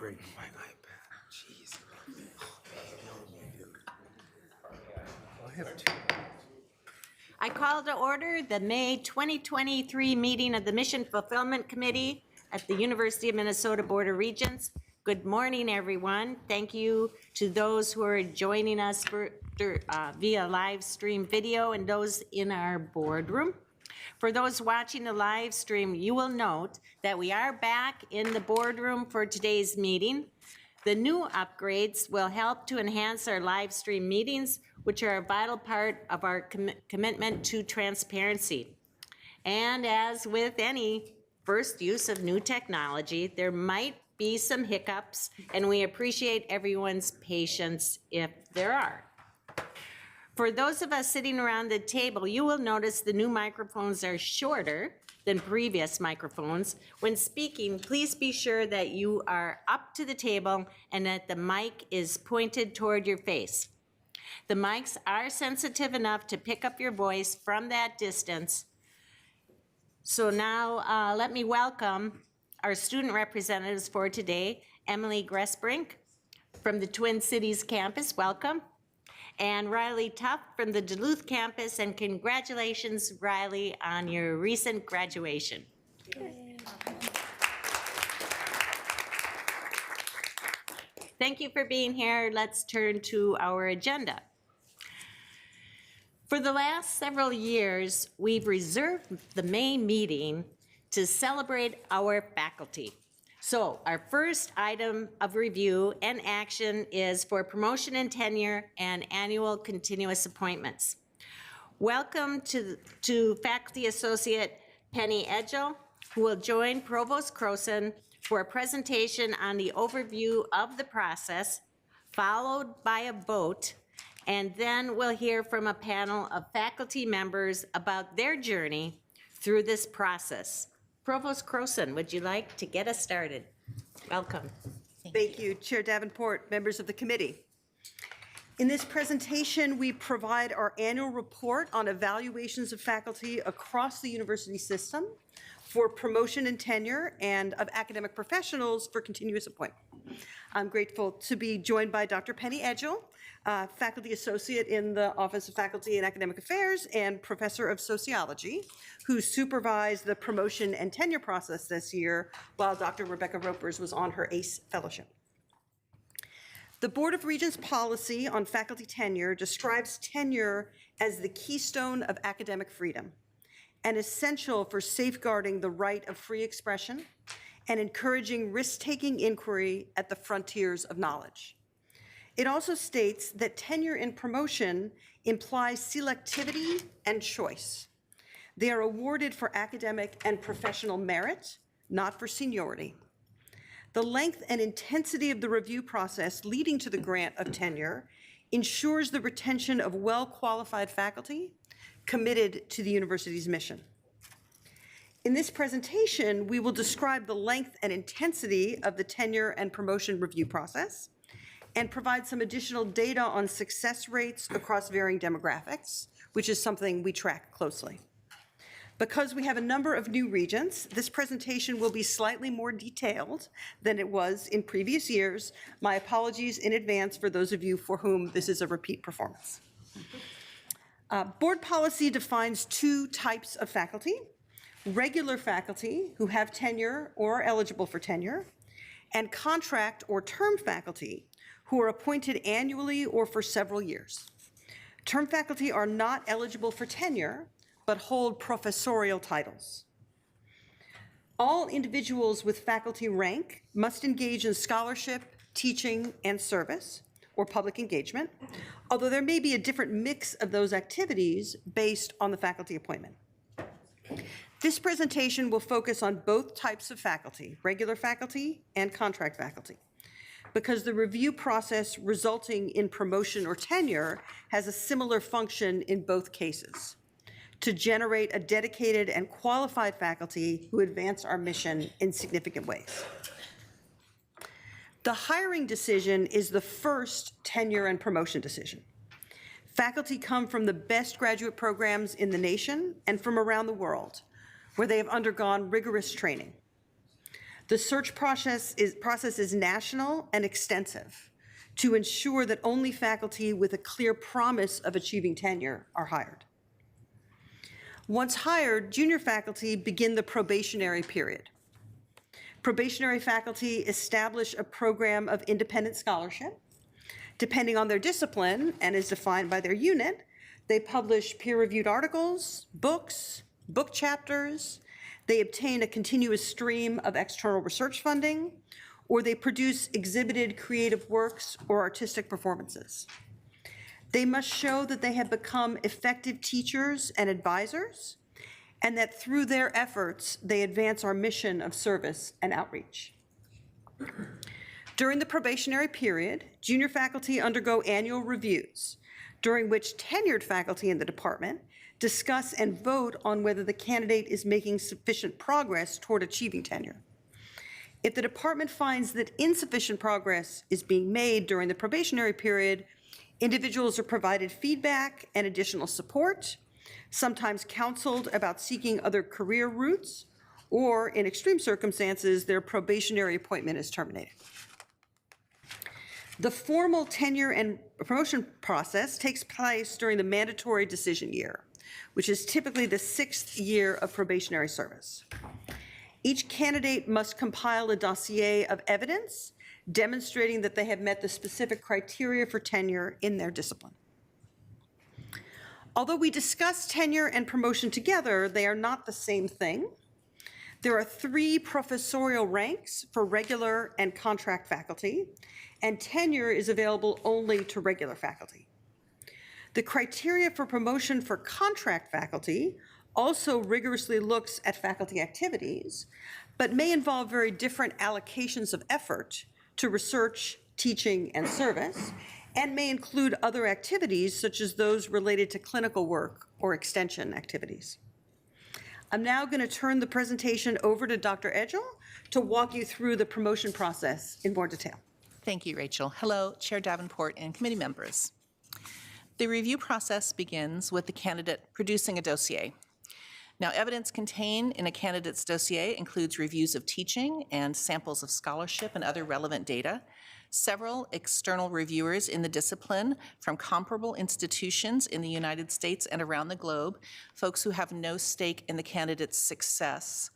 break my iPad. Jeez. I have two. I call to order the May 2023 meeting of the Mission Fulfillment Committee at the University of Minnesota Board of Regents. Good morning, everyone. Thank you to those who are joining us via live stream video and those in our boardroom. For those watching the live stream, you will note that we are back in the boardroom for today's meeting. The new upgrades will help to enhance our live stream meetings, which are a vital part of our commitment to transparency. And as with any first use of new technology, there might be some hiccups, and we appreciate everyone's patience if there are. For those of us sitting around the table, you will notice the new microphones are shorter than previous microphones. When speaking, please be sure that you are up to the table and that the mic is pointed toward your face. The mics are sensitive enough to pick up your voice from that distance. So now let me welcome our student representatives for today, Emily Gressbrink from the Twin Cities campus, welcome. And Riley Tuff from the Duluth campus, and congratulations, Riley, on your recent graduation. Yay. Thank you for being here. Let's turn to our agenda. For the last several years, we've reserved the May meeting to celebrate our faculty. So our first item of review and action is for promotion and tenure and annual continuous appointments. Welcome to Faculty Associate Penny Edgell, who will join Provost Croson for a presentation on the overview of the process, followed by a vote, and then we'll hear from a panel of faculty members about their journey through this process. Provost Croson, would you like to get us started? Welcome. Thank you, Chair Davenport, members of the committee. In this presentation, we provide our annual report on evaluations of faculty across the university system for promotion and tenure and of academic professionals for continuous appointment. I'm grateful to be joined by Dr. Penny Edgell, Faculty Associate in the Office of Faculty and Academic Affairs and Professor of Sociology, who supervised the promotion and tenure process this year while Dr. Rebecca Ropers was on her ACE Fellowship. The Board of Regents policy on faculty tenure describes tenure as the keystone of academic freedom and essential for safeguarding the right of free expression and encouraging risk-taking inquiry at the frontiers of knowledge. It also states that tenure and promotion implies selectivity and choice. They are awarded for academic and professional merit, not for seniority. The length and intensity of the review process leading to the grant of tenure ensures the retention of well-qualified faculty committed to the university's mission. In this presentation, we will describe the length and intensity of the tenure and promotion review process and provide some additional data on success rates across varying demographics, which is something we track closely. Because we have a number of new regents, this presentation will be slightly more detailed than it was in previous years. My apologies in advance for those of you for whom this is a repeat performance. Board policy defines two types of faculty: regular faculty who have tenure or are eligible for tenure, and contract or term faculty who are appointed annually or for several years. Term faculty are not eligible for tenure, but hold professorial titles. All individuals with faculty rank must engage in scholarship, teaching, and service, or public engagement, although there may be a different mix of those activities based on the faculty appointment. This presentation will focus on both types of faculty, regular faculty and contract faculty, because the review process resulting in promotion or tenure has a similar function in both cases: to generate a dedicated and qualified faculty who advance our mission in significant ways. The hiring decision is the first tenure and promotion decision. Faculty come from the best graduate programs in the nation and from around the world, where they have undergone rigorous training. The search process is national and extensive to ensure that only faculty with a clear promise of achieving tenure are hired. Once hired, junior faculty begin the probationary period. Probationary faculty establish a program of independent scholarship. Depending on their discipline and is defined by their unit, they publish peer-reviewed articles, books, book chapters, they obtain a continuous stream of external research funding, or they produce exhibited creative works or artistic performances. They must show that they have become effective teachers and advisors, and that through their efforts, they advance our mission of service and outreach. During the probationary period, junior faculty undergo annual reviews, during which tenured faculty in the department discuss and vote on whether the candidate is making sufficient progress toward achieving tenure. If the department finds that insufficient progress is being made during the probationary period, individuals are provided feedback and additional support, sometimes counseled about seeking other career routes, or in extreme circumstances, their probationary appointment is terminated. The formal tenure and promotion process takes place during the mandatory decision year, which is typically the 6th year of probationary service. Each candidate must compile a dossier of evidence demonstrating that they have met the specific criteria for tenure in their discipline. Although we discuss tenure and promotion together, they are not the same thing. There are 3 professorial ranks for regular and contract faculty, and tenure is available only to regular faculty. The criteria for promotion for contract faculty also rigorously looks at faculty activities, but may involve very different allocations of effort to research, teaching, and service, and may include other activities such as those related to clinical work or extension activities. I'm now going to turn the presentation over to Dr. Edgell to walk you through the promotion process in more detail. Thank you, Rachel. Hello, Chair Davenport and committee members. The review process begins with the candidate producing a dossier. Now, evidence contained in a candidate's dossier includes reviews of teaching and samples of scholarship and other relevant data. Several external reviewers in the discipline from comparable institutions in the United States and around the globe, folks who have no stake in the candidate's success,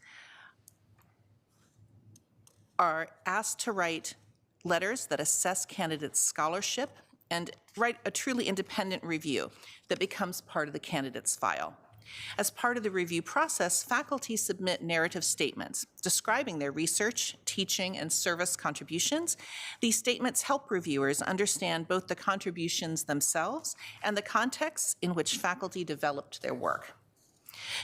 are asked to write letters that assess candidates' scholarship and write a truly independent review that becomes part of the candidate's file. As part of the review process, faculty submit narrative statements describing their research, teaching, and service contributions. These statements help reviewers understand both the contributions themselves and the context in which faculty developed their work.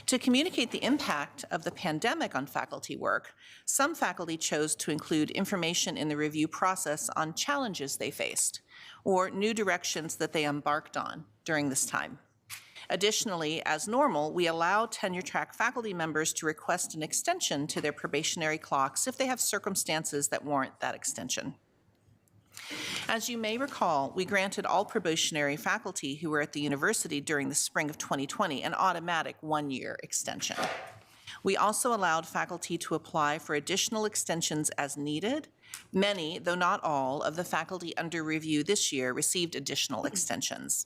To communicate the impact of the pandemic on faculty work, some faculty chose to include information in the review process on challenges they faced or new directions that they embarked on during this time. Additionally, as normal, we allow tenure-track faculty members to request an extension to their probationary clocks if they have circumstances that warrant that extension. As you may recall, we granted all probationary faculty who were at the university during the spring of 2020 an automatic 1-year extension. We also allowed faculty to apply for additional extensions as needed. Many, though not all, of the faculty under review this year received additional extensions.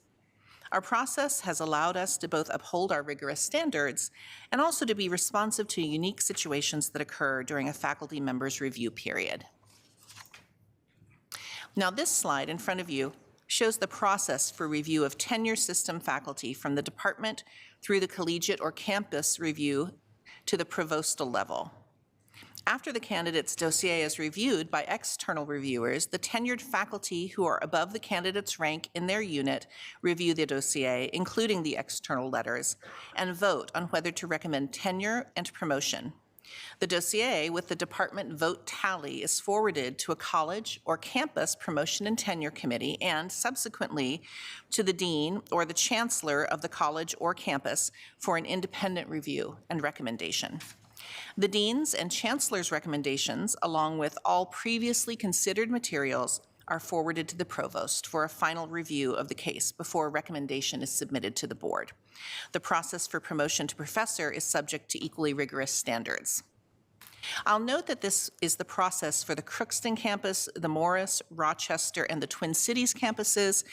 Our process has allowed us to both uphold our rigorous standards and also to be responsive to unique situations that occur during a faculty member's review period. Now, this slide in front of you shows the process for review of tenure system faculty from the department through the collegiate or campus review to the provostal level. After the candidate's dossier is reviewed by external reviewers, the tenured faculty who are above the candidate's rank in their unit review the dossier, including the external letters, and vote on whether to recommend tenure and promotion. The dossier with the department vote tally is forwarded to a college or campus promotion and tenure committee and subsequently to the dean or the chancellor of the college or campus for an independent review and recommendation. The dean's and chancellor's recommendations, along with all previously considered materials, are forwarded to the provost for a final review of the case before a recommendation is submitted to the board. The process for promotion to professor is subject to equally rigorous standards. I'll note that this is the process for the Crookston campus, the Morris, Rochester, and the Twin Cities campuses.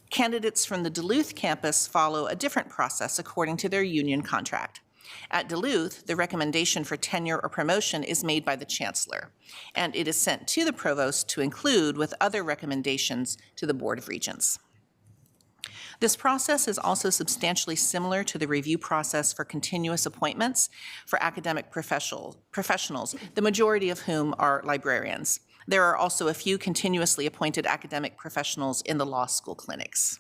Candidates from the Duluth campus follow a different process according to their union contract. At Duluth, the recommendation for tenure or promotion is made by the chancellor, and it is sent to the provost to include with other recommendations to the Board of Regents. This process is also substantially similar to the review process for continuous appointments for academic professionals, the majority of whom are librarians. There are also a few continuously appointed academic professionals in the law school clinics.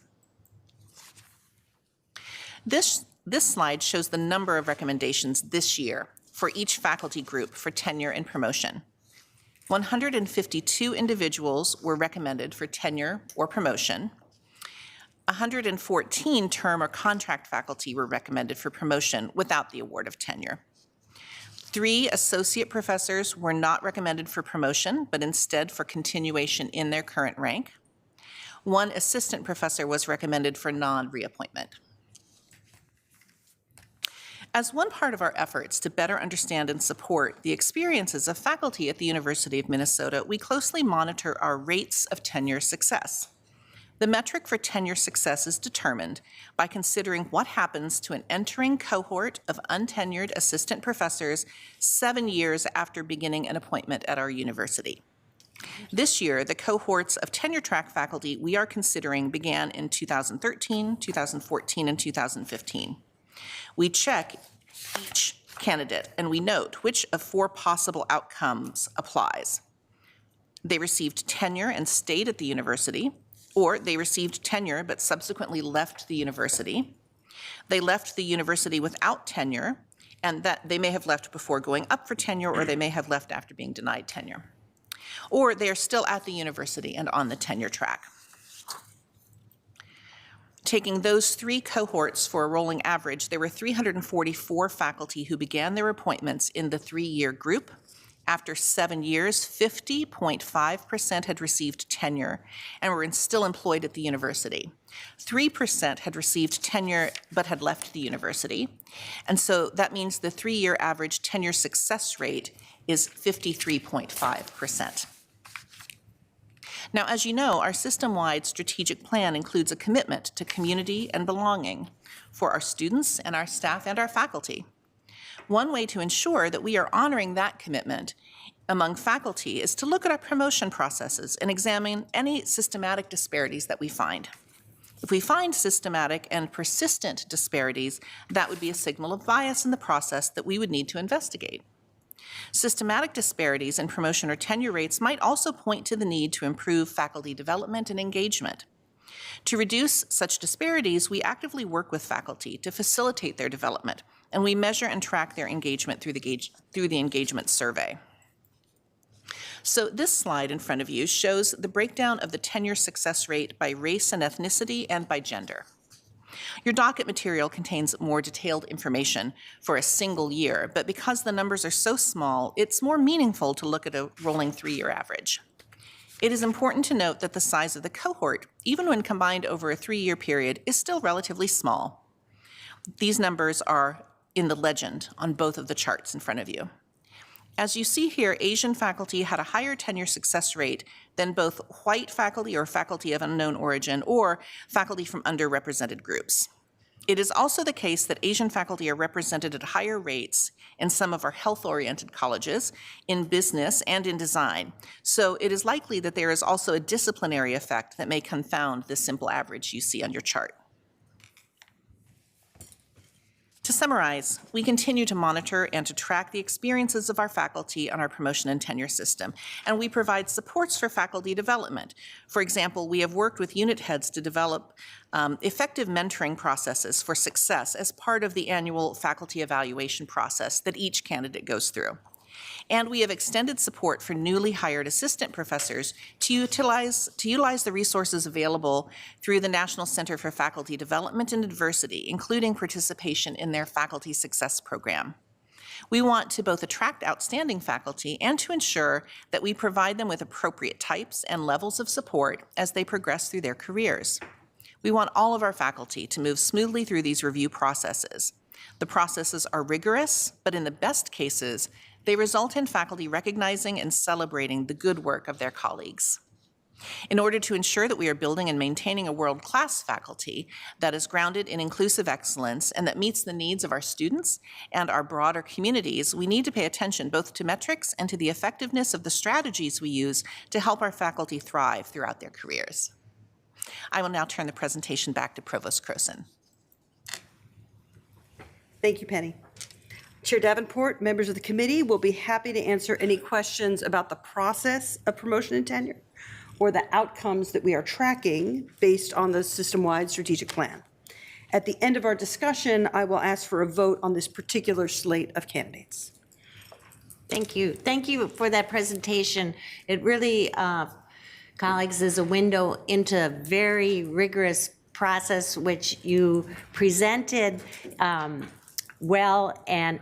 This slide shows the number of recommendations this year for each faculty group for tenure and promotion. 152 individuals were recommended for tenure or promotion. 114 term or contract faculty were recommended for promotion without the award of tenure. 3 associate professors were not recommended for promotion, but instead for continuation in their current rank. 1 assistant professor was recommended for non-reappointment. As one part of our efforts to better understand and support the experiences of faculty at the University of Minnesota, we closely monitor our rates of tenure success. The metric for tenure success is determined by considering what happens to an entering cohort of untenured assistant professors 7 years after beginning an appointment at our university. This year, the cohorts of tenure track faculty we are considering began in 2013, 2014, and 2015. We check each candidate and we note which of 4 possible outcomes applies. They received tenure and stayed at the university, or they received tenure but subsequently left the university. They left the university without tenure, and that they may have left before going up for tenure, or they may have left after being denied tenure. Or they are still at the university and on the tenure track. Taking those 3 cohorts for a rolling average, there were 344 faculty who began their appointments in the 3-year group. After 7 years, 50.5% had received tenure and were still employed at the university. 3% had received tenure but had left the university. And so that means the 3-year average tenure success rate is 53.5%. Now, as you know, our system-wide strategic plan includes a commitment to community and belonging for our students and our staff and our faculty. One way to ensure that we are honoring that commitment among faculty is to look at our promotion processes and examine any systematic disparities that we find. If we find systematic and persistent disparities, that would be a signal of bias in the process that we would need to investigate. Systematic disparities in promotion or tenure rates might also point to the need to improve faculty development and engagement. To reduce such disparities, we actively work with faculty to facilitate their development, and we measure and track their engagement through the engagement survey. So this slide in front of you shows the breakdown of the tenure success rate by race and ethnicity and by gender. Your docket material contains more detailed information for a single year, but because the numbers are so small, it's more meaningful to look at a rolling 3-year average. It is important to note that the size of the cohort, even when combined over a 3-year period, is still relatively small. These numbers are in the legend on both of the charts in front of you. As you see here, Asian faculty had a higher tenure success rate than both white faculty or faculty of unknown origin or faculty from underrepresented groups. It is also the case that Asian faculty are represented at higher rates in some of our health-oriented colleges, in business, and in design. So it is likely that there is also a disciplinary effect that may confound the simple average you see on your chart. To summarize, we continue to monitor and to track the experiences of our faculty on our promotion and tenure system, and we provide supports for faculty development. For example, we have worked with unit heads to develop effective mentoring processes for success as part of the annual faculty evaluation process that each candidate goes through. And we have extended support for newly hired assistant professors to utilize the resources available through the National Center for Faculty Development and Diversity, including participation in their Faculty Success Program. We want to both attract outstanding faculty and to ensure that we provide them with appropriate types and levels of support as they progress through their careers. We want all of our faculty to move smoothly through these review processes. The processes are rigorous, but in the best cases, They result in faculty recognizing and celebrating the good work of their colleagues. In order to ensure that we are building and maintaining a world-class faculty that is grounded in inclusive excellence and that meets the needs of our students and our broader communities, we need to pay attention both to metrics and to the effectiveness of the strategies we use to help our faculty thrive throughout their careers. I will now turn the presentation back to Provost Croson. Thank you, Penny. Chair Davenport, members of the committee will be happy to answer any questions about the process of promotion and tenure or the outcomes that we are tracking based on the system-wide strategic plan. At the end of our discussion, I will ask for a vote on this particular slate of candidates. Thank you. Thank you for that presentation. It really, colleagues, is a window into a very rigorous process which you presented well, and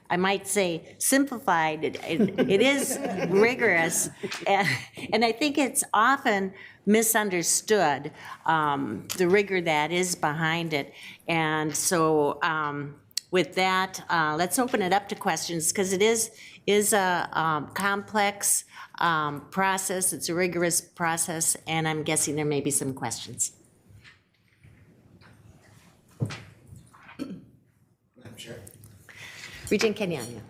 I might say simplified. It is rigorous, and I think it's often misunderstood, the rigor that is behind it. And so with that, let's open it up to questions, because it is a complex process. It's a rigorous process, and I'm guessing there may be some questions. Madam Chair. Regent Kenyanya.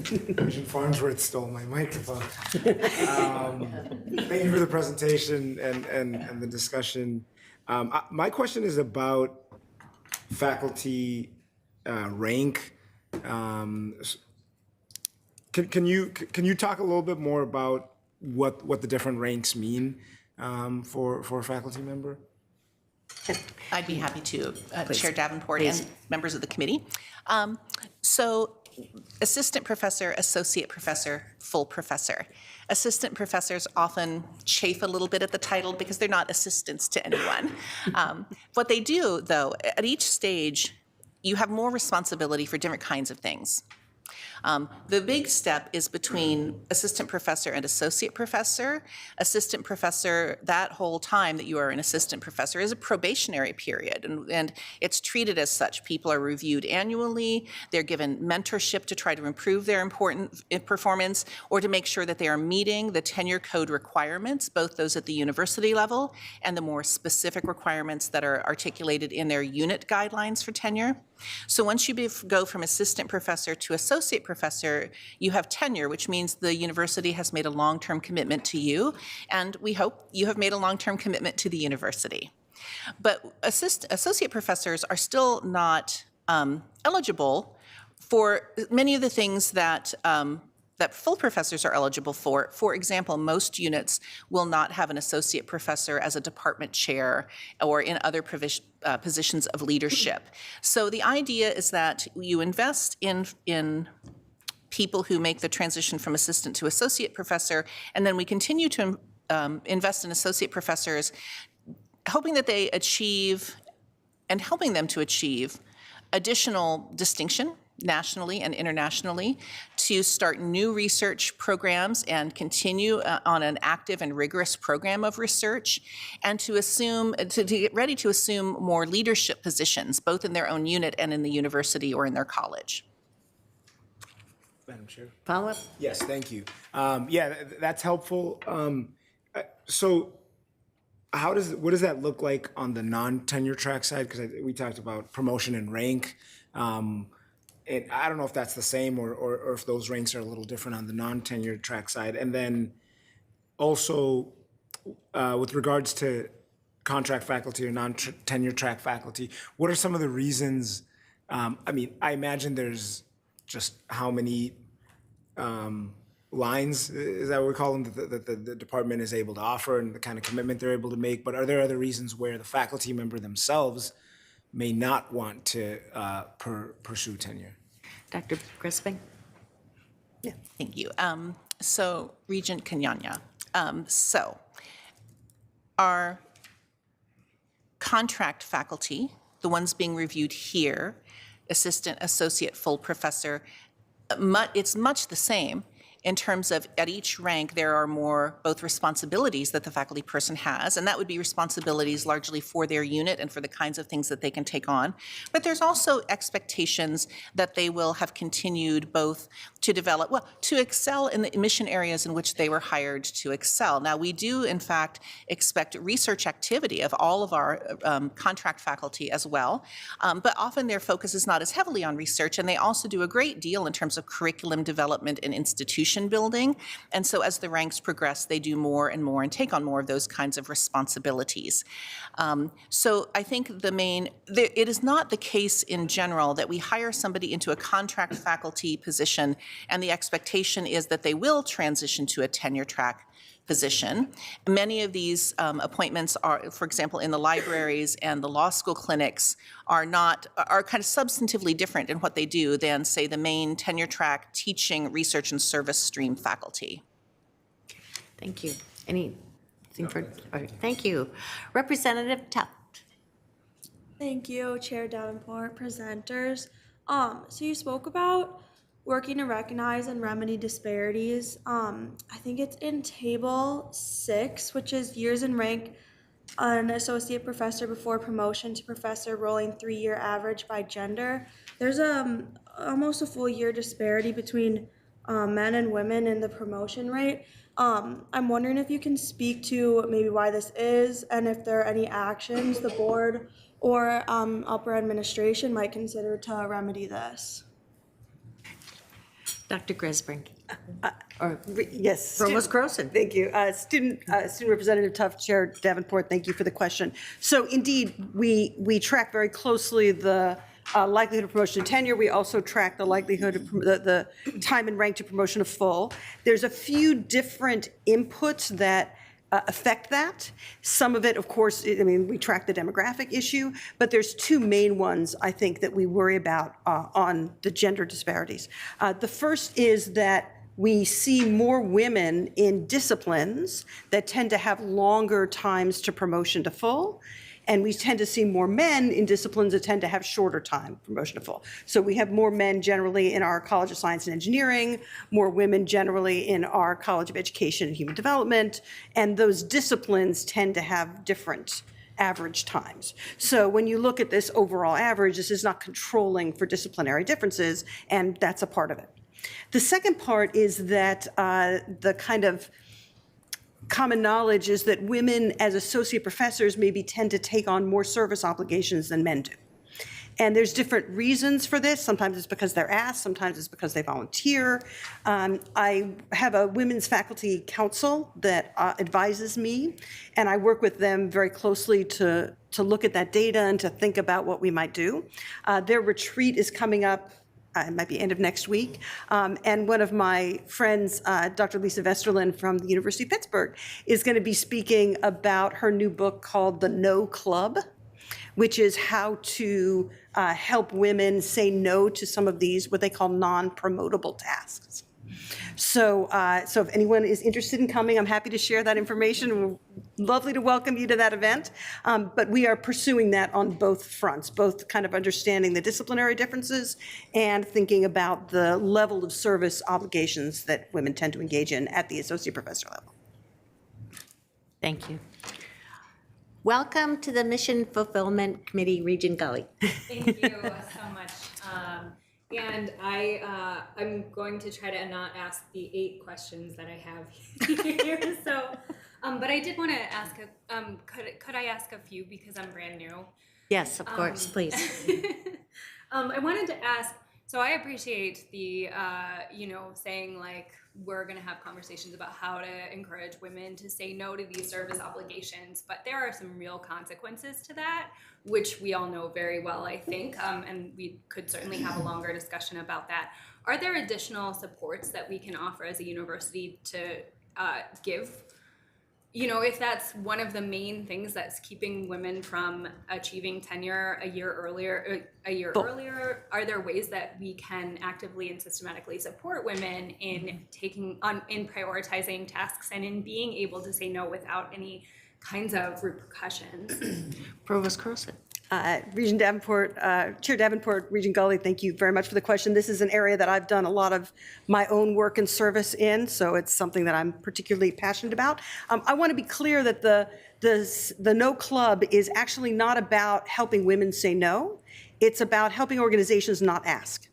Regent Farnsworth stole my microphone. Thank you for the presentation and the discussion. My question is about faculty rank. Can you talk a little bit more about what the different ranks mean for a faculty member? I'd be happy to, Chair Davenport and members of the committee. So assistant professor, associate professor, full professor. Assistant professors often chafe a little bit at the title because they're not assistants to anyone. What they do, though, at each stage, you have more responsibility for different kinds of things. The big step is between assistant professor and associate professor. Assistant professor, that whole time that you are an assistant professor is a probationary period, and it's treated as such. People are reviewed annually. They're given mentorship to try to improve their performance or to make sure that they are meeting the tenure code requirements, both those at the university level and the more specific requirements that are articulated in their unit guidelines for tenure. So once you go from assistant professor to associate professor, you have tenure, which means the university has made a long-term commitment to you, and we hope you have made a long-term commitment to the university. But associate professors are still not eligible for many of the things that that full professors are eligible for. For example, most units will not have an associate professor as a department chair or in other positions of leadership. So the idea is that you invest in people who make the transition from assistant to associate professor, and then we continue to invest in associate professors, hoping that they achieve and helping them to achieve additional distinction nationally and internationally, to start new research programs and continue on an active and rigorous program of research, and to get ready to assume more leadership positions, both in their own unit and in the university or in their college. Madam Chair. Follow-up? Yes, thank you. Yeah, that's helpful. So what does that look like on the non-tenure track side? Because we talked about promotion and rank. And I don't know if that's the same or if those ranks are a little different on the non-tenure track side. And then also with regards to contract faculty or non-tenure track faculty, what are some of the reasons? I mean, I imagine there's just how many lines, is that what we call them, that the department is able to offer and the kind of commitment they're able to make. But are there other reasons where the faculty member themselves may not want to pursue tenure? Dr. Crispin? Yeah, thank you. So Regent Kenyanya, so our contract faculty, the ones being reviewed here, assistant, associate, full professor, it's much the same. in terms of at each rank, there are more both responsibilities that the faculty person has, and that would be responsibilities largely for their unit and for the kinds of things that they can take on. But there's also expectations that they will have continued both to develop, well, to excel in the mission areas in which they were hired to excel. Now, we do, in fact, expect research activity of all of our contract faculty as well, but often their focus is not as heavily on research, and they also do a great deal in terms of curriculum development and institution building. And so as the ranks progress, they do more and more and take on more of those kinds of responsibilities. So I think it is not the case in general that we hire somebody into a contract faculty position and the expectation is that they will transition to a tenure track position. Many of these appointments are, for example, in the libraries and the law school clinics are kind of substantively different in what they do than, say, the main tenure track teaching, research, and service stream faculty. Thank you. Anything for, all right, thank you. Representative Tuft. Thank you, Chair Davenport, presenters. So you spoke about working to recognize and remedy disparities. I think it's in table 6, which is years in rank, an associate professor before promotion to professor rolling 3-year average by gender. There's almost a full year disparity between men and women in the promotion rate. I'm wondering if you can speak to maybe why this is and if there are any actions the board or upper administration might consider to remedy this. Dr. Grisbrink. Yes. Provost Croson. Thank you. Student Representative Tuft, Chair Davenport, thank you for the question. So indeed, we track very closely the likelihood of promotion to tenure. We also track the likelihood of the time and rank to promotion to full. There's a few different inputs that affect that. Some of it, of course, I mean, we track the demographic issue, but there's 2 main ones, I think, that we worry about on the gender disparities. The first is that we see more women in disciplines that tend to have longer times to promotion to full, and we tend to see more men in disciplines that tend to have shorter time promotion to full. So we have more men generally in our College of Science and Engineering, more women generally in our College of Education and Human Development, and those disciplines tend to have different average times. So when you look at this overall average, this is not controlling for disciplinary differences, and that's a part of it. The second part is that the kind of common knowledge is that women as associate professors maybe tend to take on more service obligations than men do. And there's different reasons for this. Sometimes it's because they're asked, sometimes it's because they volunteer. I have a women's faculty council that advises me, and I work with them very closely to look at that data and to think about what we might do. Their retreat is coming up. It might be end of next week. And one of my friends, Dr. Lisa Vesterlin from the University of Pittsburgh, is going to be speaking about her new book called The No Club, which is how to help women say no to some of these, what they call non-promotable tasks. So if anyone is interested in coming, I'm happy to share that information. Lovely to welcome you to that event. But we are pursuing that on both fronts, both kind of understanding the disciplinary differences and thinking about the level of service obligations that women tend to engage in at the associate professor level. Thank you. Welcome to the Mission Fulfillment Committee, Regent Gully. Thank you so much. And I'm going to try to not ask the 8 questions that I have here. So, but I did want to ask, could I ask a few because I'm brand new? Yes, of course, please. I wanted to ask, so I appreciate the, saying like, we're going to have conversations about how to encourage women to say no to these service obligations, but there are some real consequences to that, which we all know very well, I think, and we could certainly have a longer discussion about that. Are there additional supports that we can offer as a university to give? You know, if that's one of the main things that's keeping women from achieving tenure a year earlier, are there ways that we can actively and systematically support women in in prioritizing tasks and in being able to say no without any kinds of repercussions? Provost Croson. Regent Davenport, Chair Davenport, Regent Gully, thank you very much for the question. This is an area that I've done a lot of my own work and service in, so it's something that I'm particularly passionate about. I want to be clear that the No Club is actually not about helping women say no. It's about helping organizations not ask.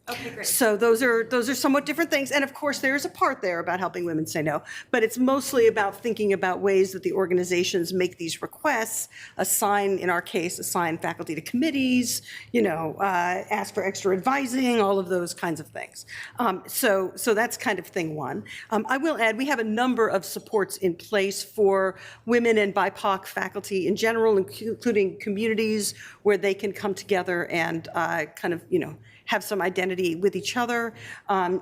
Okay, great. So those are somewhat different things. And of course, there is a part there about helping women say no, but it's mostly about thinking about ways that the organizations make these requests, in our case, assign faculty to committees, ask for extra advising, all of those kinds of things. So that's kind of thing one. I will add, we have a number of supports in place for women and BIPOC faculty in general, including communities where they can come together and have some identity with each other,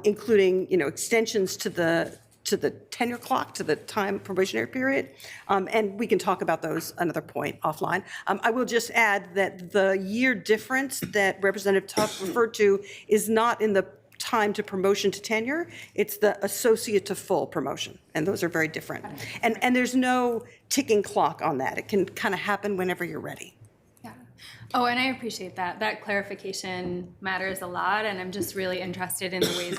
including, extensions to the tenure clock, to the time probationary period. And we can talk about those another point offline. I will just add that the year difference that Representative Tuff referred to is not in the time to promotion to tenure, it's the associate to full promotion. And those are very different. And there's no ticking clock on that. It can kind of happen whenever you're ready. Oh, and I appreciate that. That clarification matters a lot, and I'm just really interested in the ways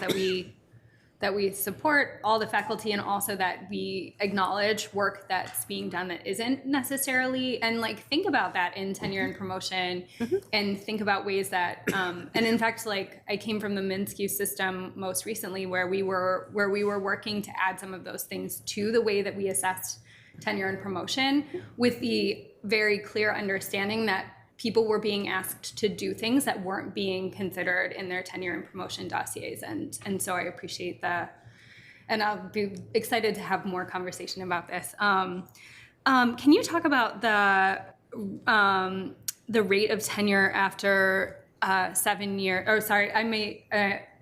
that we support all the faculty, and also that we acknowledge work that's being done that isn't necessarily, and think about that in tenure and promotion, and think about ways that, and in fact, I came from the MNSCU system most recently, where we were working to add some of those things to the way that we assessed tenure and promotion, with the very clear understanding that people were being asked to do things that weren't being considered in their tenure and promotion dossiers. And so I appreciate that. And I'll be excited to have more conversation about this. Can you talk about the rate of tenure after 7 years, or sorry,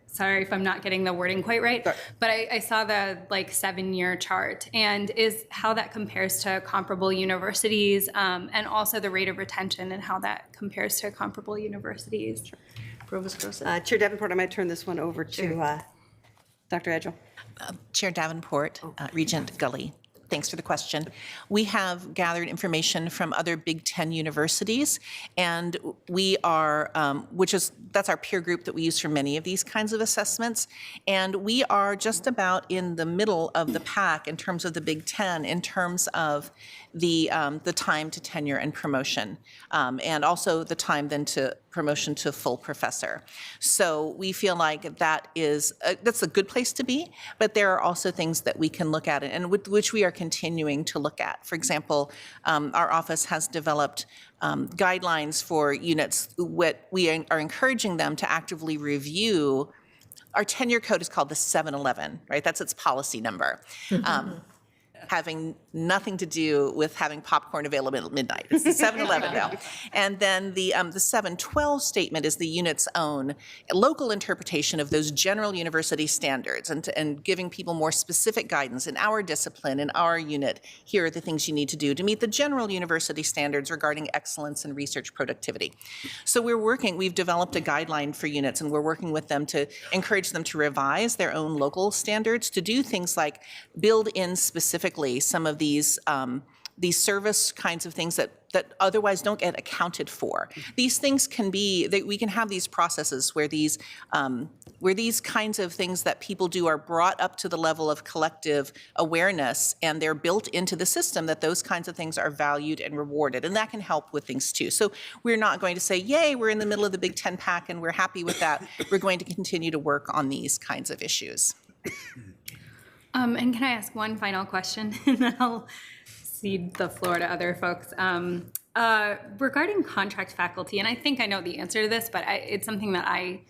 sorry if I'm not getting the wording quite right, but I saw the 7-year chart, and is how that compares to comparable universities, and also the rate of retention and how that compares to comparable universities. Sure. Provost Grossa. Chair Davenport, I might turn this one over to Dr. Edgell. Chair Davenport, Regent Gully. Thanks for the question. We have gathered information from other Big Ten universities, and we are, that's our peer group that we use for many of these kinds of assessments, and we are just about in the middle of the pack in terms of the Big Ten, in terms of the time to tenure and promotion, and also the time then to promotion to full professor. So we feel like that's a good place to be, but there are also things that we can look at, and with which we are continuing to look at. For example, our office has developed guidelines for units. What we are encouraging them to actively review. Our tenure code is called the 711, right? That's its policy number. Having nothing to do with having popcorn available at midnight. It's the 7-Eleven now. And then the 712 statement is the unit's own local interpretation of those general university standards, and giving people more specific guidance in our discipline, in our unit. Here are the things you need to do to meet the general university standards regarding excellence and research productivity. So we've developed a guideline for units, and we're working with them to encourage them to revise their own local standards, to do things like build in specifically some of these service kinds of things that otherwise don't get accounted for. These things can be, we can have these processes where these kinds of things that people do are brought up to the level of collective awareness, and they're built into the system, that those kinds of things are valued and rewarded, and that can help with things too. So we're not going to say, yay, we're in the middle of the Big Ten pack and we're happy with that. We're going to continue to work on these kinds of issues. And can I ask one final question, and then I'll cede the floor to other folks. Regarding contract faculty, and I think I know the answer to this, but it's something that I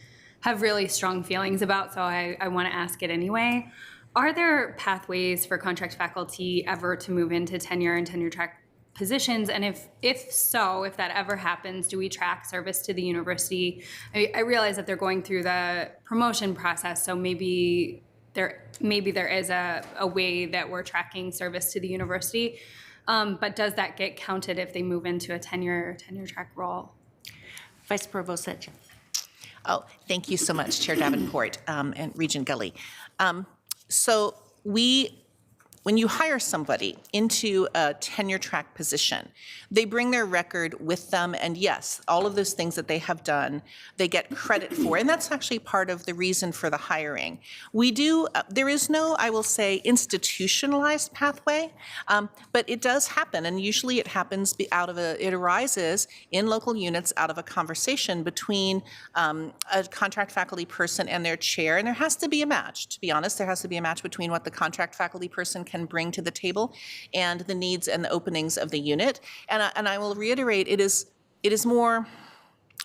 have really strong feelings about, so I want to ask it anyway. Are there pathways for contract faculty ever to move into tenure and tenure track positions? And if so, if that ever happens, do we track service to the university? I realize that they're going through the promotion process, so maybe there is a way that we're tracking service to the university, but does that get counted if they move into a tenure track role? Vice Provost Edgell. Oh, thank you so much, Chair Davenport and Regent Gully. So we when you hire somebody into a tenure track position, they bring their record with them, and yes, all of those things that they have done, they get credit for, and that's actually part of the reason for the hiring. We do, there is no, I will say, institutionalized pathway, but it does happen, and usually it happens it arises in local units out of a conversation between a contract faculty person and their chair, and there has to be a match. To be honest, there has to be a match between what the contract faculty person can bring to the table and the needs and the openings of the unit. And I will reiterate, it is more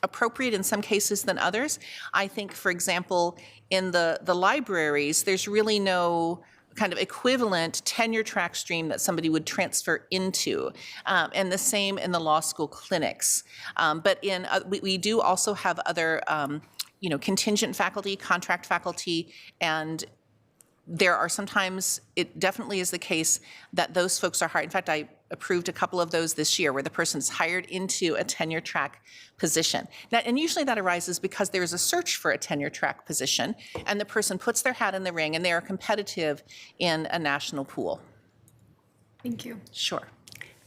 appropriate in some cases than others. I think, for example, in the libraries, there's really no kind of equivalent tenure track stream that somebody would transfer into, and the same in the law school clinics. But we do also have other contingent faculty, contract faculty, and there are sometimes, it definitely is the case that those folks are hired. In fact, I approved a couple of those this year where the person's hired into a tenure track position. Now, and usually that arises because there is a search for a tenure track position, and the person puts their hat in the ring and they are competitive in a national pool. Thank you. Sure.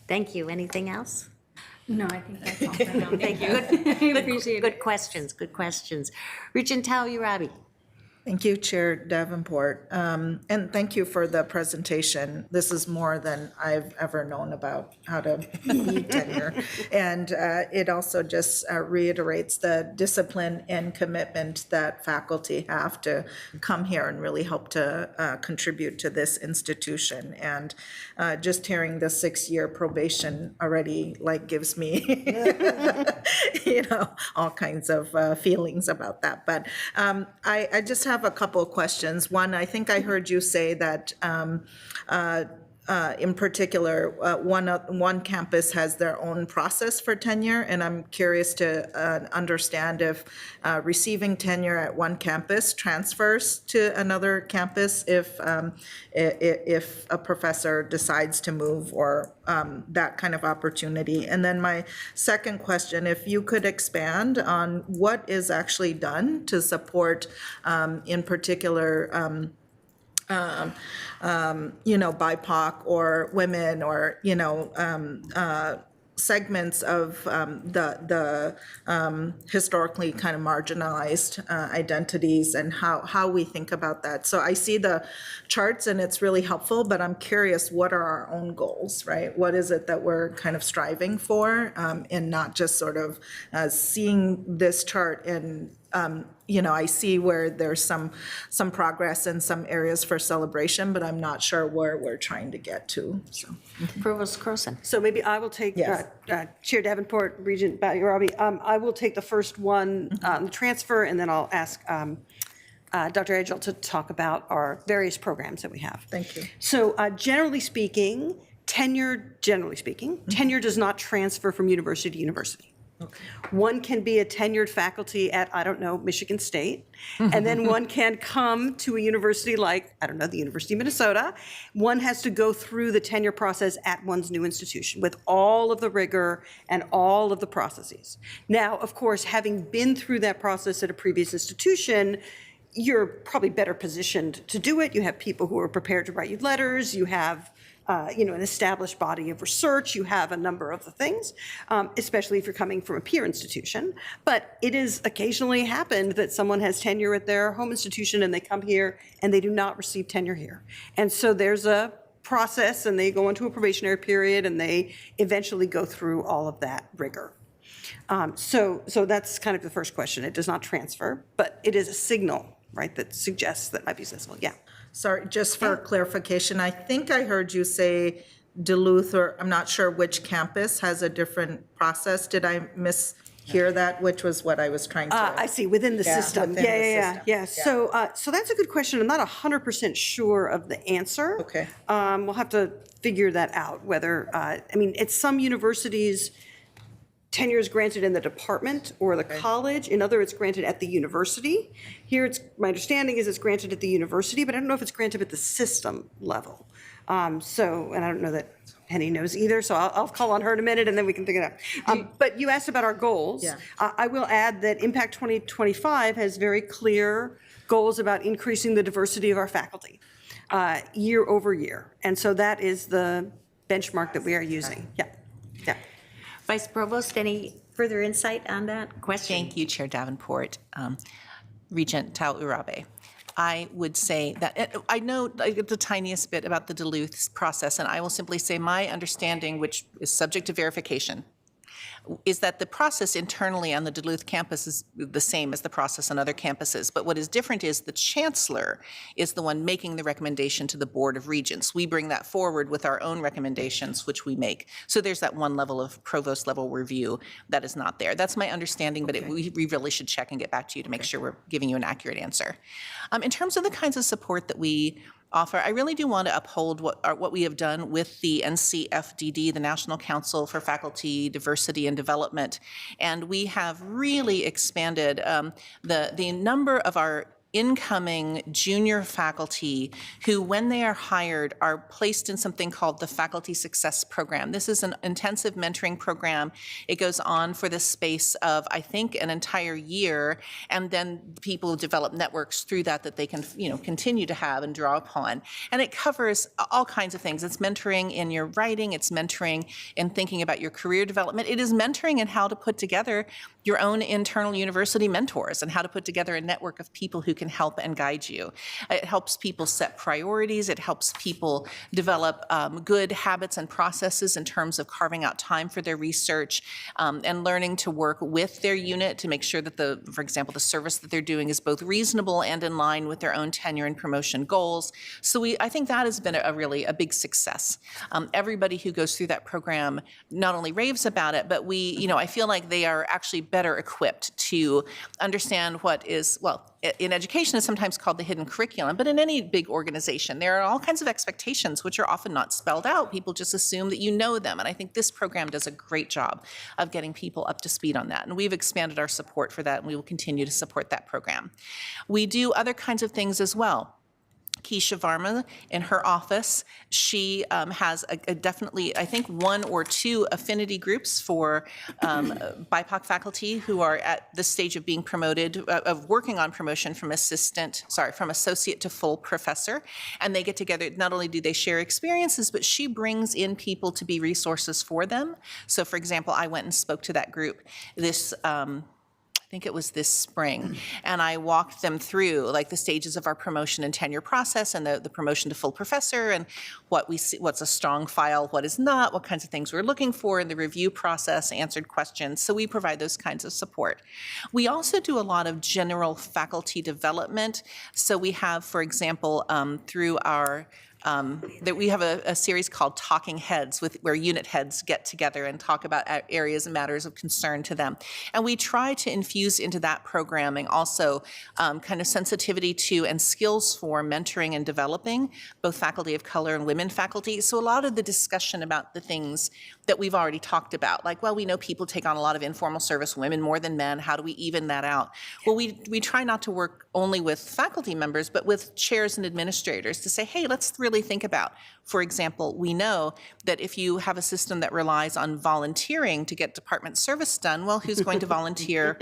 Thank you. Anything else? No, I think that's all for now. Thank you. I appreciate it. Good questions, good questions. Regent Talley-Rabi. Thank you, Chair Davenport, and thank you for the presentation. This is more than I've ever known about how to be tenure. And it also just reiterates the discipline and commitment that faculty have to come here and really help to contribute to this institution. And just hearing the 6-year probation already gives me, all kinds of feelings about that. But I just have a couple of questions. One, I think I heard you say that in particular, one campus has their own process for tenure, and I'm curious to understand if receiving tenure at one campus transfers to another campus if a professor decides to move, or that kind of opportunity. And then my second question, if you could expand on what is actually done to support, in particular, BIPOC or women, or segments of the historically kind of marginalized identities, and how we think about that. So I see the charts and it's really helpful, but I'm curious, what are our own goals, right? What is it that we're kind of striving for, and not just sort of seeing this chart and I see where there's some progress in some areas for celebration, but I'm not sure where we're trying to get to. So, Provost Croson. So maybe I will take, Yes. Chair Davenport, Regent Talley-Rabi, I will take the first one, the transfer, and then I'll ask Dr. Edgell to talk about our various programs that we have. Thank you. So generally speaking, tenure does not transfer from university to university. One can be a tenured faculty at, Michigan State, and then one can come to a university like, the University of Minnesota. One has to go through the tenure process at one's new institution with all of the rigor and all of the processes. Now, of course, having been through that process at a previous institution, you're probably better positioned to do it. You have people who are prepared to write you letters. You have an established body of research. You have a number of the things, especially if you're coming from a peer institution. But it has occasionally happened that someone has tenure at their home institution and they come here and they do not receive tenure here. And so there's a process, and they go into a probationary period, and they eventually go through all of that rigor. So that's kind of the first question. It does not transfer, but it is a signal, right, that suggests that might be successful. Yeah. Sorry, just for clarification, I think I heard you say Duluth, or I'm not sure which campus has a different process. Did I mishear that? Which was what I was trying to. I see, within the system. within the Yeah. system. So that's a good question. I'm not 100% sure of the answer. Okay. We'll have to figure that out, whether, at some universities, tenure is granted in the department or the college. In other, it's granted at the university. Here, my understanding is it's granted at the university, but I don't know if it's granted at the system level. And I don't know that Penny knows either, so I'll call on her in a minute and then we can figure it out. But you asked about our goals. Yeah. I will add that Impact 2025 has very clear goals about increasing the diversity of our faculty. year over year. And so that is the benchmark that we are using. Yeah, yeah. Vice Provost, any further insight on that question? Thank you, Chair Davenport. Regent Tao Urabe. I would say that, I know the tiniest bit about the Duluth process, and I will simply say my understanding, which is subject to verification, is that the process internally on the Duluth campus is the same as the process on other campuses. But what is different is the chancellor is the one making the recommendation to the Board of Regents. We bring that forward with our own recommendations, which we make. So there's that one level of provost level review that is not there. That's my understanding, but we really should check and get back to you to make sure we're giving you an accurate answer. In terms of the kinds of support that we offer, I really do want to uphold what we have done with the NCFDD, the National Council for Faculty Diversity and Development, and we have really expanded the number of our incoming junior faculty who, when they are hired, are placed in something called the Faculty Success Program. This is an intensive mentoring program. It goes on for the space of, I think, an entire year, and then people develop networks through that they can, continue to have and draw upon. And it covers all kinds of things. It's mentoring in your writing, it's mentoring in thinking about your career development. It is mentoring in how to put together your own internal university mentors and how to put together a network of people who can help and guide you. It helps people set priorities. It helps people develop good habits and processes in terms of carving out time for their research and learning to work with their unit to make sure that for example, the service that they're doing is both reasonable and in line with their own tenure and promotion goals. So I think that has been a big success. Everybody who goes through that program not only raves about it, but I feel like they are actually better equipped to understand what is, in education is sometimes called the hidden curriculum, but in any big organization, there are all kinds of expectations which are often not spelled out. People just assume that you know them, and I think this program does a great job of getting people up to speed on that, and we've expanded our support for that, and we will continue to support that program. We do other kinds of things as well. Keisha Varma in her office, she has a definitely, I think, 1 or 2 affinity groups for BIPOC faculty who are at the stage of being promoted, of working on promotion from associate to full professor. And they get together, not only do they share experiences, but she brings in people to be resources for them. So for example, I went and spoke to that group I think it was this spring, and I walked them through the stages of our promotion and tenure process and the promotion to full professor and what we see, what's a strong file, what is not, what kinds of things we're looking for in the review process, answered questions. So we provide those kinds of support. We also do a lot of general faculty development. So we have, for example, through our that we have a series called Talking Heads, where unit heads get together and talk about areas and matters of concern to them. And we try to infuse into that programming also kind of sensitivity to and skills for mentoring and developing both faculty of color and women faculty. So a lot of the discussion about the things that we've already talked about, we know people take on a lot of informal service, women more than men, how do we even that out? Well, we try not to work only with faculty members, but with chairs and administrators to say, hey, let's really think about, for example, we know that if you have a system that relies on volunteering to get department service done, well, who's going to volunteer,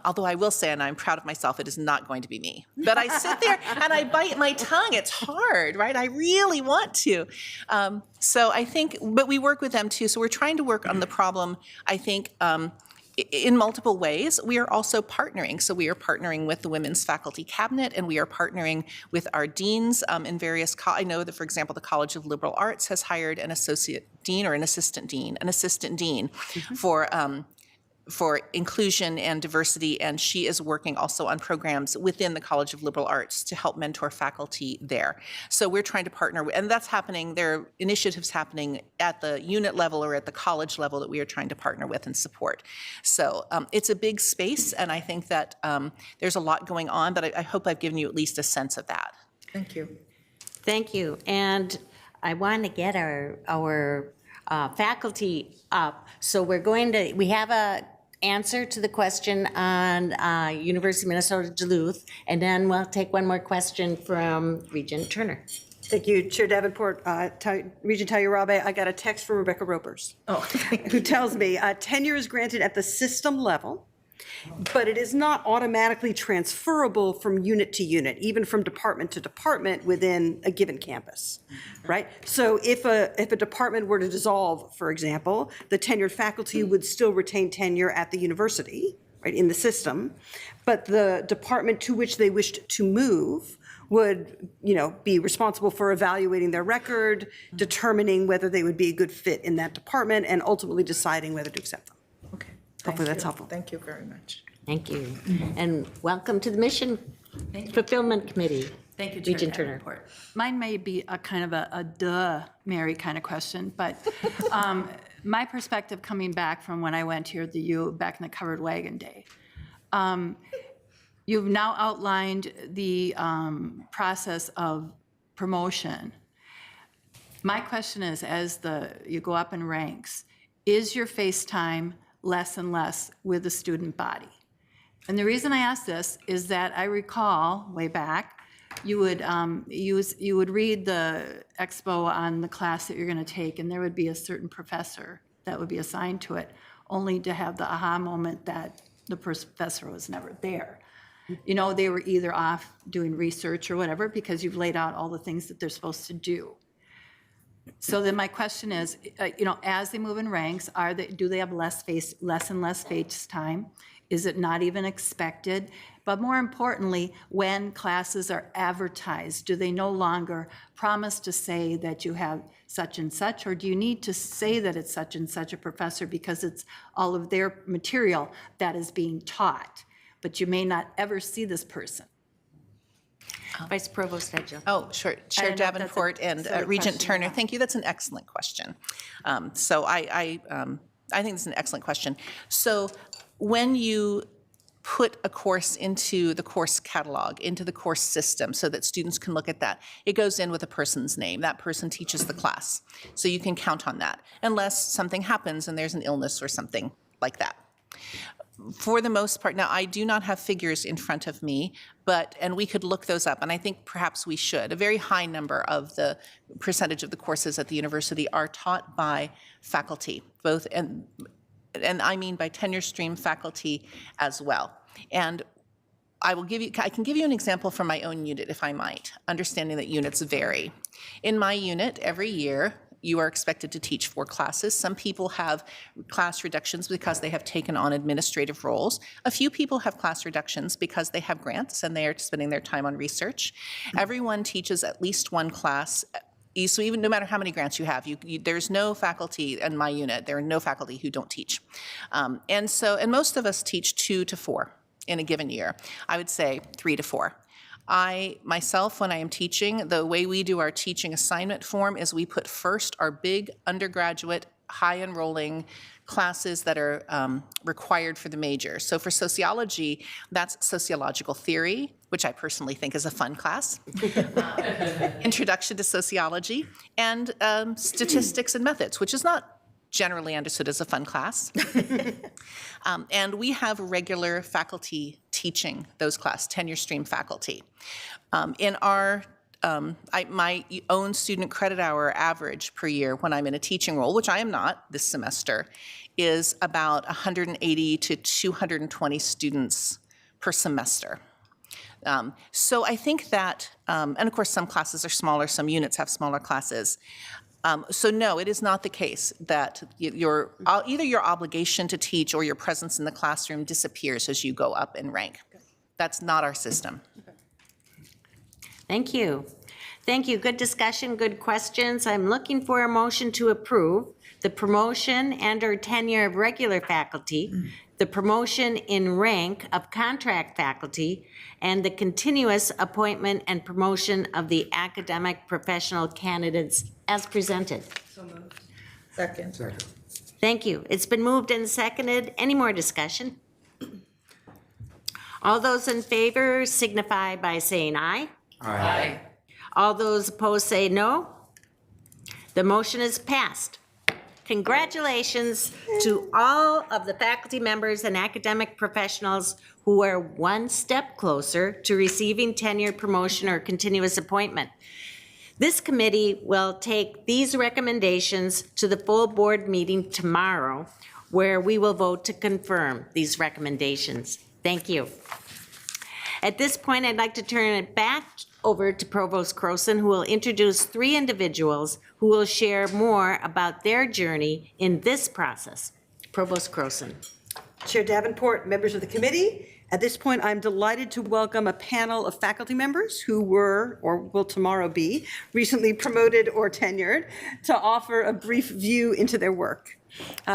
although I will say, and I'm proud of myself, it is not going to be me. But I sit there and I bite my tongue. It's hard, right? I really want to. So I think, but we work with them too. So we're trying to work on the problem, I think, in multiple ways. We are also partnering. So we are partnering with the Women's Faculty Cabinet, and we are partnering with our deans in various, I know that, for example, the College of Liberal Arts has hired an associate dean or an assistant dean for inclusion and diversity, and she is working also on programs within the College of Liberal Arts to help mentor faculty there. So we're trying to partner, and that's happening, there are initiatives happening at the unit level or at the college level that we are trying to partner with and support. So it's a big space, and I think that there's a lot going on, but I hope I've given you at least a sense of that. Thank you. Thank you. And I want to get our faculty up. So we have a answer to the question on University of Minnesota Duluth, and then we'll take one more question from Regent Turner. Thank you, Chair Davenport. Regent Tayurabe, I got a text from Rebecca Ropers, who tells me tenure is granted at the system level, But it is not automatically transferable from unit to unit, even from department to department within a given campus, right? So if a department were to dissolve, for example, the tenured faculty would still retain tenure at the university, right, in the system, but the department to which they wished to move would, be responsible for evaluating their record, determining whether they would be a good fit in that department, and ultimately deciding whether to accept them. Okay. Hopefully that's helpful. Thank you very much. Thank you. And welcome to the Mission Fulfillment Committee. Thank you, Chair Regent Turner. Davenport. Mine may be a kind of a duh, Mary kind of question, but my perspective coming back from when I went here at the U back in the covered wagon day. You've now outlined the process of promotion. My question is, as you go up in ranks, is your face time less and less with the student body? And the reason I ask this is that I recall way back, you would read the expo on the class that you're going to take, and there would be a certain professor that would be assigned to it, only to have the aha moment that the professor was never there. They were either off doing research or whatever, because you've laid out all the things that they're supposed to do. So then my question is, as they move in ranks, do they have less and less face time? Is it not even expected? But more importantly, when classes are advertised, do they no longer promise to say that you have such and such, or do you need to say that it's such and such a professor because it's all of their material that is being taught, but you may not ever see this person? Vice Provost Edgell. Oh, sure. Chair don't know if that's a Davenport and sort of Regent question Turner, or not. thank you. That's an excellent question. So I think it's an excellent question. So when you put a course into the course catalog, into the course system so that students can look at that, it goes in with a person's name. That person teaches the class. So you can count on that, unless something happens and there's an illness or something like that. For the most part, now I do not have figures in front of me, and we could look those up, and I think perhaps we should. A very high number of the percentage of the courses at the university are taught by faculty, both, and I mean by tenure stream faculty as well. And I can give you an example from my own unit, if I might, understanding that units vary. In my unit, every year, you are expected to teach 4 classes. Some people have class reductions because they have taken on administrative roles. A few people have class reductions because they have grants and they are spending their time on research. Everyone teaches at least 1 class. So even no matter how many grants you have, there's no faculty in my unit. There are no faculty who don't teach. And most of us teach 2 to 4 in a given year. I would say 3 to 4. I, myself, when I am teaching, the way we do our teaching assignment form is we put first our big undergraduate, high-enrolling classes that are required for the major. So for sociology, that's sociological theory, which I personally think is a fun class, introduction to sociology, and statistics and methods, which is not generally understood as a fun class. And we have regular faculty teaching those classes, tenure stream faculty. In our, my own student credit hour average per year when I'm in a teaching role, which I am not this semester, is about 180 to 220 students per semester. So I think that, and of course some classes are smaller, some units have smaller classes. So no, it is not the case that either your obligation to teach or your presence in the classroom disappears as you go up in rank. That's not our system. Thank you. Thank you. Good discussion, good questions. I'm looking for a motion to approve the promotion and/or tenure of regular faculty, the promotion in rank of contract faculty, and the continuous appointment and promotion of the academic professional candidates as presented. Second. Thank you. It's been moved and seconded. Any more discussion? All those in favor signify by saying aye. Aye. All those opposed say no. The motion is passed. Congratulations to all of the faculty members and academic professionals who are one step closer to receiving tenure, promotion, or continuous appointment. This committee will take these recommendations to the full board meeting tomorrow, where we will vote to confirm these recommendations. Thank you. At this point, I'd like to turn it back over to Provost Croson, who will introduce 3 individuals who will share more about their journey in this process. Provost Croson. Chair Davenport, members of the committee, at this point, I'm delighted to welcome a panel of faculty members who were, or will tomorrow be, recently promoted or tenured to offer a brief view into their work.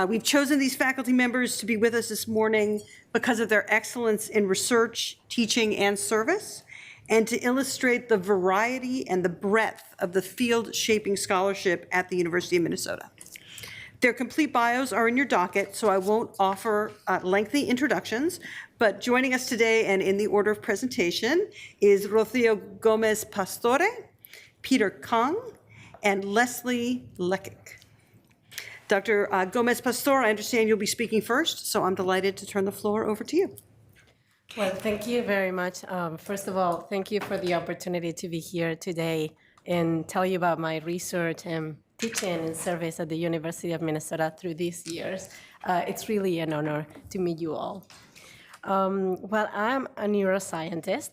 We've chosen these faculty members to be with us this morning because of their excellence in research, teaching, and service, and to illustrate the variety and the breadth of the field-shaping scholarship at the University of Minnesota. Their complete bios are in your docket, so I won't offer lengthy introductions, but joining us today and in the order of presentation is Rocio Gomez Pastore, Peter Kang, and Leslie Lekic. Dr. Gomez Pastore, I understand you'll be speaking first, so I'm delighted to turn the floor over to you. Well, thank you very much. First of all, thank you for the opportunity to be here today and tell you about my research and teaching and service at the University of Minnesota through these years. It's really an honor to meet you all. Well, I'm a neuroscientist,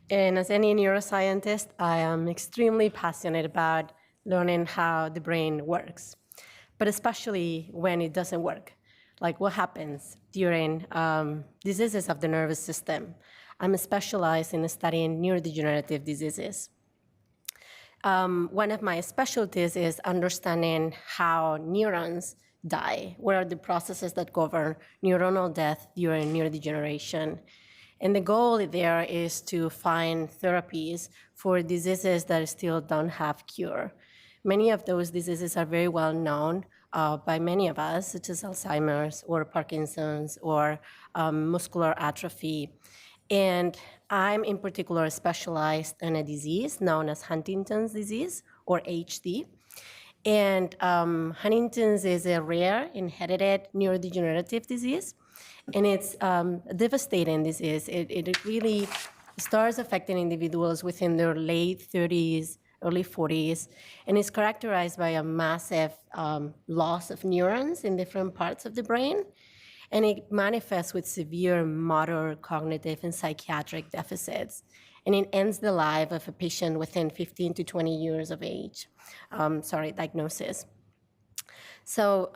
and as any neuroscientist, I am extremely passionate about learning how the brain works, but especially when it doesn't work, like what happens during diseases of the nervous system. I'm specialized in studying neurodegenerative diseases. One of my specialties is understanding how neurons die. What are the processes that govern neuronal death during neurodegeneration? And the goal there is to find therapies for diseases that still don't have cure. Many of those diseases are very well known by many of us, such as Alzheimer's or Parkinson's or muscular atrophy. And I'm in particular specialized in a disease known as Huntington's disease, or HD. And Huntington's is a rare inherited neurodegenerative disease, and it's a devastating disease. It really starts affecting individuals within their late 30s, early 40s, and is characterized by a massive loss of neurons in different parts of the brain. And it manifests with severe motor, cognitive, and psychiatric deficits. And it ends the life of a patient within 15 to 20 years of age, diagnosis. So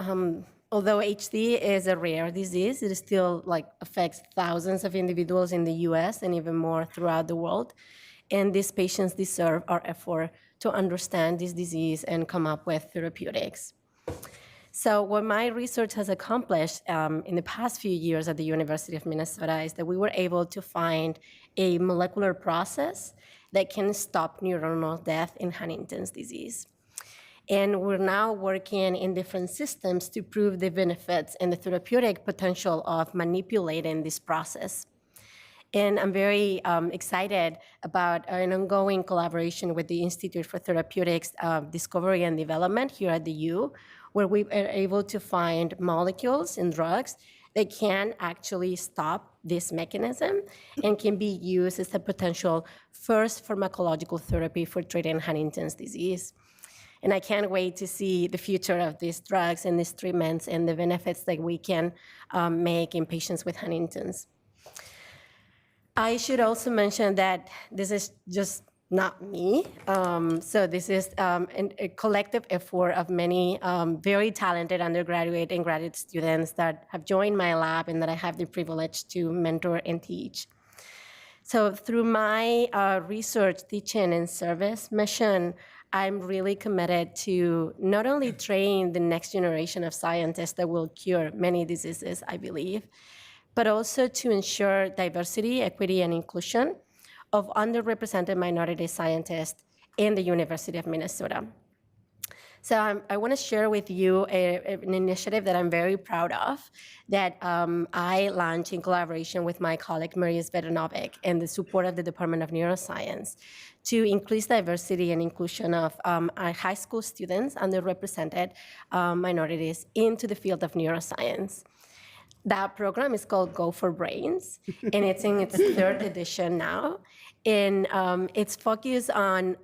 although HD is a rare disease, it still affects thousands of individuals in the US and even more throughout the world. And these patients deserve our effort to understand this disease and come up with therapeutics. So what my research has accomplished in the past few years at the University of Minnesota is that we were able to find a molecular process that can stop neuronal death in Huntington's disease. And we're now working in different systems to prove the benefits and the therapeutic potential of manipulating this process. And I'm very excited about an ongoing collaboration with the Institute for Therapeutics Discovery and Development here at the U, where we are able to find molecules and drugs that can actually stop this mechanism and can be used as a potential first pharmacological therapy for treating Huntington's disease. And I can't wait to see the future of these drugs and these treatments and the benefits that we can make in patients with Huntington's. I should also mention that this is just not me. So this is a collective effort of many very talented undergraduate and graduate students that have joined my lab and that I have the privilege to mentor and teach. So through my research, teaching, and service mission, I'm really committed to not only train the next generation of scientists that will cure many diseases, I believe, but also to ensure diversity, equity, and inclusion of underrepresented minority scientists in the University of Minnesota. So I want to share with you an initiative that I'm very proud of that I launched in collaboration with my colleague Maria Svetanovic and the support of the Department of Neuroscience to increase diversity and inclusion of our high school students, underrepresented minorities, into the field of neuroscience. That program is called Go for Brains, and it's in its third edition now. And it's focused on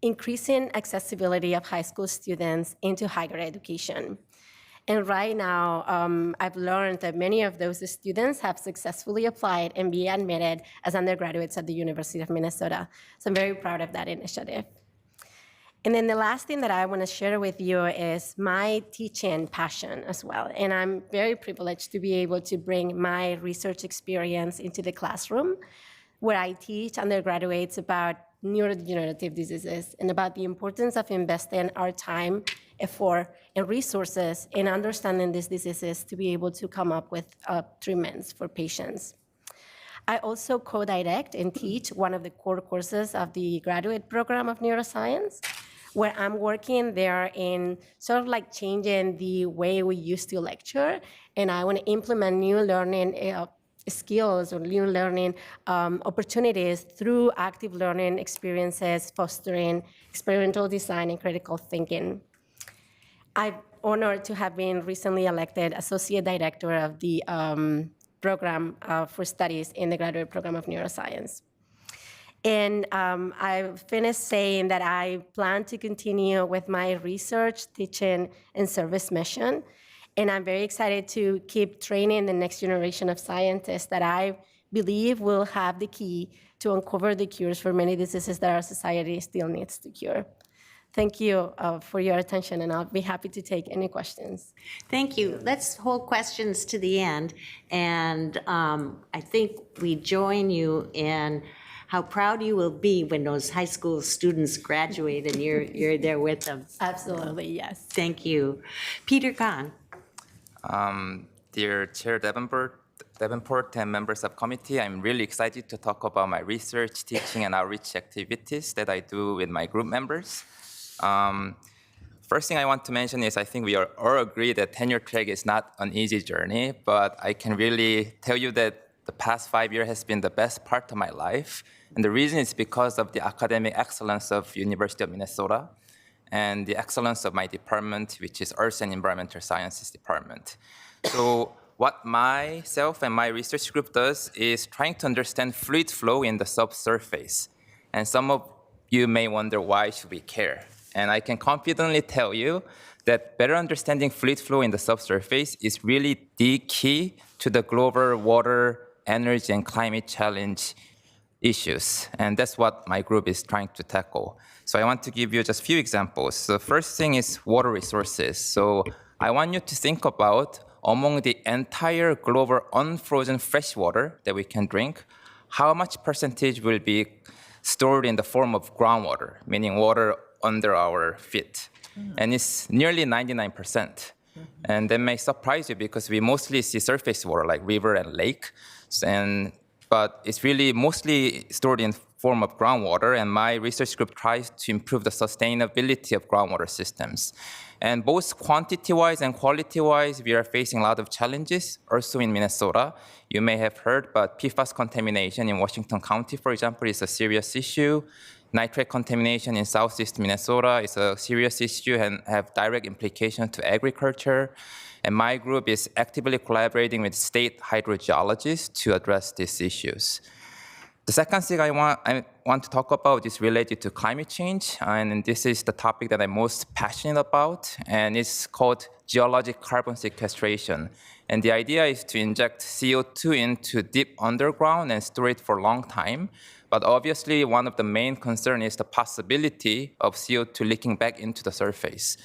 increasing accessibility of high school students into higher education. And right now, I've learned that many of those students have successfully applied and be admitted as undergraduates at the University of Minnesota. So I'm very proud of that initiative. And then the last thing that I want to share with you is my teaching passion as well. And I'm very privileged to be able to bring my research experience into the classroom, where I teach undergraduates about neurodegenerative diseases and about the importance of investing our time, effort, and resources in understanding these diseases to be able to come up with treatments for patients. I also co-direct and teach one of the core courses of the graduate program of neuroscience, where I'm working there in sort of like changing the way we used to lecture, and I want to implement new learning skills or new learning opportunities through active learning experiences, fostering experimental design and critical thinking. I'm honored to have been recently elected Associate Director of the program for studies in the graduate program of neuroscience. And I finished saying that I plan to continue with my research, teaching, and service mission. And I'm very excited to keep training the next generation of scientists that I believe will have the key to uncover the cures for many diseases that our society still needs to cure. Thank you for your attention, and I'll be happy to take any questions. Thank you. Let's hold questions to the end. And I think we join you in how proud you will be when those high school students graduate and you're there with them. Absolutely, yes. Thank you. Peter Kahn. Dear Chair Davenport and members of committee, I'm really excited to talk about my research, teaching, and outreach activities that I do with my group members. First thing I want to mention is I think we all agree that tenure track is not an easy journey, but I can really tell you that the past 5 years has been the best part of my life. And the reason is because of the academic excellence of University of Minnesota and the excellence of my department, which is Earth and Environmental Sciences Department. So what myself and my research group does is trying to understand fluid flow in the subsurface. And some of you may wonder, why should we care? And I can confidently tell you that better understanding fluid flow in the subsurface is really the key to the global water, energy, and climate challenge issues. And that's what my group is trying to tackle. So I want to give you just a few examples. The first thing is water resources. So I want you to think about among the entire global unfrozen fresh water that we can drink, how much percentage will be stored in the form of groundwater, meaning water under our feet. And it's nearly 99%. And that may surprise you because we mostly see surface water like river and lake. But it's really mostly stored in form of groundwater, and my research group tries to improve the sustainability of groundwater systems. And both quantity-wise and quality-wise, we are facing a lot of challenges. Also in Minnesota, you may have heard, but PFAS contamination in Washington County, for example, is a serious issue. Nitrate contamination in southeast Minnesota is a serious issue and have direct implications to agriculture. And my group is actively collaborating with state hydrogeologists to address these issues. The second thing I want to talk about is related to climate change, and this is the topic that I'm most passionate about, and it's called geologic carbon sequestration. And the idea is to inject CO2 into deep underground and store it for a long time. But obviously, one of the main concerns is the possibility of CO2 leaking back into the surface.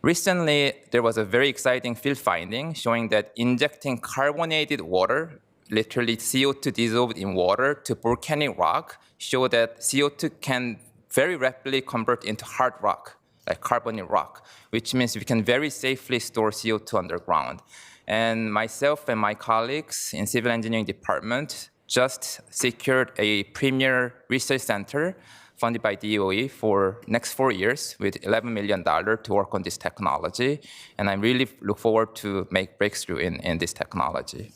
Recently, there was a very exciting field finding showing that injecting carbonated water, literally CO2 dissolved in water, to volcanic rock show that CO2 can very rapidly convert into hard rock, like carbonate rock, which means we can very safely store CO2 underground. And myself and my colleagues in civil engineering department just secured a premier research center funded by DOE for next 4 years with $11 million to work on this technology. And I really look forward to make breakthrough in this technology.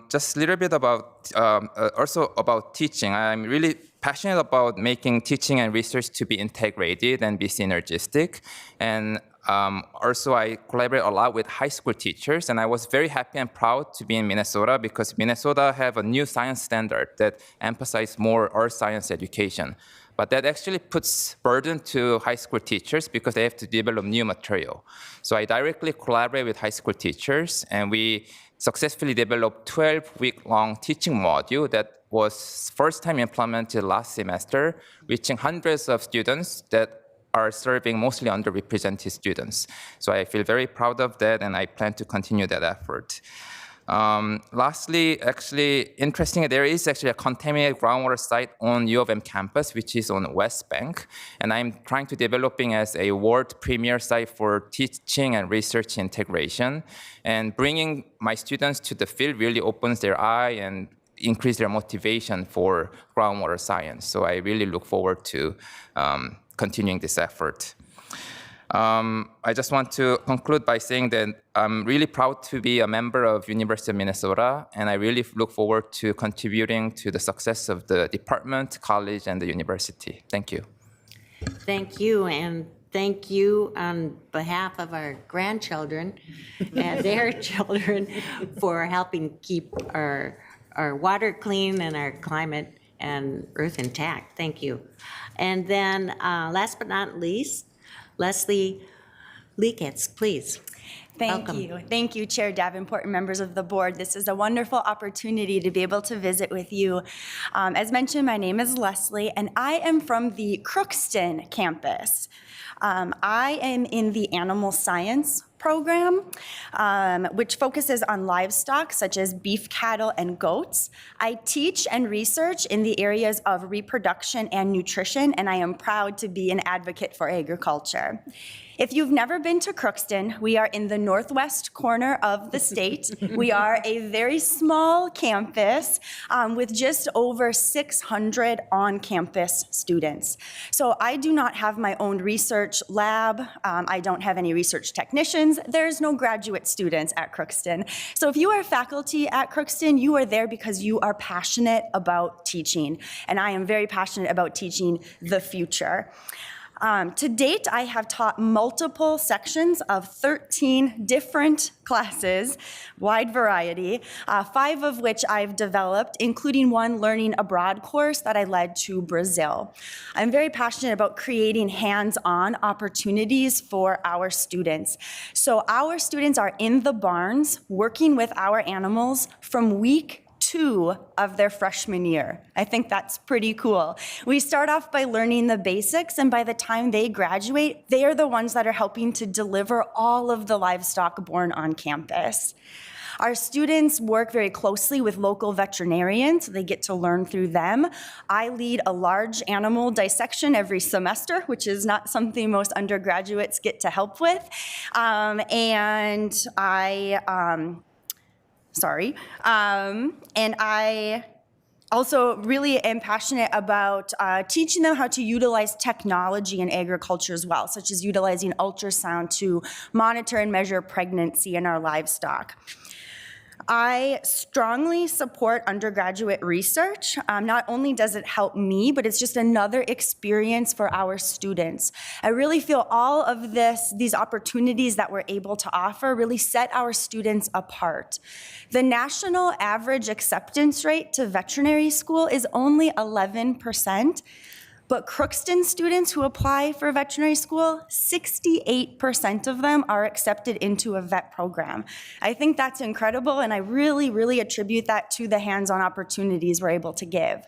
Just a little bit about, also about teaching. I'm really passionate about making teaching and research to be integrated and be synergistic. And also I collaborate a lot with high school teachers, and I was very happy and proud to be in Minnesota because Minnesota have a new science standard that emphasizes more earth science education. But that actually puts burden to high school teachers because they have to develop new material. So I directly collaborate with high school teachers, and we successfully developed 12-week-long teaching module that was first time implemented last semester, reaching hundreds of students that are serving mostly underrepresented students. So I feel very proud of that, and I plan to continue that effort. Lastly, actually, interestingly, there is actually a contaminated groundwater site on U of M campus, which is on West Bank. And I'm trying to developing as a world premier site for teaching and research integration. And bringing my students to the field really opens their eye and increase their motivation for groundwater science. So I really look forward to continuing this effort. I just want to conclude by saying that I'm really proud to be a member of University of Minnesota, and I really look forward to contributing to the success of the department, college, and the university. Thank you. Thank you, and thank you on behalf of our grandchildren and their children for helping keep our water clean and our climate and earth intact. Thank you. And then last but not least, Leslie Leaketz, please. Thank you. Thank you, Chair Davenport and members of the board. This is a wonderful opportunity to be able to visit with you. As mentioned, my name is Leslie, and I am from the Crookston campus. I am in the animal science program, which focuses on livestock such as beef cattle and goats. I teach and research in the areas of reproduction and nutrition, and I am proud to be an advocate for agriculture. If you've never been to Crookston, we are in the northwest corner of the state. We are a very small campus with just over 600 on-campus students. So I do not have my own research lab. I don't have any research technicians. There's no graduate students at Crookston. So if you are faculty at Crookston, you are there because you are passionate about teaching. And I am very passionate about teaching the future. To date, I have taught multiple sections of 13 different classes, wide variety, 5 of which I've developed, including one learning abroad course that I led to Brazil. I'm very passionate about creating hands-on opportunities for our students. So our students are in the barns working with our animals from week 2 of their freshman year. I think that's pretty cool. We start off by learning the basics, and by the time they graduate, they are the ones that are helping to deliver all of the livestock born on campus. Our students work very closely with local veterinarians. They get to learn through them. I lead a large animal dissection every semester, which is not something most undergraduates get to help with. And I also really am passionate about teaching them how to utilize technology in agriculture as well, such as utilizing ultrasound to monitor and measure pregnancy in our livestock. I strongly support undergraduate research. Not only does it help me, but it's just another experience for our students. I really feel all of these opportunities that we're able to offer really set our students apart. The national average acceptance rate to veterinary school is only 11%. But Crookston students who apply for veterinary school, 68% of them are accepted into a vet program. I think that's incredible, and I really, really attribute that to the hands-on opportunities we're able to give.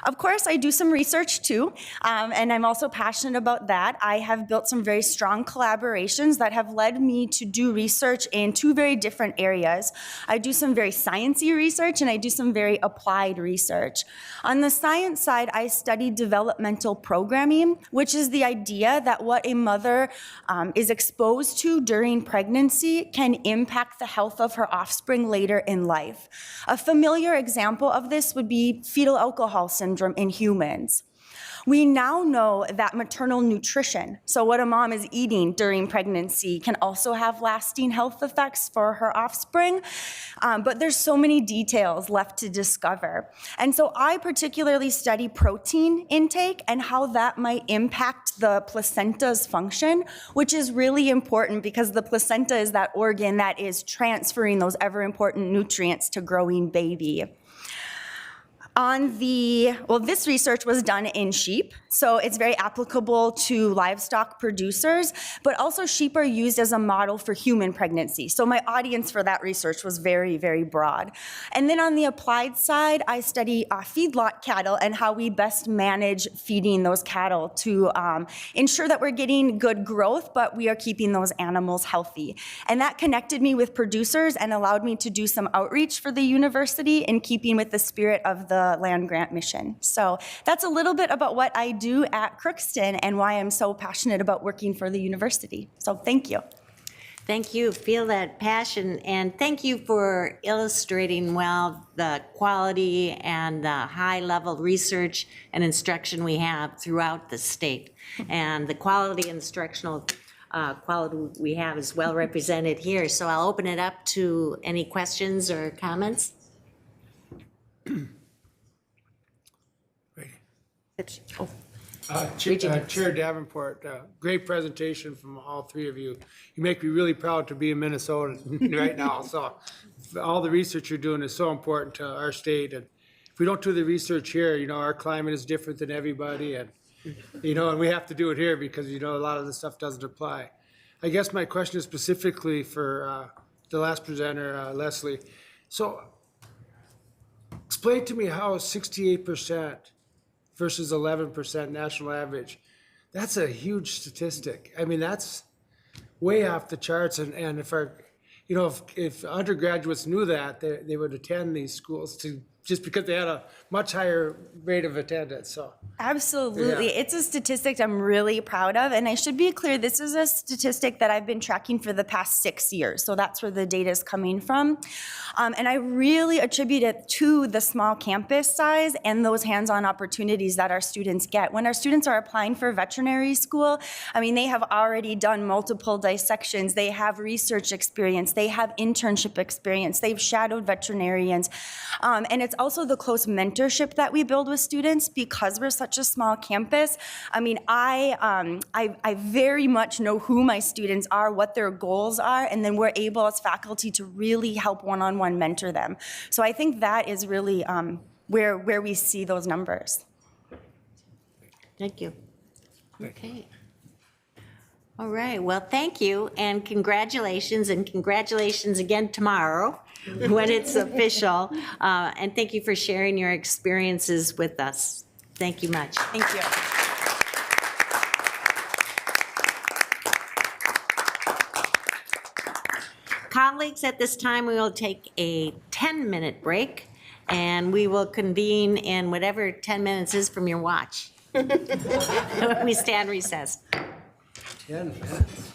Of course, I do some research too, and I'm also passionate about that. I have built some very strong collaborations that have led me to do research in 2 very different areas. I do some very sciencey research, and I do some very applied research. On the science side, I study developmental programming, which is the idea that what a mother is exposed to during pregnancy can impact the health of her offspring later in life. A familiar example of this would be fetal alcohol syndrome in humans. We now know that maternal nutrition, so what a mom is eating during pregnancy, can also have lasting health effects for her offspring, but there's so many details left to discover. And so I particularly study protein intake and how that might impact the placenta's function, which is really important because the placenta is that organ that is transferring those ever important nutrients to growing baby. This research was done in sheep, so it's very applicable to livestock producers, but also sheep are used as a model for human pregnancy. So my audience for that research was very, very broad. And then on the applied side, I study feedlot cattle and how we best manage feeding those cattle to ensure that we're getting good growth, but we are keeping those animals healthy. And that connected me with producers and allowed me to do some outreach for the university in keeping with the spirit of the land grant mission. So that's a little bit about what I do at Crookston and why I'm so passionate about working for the university. So thank you. Thank you. Feel that passion, and thank you for illustrating well the quality and the high-level research and instruction we have throughout the state. And the quality instructional quality we have is well represented here. So I'll open it up to any questions or comments. Chair Davenport, great presentation from all three of you. You make me really proud to be a Minnesotan right now. So all the research you're doing is so important to our state. And if we don't do the research here, our climate is different than everybody. And, and we have to do it here because, a lot of this stuff doesn't apply. I guess my question is specifically for the last presenter, Leslie. So explain to me how 68% versus 11% national average, that's a huge statistic. I mean, that's way off the charts. And if undergraduates knew that, they would attend these schools just because they had a much higher rate of attendance. So Absolutely. Yeah. It's a statistic I'm really proud of. And I should be clear, this is a statistic that I've been tracking for the past 6 years. So that's where the data is coming from. And I really attribute it to the small campus size and those hands-on opportunities that our students get. When our students are applying for veterinary school, they have already done multiple dissections. They have research experience. They have internship experience. They've shadowed veterinarians. And it's also the close mentorship that we build with students because we're such a small campus. I very much know who my students are, what their goals are, and then we're able as faculty to really help one-on-one mentor them. So I think that is really where we see those numbers. Thank you. Okay. All right. Well, thank you, and congratulations again tomorrow when it's official. And thank you for sharing your experiences with us. Thank you much. Thank you. Colleagues, at this time, we will take a 10-minute break, and we will convene in whatever 10 minutes is from your watch. We stand recessed. 10 minutes.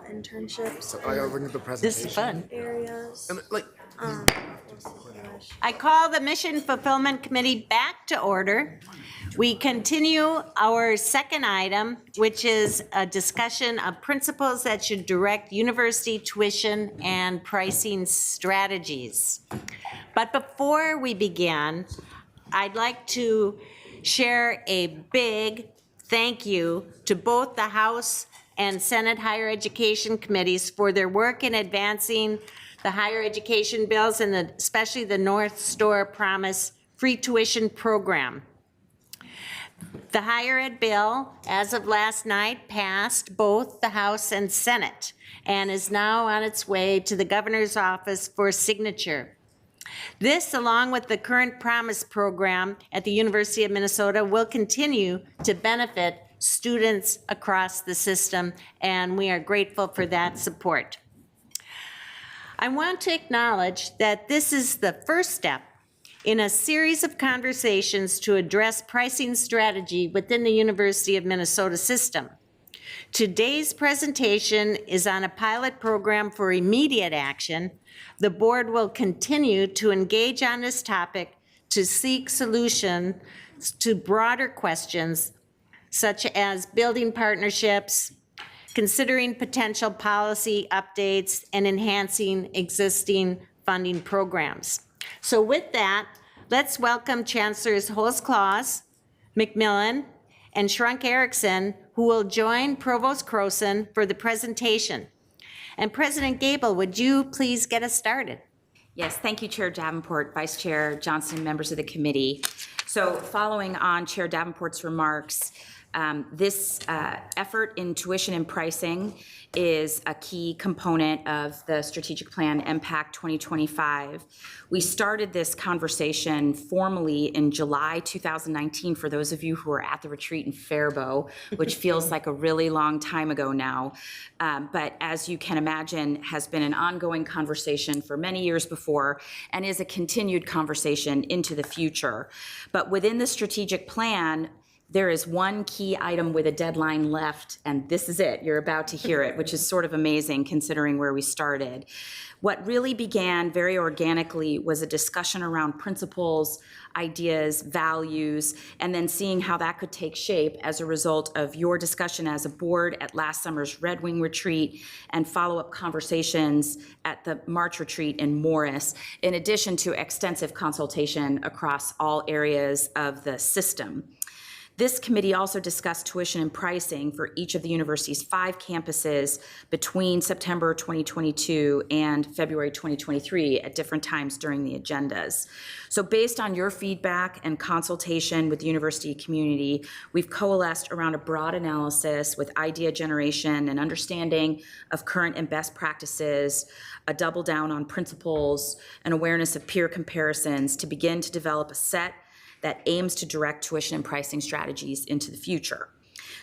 internships I gotta bring up the presentation. This is fun. areas. Like, I call the Mission Fulfillment Committee back to order. We continue our second item, which is a discussion of principles that should direct university tuition and pricing strategies. But before we begin, I'd like to share a big thank you to both the House and Senate Higher Education Committees for their work in advancing the higher education bills and especially the North Star Promise free tuition program. The higher ed bill, as of last night, passed both the House and Senate and is now on its way to the governor's office for signature. This, along with the current Promise program at the University of Minnesota, will continue to benefit students across the system, and we are grateful for that support. I want to acknowledge that this is the first step in a series of conversations to address pricing strategy within the University of Minnesota system. Today's presentation is on a pilot program for immediate action. The board will continue to engage on this topic to seek solutions to broader questions such as building partnerships, considering potential policy updates, and enhancing existing funding programs. So with that, let's welcome Chancellors Holtz-Claus, McMillan, and Shrunk Erickson, who will join Provost Croson for the presentation. And President Gable, would you please get us started? Yes, thank you, Chair Davenport, Vice Chair Johnson, members of the committee. So following on Chair Davenport's remarks, this effort in tuition and pricing is a key component of the strategic plan MPACT 2025. We started this conversation formally in July 2019 for those of you who were at the retreat in Faribault, which feels like a really long time ago now. But as you can imagine, has been an ongoing conversation for many years before and is a continued conversation into the future. But within the strategic plan, there is one key item with a deadline left, and this is it. You're about to hear it, which is sort of amazing considering where we started. What really began very organically was a discussion around principles, ideas, values, and then seeing how that could take shape as a result of your discussion as a board at last summer's Red Wing retreat and follow-up conversations at the March retreat in Morris, in addition to extensive consultation across all areas of the system. This committee also discussed tuition and pricing for each of the university's 5 campuses between September 2022 and February 2023 at different times during the agendas. So based on your feedback and consultation with the university community, we've coalesced around a broad analysis with idea generation and understanding of current and best practices, a double down on principles, and awareness of peer comparisons to begin to develop a set that aims to direct tuition and pricing strategies into the future.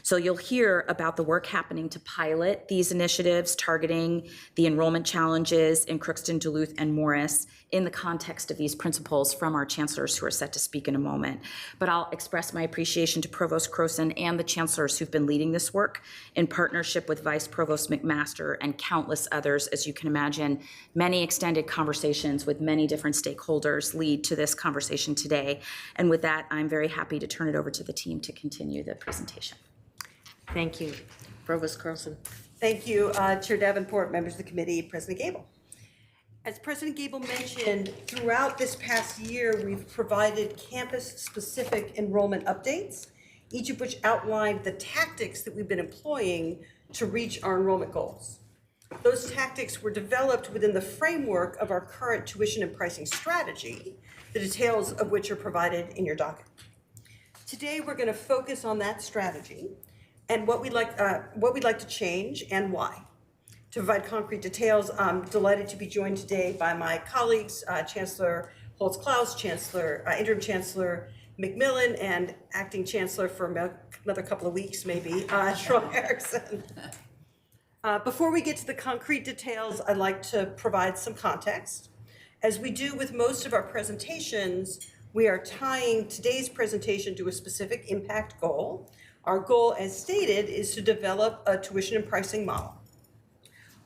So you'll hear about the work happening to pilot these initiatives targeting the enrollment challenges in Crookston, Duluth, and Morris in the context of these principles from our chancellors who are set to speak in a moment. But I'll express my appreciation to Provost Croson and the chancellors who've been leading this work in partnership with Vice Provost McMaster and countless others. As you can imagine, many extended conversations with many different stakeholders lead to this conversation today. And with that, I'm very happy to turn it over to the team to continue the presentation. Thank you. Provost Croson. Thank you, Chair Davenport, members of the committee, President Gable. As President Gable mentioned, throughout this past year, we've provided campus-specific enrollment updates, each of which outlined the tactics that we've been employing to reach our enrollment goals. Those tactics were developed within the framework of our current tuition and pricing strategy, the details of which are provided in your docket. Today, we're going to focus on that strategy and what we'd like to change and why. To provide concrete details, I'm delighted to be joined today by my colleagues, Chancellor Holtz-Claus, Interim Chancellor McMillan, and Acting Chancellor for another couple of weeks, maybe, Shrunk Erickson. Before we get to the concrete details, I'd like to provide some context. As we do with most of our presentations, we are tying today's presentation to a specific impact goal. Our goal, as stated, is to develop a tuition and pricing model.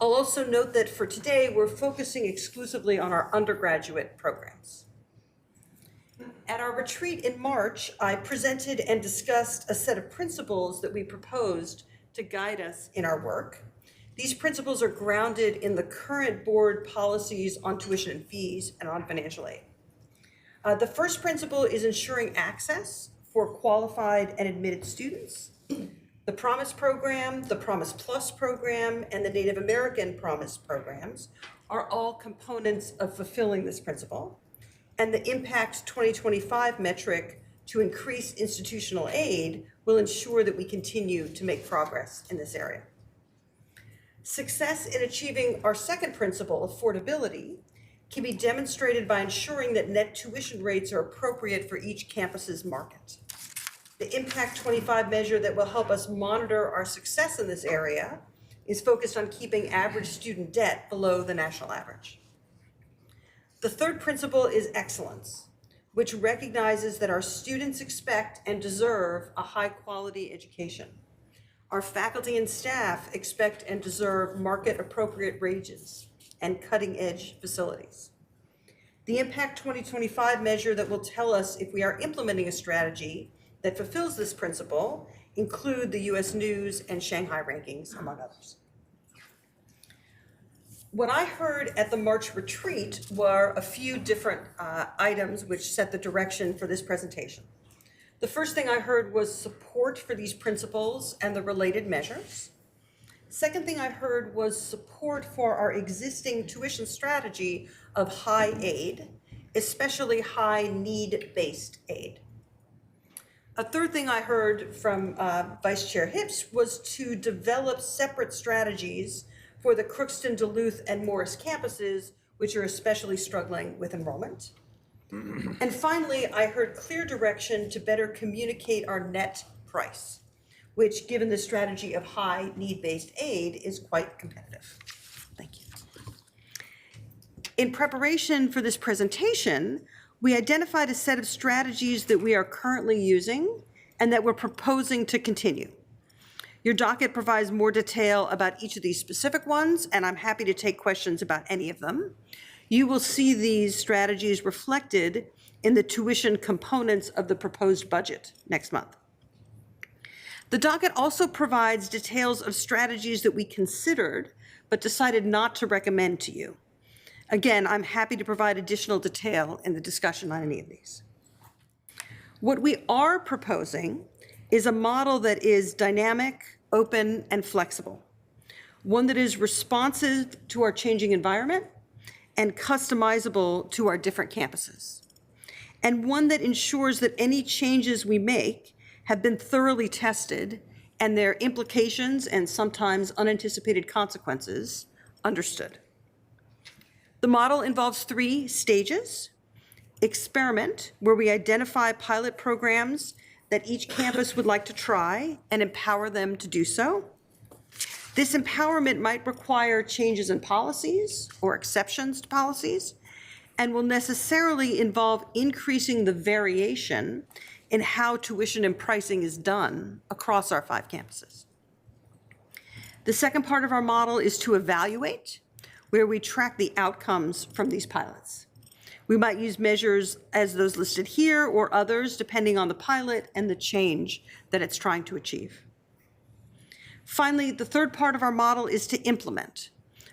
I'll also note that for today, we're focusing exclusively on our undergraduate programs. At our retreat in March, I presented and discussed a set of principles that we proposed to guide us in our work. These principles are grounded in the current board policies on tuition and fees and on financial aid. The first principle is ensuring access for qualified and admitted students. The Promise program, the Promise Plus program, and the Native American Promise programs are all components of fulfilling this principle. And the Impact 2025 metric to increase institutional aid will ensure that we continue to make progress in this area. Success in achieving our second principle, affordability, can be demonstrated by ensuring that net tuition rates are appropriate for each campus's market. The Impact 25 measure that will help us monitor our success in this area is focused on keeping average student debt below the national average. The third principle is excellence, which recognizes that our students expect and deserve a high-quality education. Our faculty and staff expect and deserve market-appropriate wages and cutting-edge facilities. The Impact 2025 measure that will tell us if we are implementing a strategy that fulfills this principle include the US News and Shanghai rankings, among others. What I heard at the March retreat were a few different items which set the direction for this presentation. The first thing I heard was support for these principles and the related measures. Second thing I heard was support for our existing tuition strategy of high aid, especially high need-based aid. A third thing I heard from Vice Chair Hips was to develop separate strategies for the Crookston, Duluth, and Morris campuses, which are especially struggling with enrollment. And finally, I heard clear direction to better communicate our net price, which, given the strategy of high need-based aid, is quite competitive. Thank you. In preparation for this presentation, we identified a set of strategies that we are currently using and that we're proposing to continue. Your docket provides more detail about each of these specific ones, and I'm happy to take questions about any of them. You will see these strategies reflected in the tuition components of the proposed budget next month. The docket also provides details of strategies that we considered but decided not to recommend to you. Again, I'm happy to provide additional detail in the discussion on any of these. What we are proposing is a model that is dynamic, open, and flexible. One that is responsive to our changing environment and customizable to our different campuses. And one that ensures that any changes we make have been thoroughly tested and their implications and sometimes unanticipated consequences understood. The model involves 3 stages. Experiment, where we identify pilot programs that each campus would like to try and empower them to do so. This empowerment might require changes in policies or exceptions to policies, and will necessarily involve increasing the variation in how tuition and pricing is done across our 5 campuses. The second part of our model is to evaluate, where we track the outcomes from these pilots. We might use measures as those listed here or others, depending on the pilot and the change that it's trying to achieve. Finally, the third part of our model is to implement,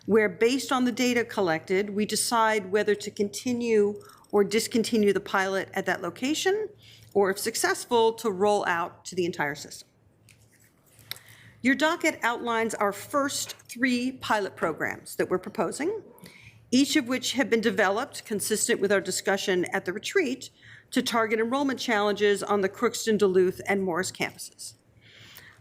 where based on the data collected, we decide whether to continue or discontinue the pilot at that location, or if successful, to roll out to the entire system. Your docket outlines our first 3 pilot programs that we're proposing, each of which have been developed consistent with our discussion at the retreat to target enrollment challenges on the Crookston, Duluth, and Morris campuses.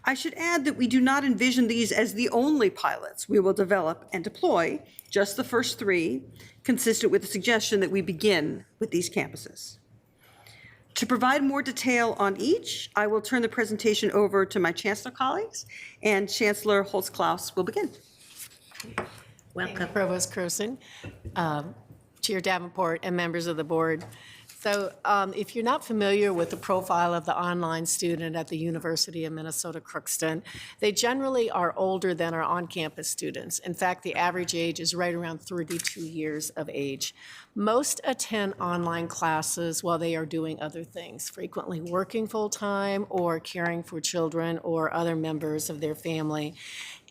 I should add that we do not envision these as the only pilots we will develop and deploy, just the first 3, consistent with the suggestion that we begin with these campuses. To provide more detail on each, I will turn the presentation over to my Chancellor colleagues, and Chancellor Holtz-Klaus will begin. Welcome, Provost Croson, Chair Davenport, and members of the board. So if you're not familiar with the profile of the online student at the University of Minnesota Crookston, they generally are older than our on-campus students. In fact, the average age is right around 32 years of age. Most attend online classes while they are doing other things, frequently working full-time or caring for children or other members of their family.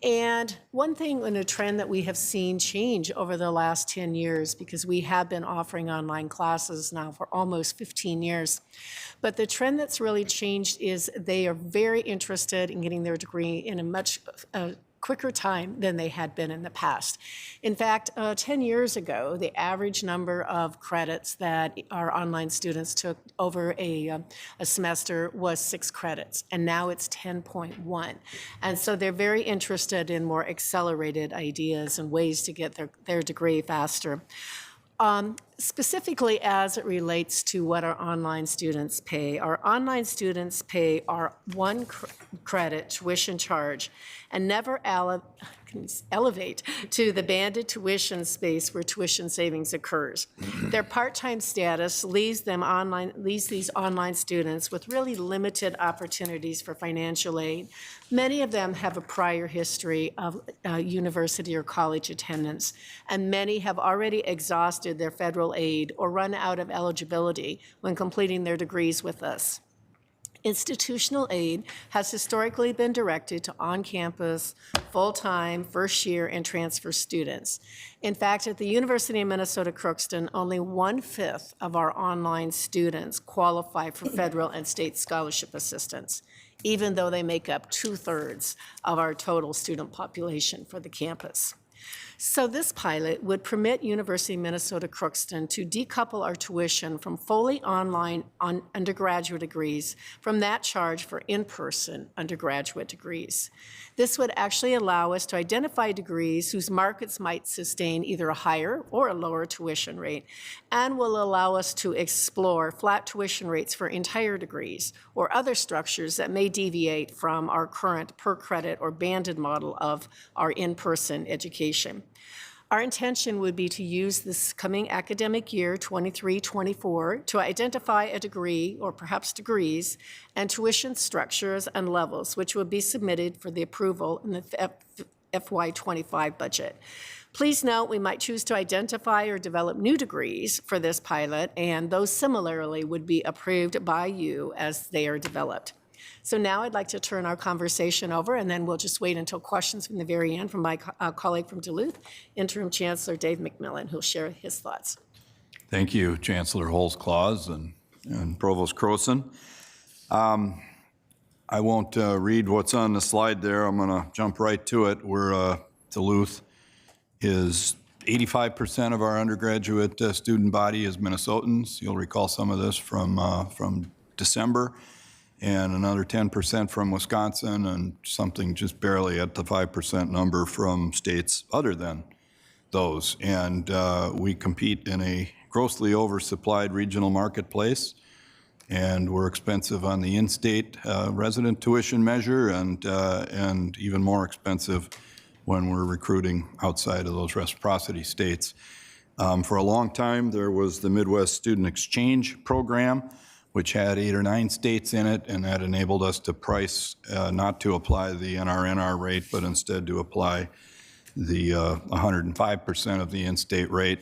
And one thing and a trend that we have seen change over the last 10 years, because we have been offering online classes now for almost 15 years, but the trend that's really changed is they are very interested in getting their degree in a much quicker time than they had been in the past. In fact, 10 years ago, the average number of credits that our online students took over a semester was 6 credits, and now it's 10.1. And so they're very interested in more accelerated ideas and ways to get their degree faster. Specifically as it relates to what our online students pay our 1 credit tuition charge and never elevate to the banded tuition space where tuition savings occurs. Their part-time status leaves these online students with really limited opportunities for financial aid. Many of them have a prior history of university or college attendance, and many have already exhausted their federal aid or run out of eligibility when completing their degrees with us. Institutional aid has historically been directed to on-campus, full-time, first-year, and transfer students. In fact, at the University of Minnesota Crookston, only 1/5 of our online students qualify for federal and state scholarship assistance, even though they make up 2/3 of our total student population for the campus. So this pilot would permit University of Minnesota Crookston to decouple our tuition from fully online undergraduate degrees from that charge for in-person undergraduate degrees. This would actually allow us to identify degrees whose markets might sustain either a higher or a lower tuition rate, and will allow us to explore flat tuition rates for entire degrees or other structures that may deviate from our current per credit or banded model of our in-person education. Our intention would be to use this coming academic year, 23-24, to identify a degree, or perhaps degrees, and tuition structures and levels, which will be submitted for the approval in the FY25 budget. Please note, we might choose to identify or develop new degrees for this pilot, and those similarly would be approved by you as they are developed. So now I'd like to turn our conversation over, and then we'll just wait until questions from the very end from my colleague from Duluth, Interim Chancellor Dave McMillan, who'll share his thoughts. Thank you, Chancellor Holz-Claus and Provost Croson. I won't read what's on the slide there. I'm going to jump right to it. Duluth is 85% of our undergraduate student body is Minnesotans. You'll recall some of this from December, and another 10% from Wisconsin, and something just barely at the 5% number from states other than those. And we compete in a grossly oversupplied regional marketplace, and we're expensive on the in-state resident tuition measure, and even more expensive when we're recruiting outside of those reciprocity states. For a long time, there was the Midwest Student Exchange Program, which had 8 or 9 states in it, and that enabled us to price, not to apply the NRNR rate, but instead to apply the 105% of the in-state rate.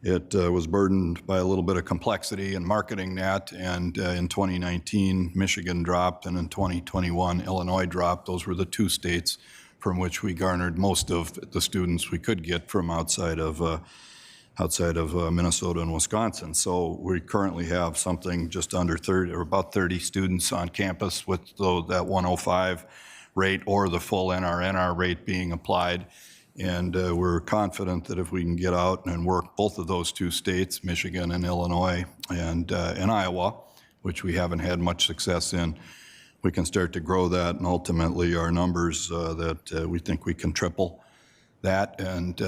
It was burdened by a little bit of complexity in marketing that, and in 2019, Michigan dropped, and in 2021, Illinois dropped. Those were the 2 states from which we garnered most of the students we could get from outside of Minnesota and Wisconsin. So we currently have something just under 30, or about 30 students on campus with that 105 rate or the full NRNR rate being applied. And we're confident that if we can get out and work both of those 2 states, Michigan and Illinois, and Iowa, which we haven't had much success in, we can start to grow that, and ultimately our numbers that we think we can triple that, and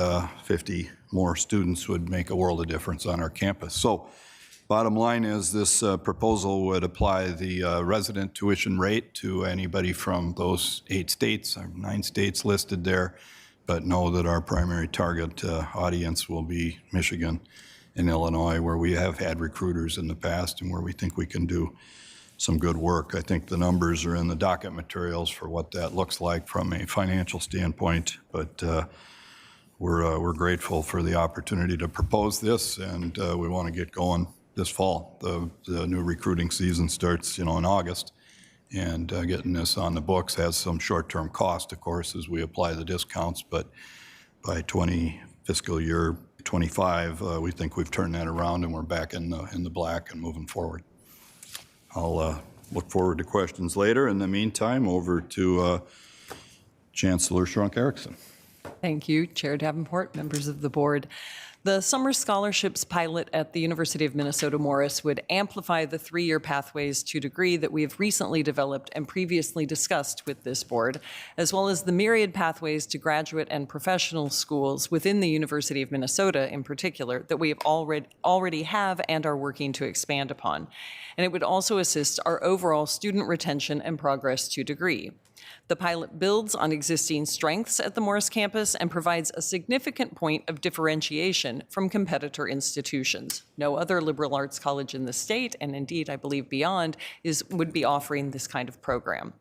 50 more students would make a world of difference on our campus. So bottom line is this proposal would apply the resident tuition rate to anybody from those 8 states, or 9 states listed there, but know that our primary target audience will be Michigan in Illinois where we have had recruiters in the past and where we think we can do some good work. I think the numbers are in the docket materials for what that looks like from a financial standpoint, but we're grateful for the opportunity to propose this, and we want to get going this fall. The new recruiting season starts, in August, and getting this on the books has some short-term cost, of course, as we apply the discounts, but by fiscal year 25, we think we've turned that around and we're back in the black and moving forward. I'll look forward to questions later. In the meantime, over to Chancellor Strunk-Erickson. Thank you, Chair Davenport, members of the board. The Summer Scholarships pilot at the University of Minnesota Morris would amplify the 3-year pathways to degree that we have recently developed and previously discussed with this board, as well as the myriad pathways to graduate and professional schools within the University of Minnesota in particular that we have already have and are working to expand upon. And it would also assist our overall student retention and progress to degree. The pilot builds on existing strengths at the Morris campus and provides a significant point of differentiation from competitor institutions. No other liberal arts college in the state, and indeed I believe beyond, would be offering this kind of program.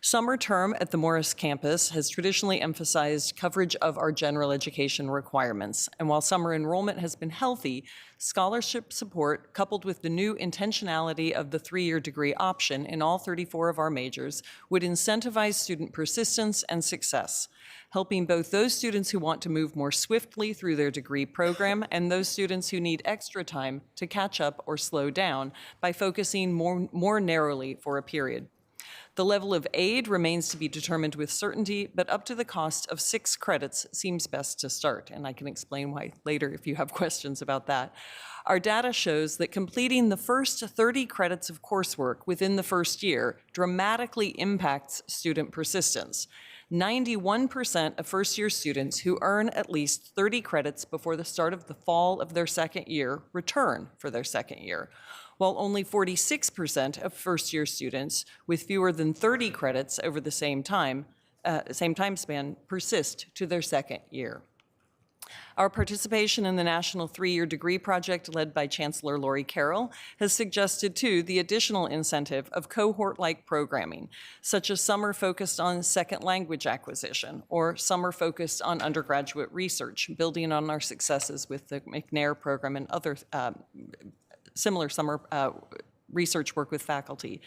Summer term at the Morris campus has traditionally emphasized coverage of our general education requirements. And while summer enrollment has been healthy, scholarship support, coupled with the new intentionality of the 3-year degree option in all 34 of our majors, would incentivize student persistence and success, helping both those students who want to move more swiftly through their degree program and those students who need extra time to catch up or slow down by focusing more narrowly for a period. The level of aid remains to be determined with certainty, but up to the cost of 6 credits seems best to start, and I can explain why later if you have questions about that. Our data shows that completing the first 30 credits of coursework within the first year dramatically impacts student persistence. 91% of first-year students who earn at least 30 credits before the start of the fall of their second year return for their second year, while only 46% of first-year students with fewer than 30 credits over the same time span persist to their second year. Our participation in the National 3-Year Degree Project led by Chancellor Lori Carroll has suggested, too, the additional incentive of cohort-like programming, such as summer focused on second language acquisition or summer focused on undergraduate research, building on our successes with the McNair program and other similar summer research work with faculty.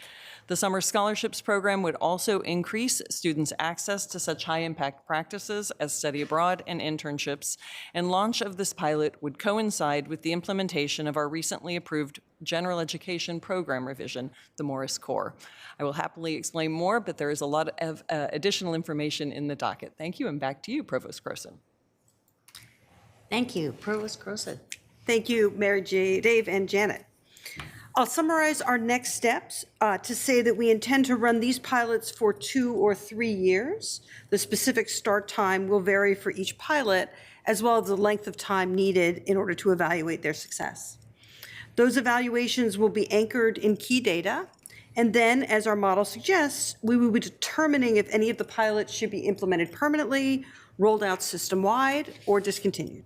The Summer Scholarships Program would also increase students' access to such high-impact practices as study abroad and internships, and launch of this pilot would coincide with the implementation of our recently approved general education program revision, the Morris Core. I will happily explain more, but there is a lot of additional information in the docket. Thank you, and back to you, Provost Croson. Thank you, Provost Croson. Thank you, Mary J., Dave, and Janet. I'll summarize our next steps to say that we intend to run these pilots for 2 or 3 years. The specific start time will vary for each pilot, as well as the length of time needed in order to evaluate their success. Those evaluations will be anchored in key data, and then, as our model suggests, we will be determining if any of the pilots should be implemented permanently, rolled out system-wide, or discontinued.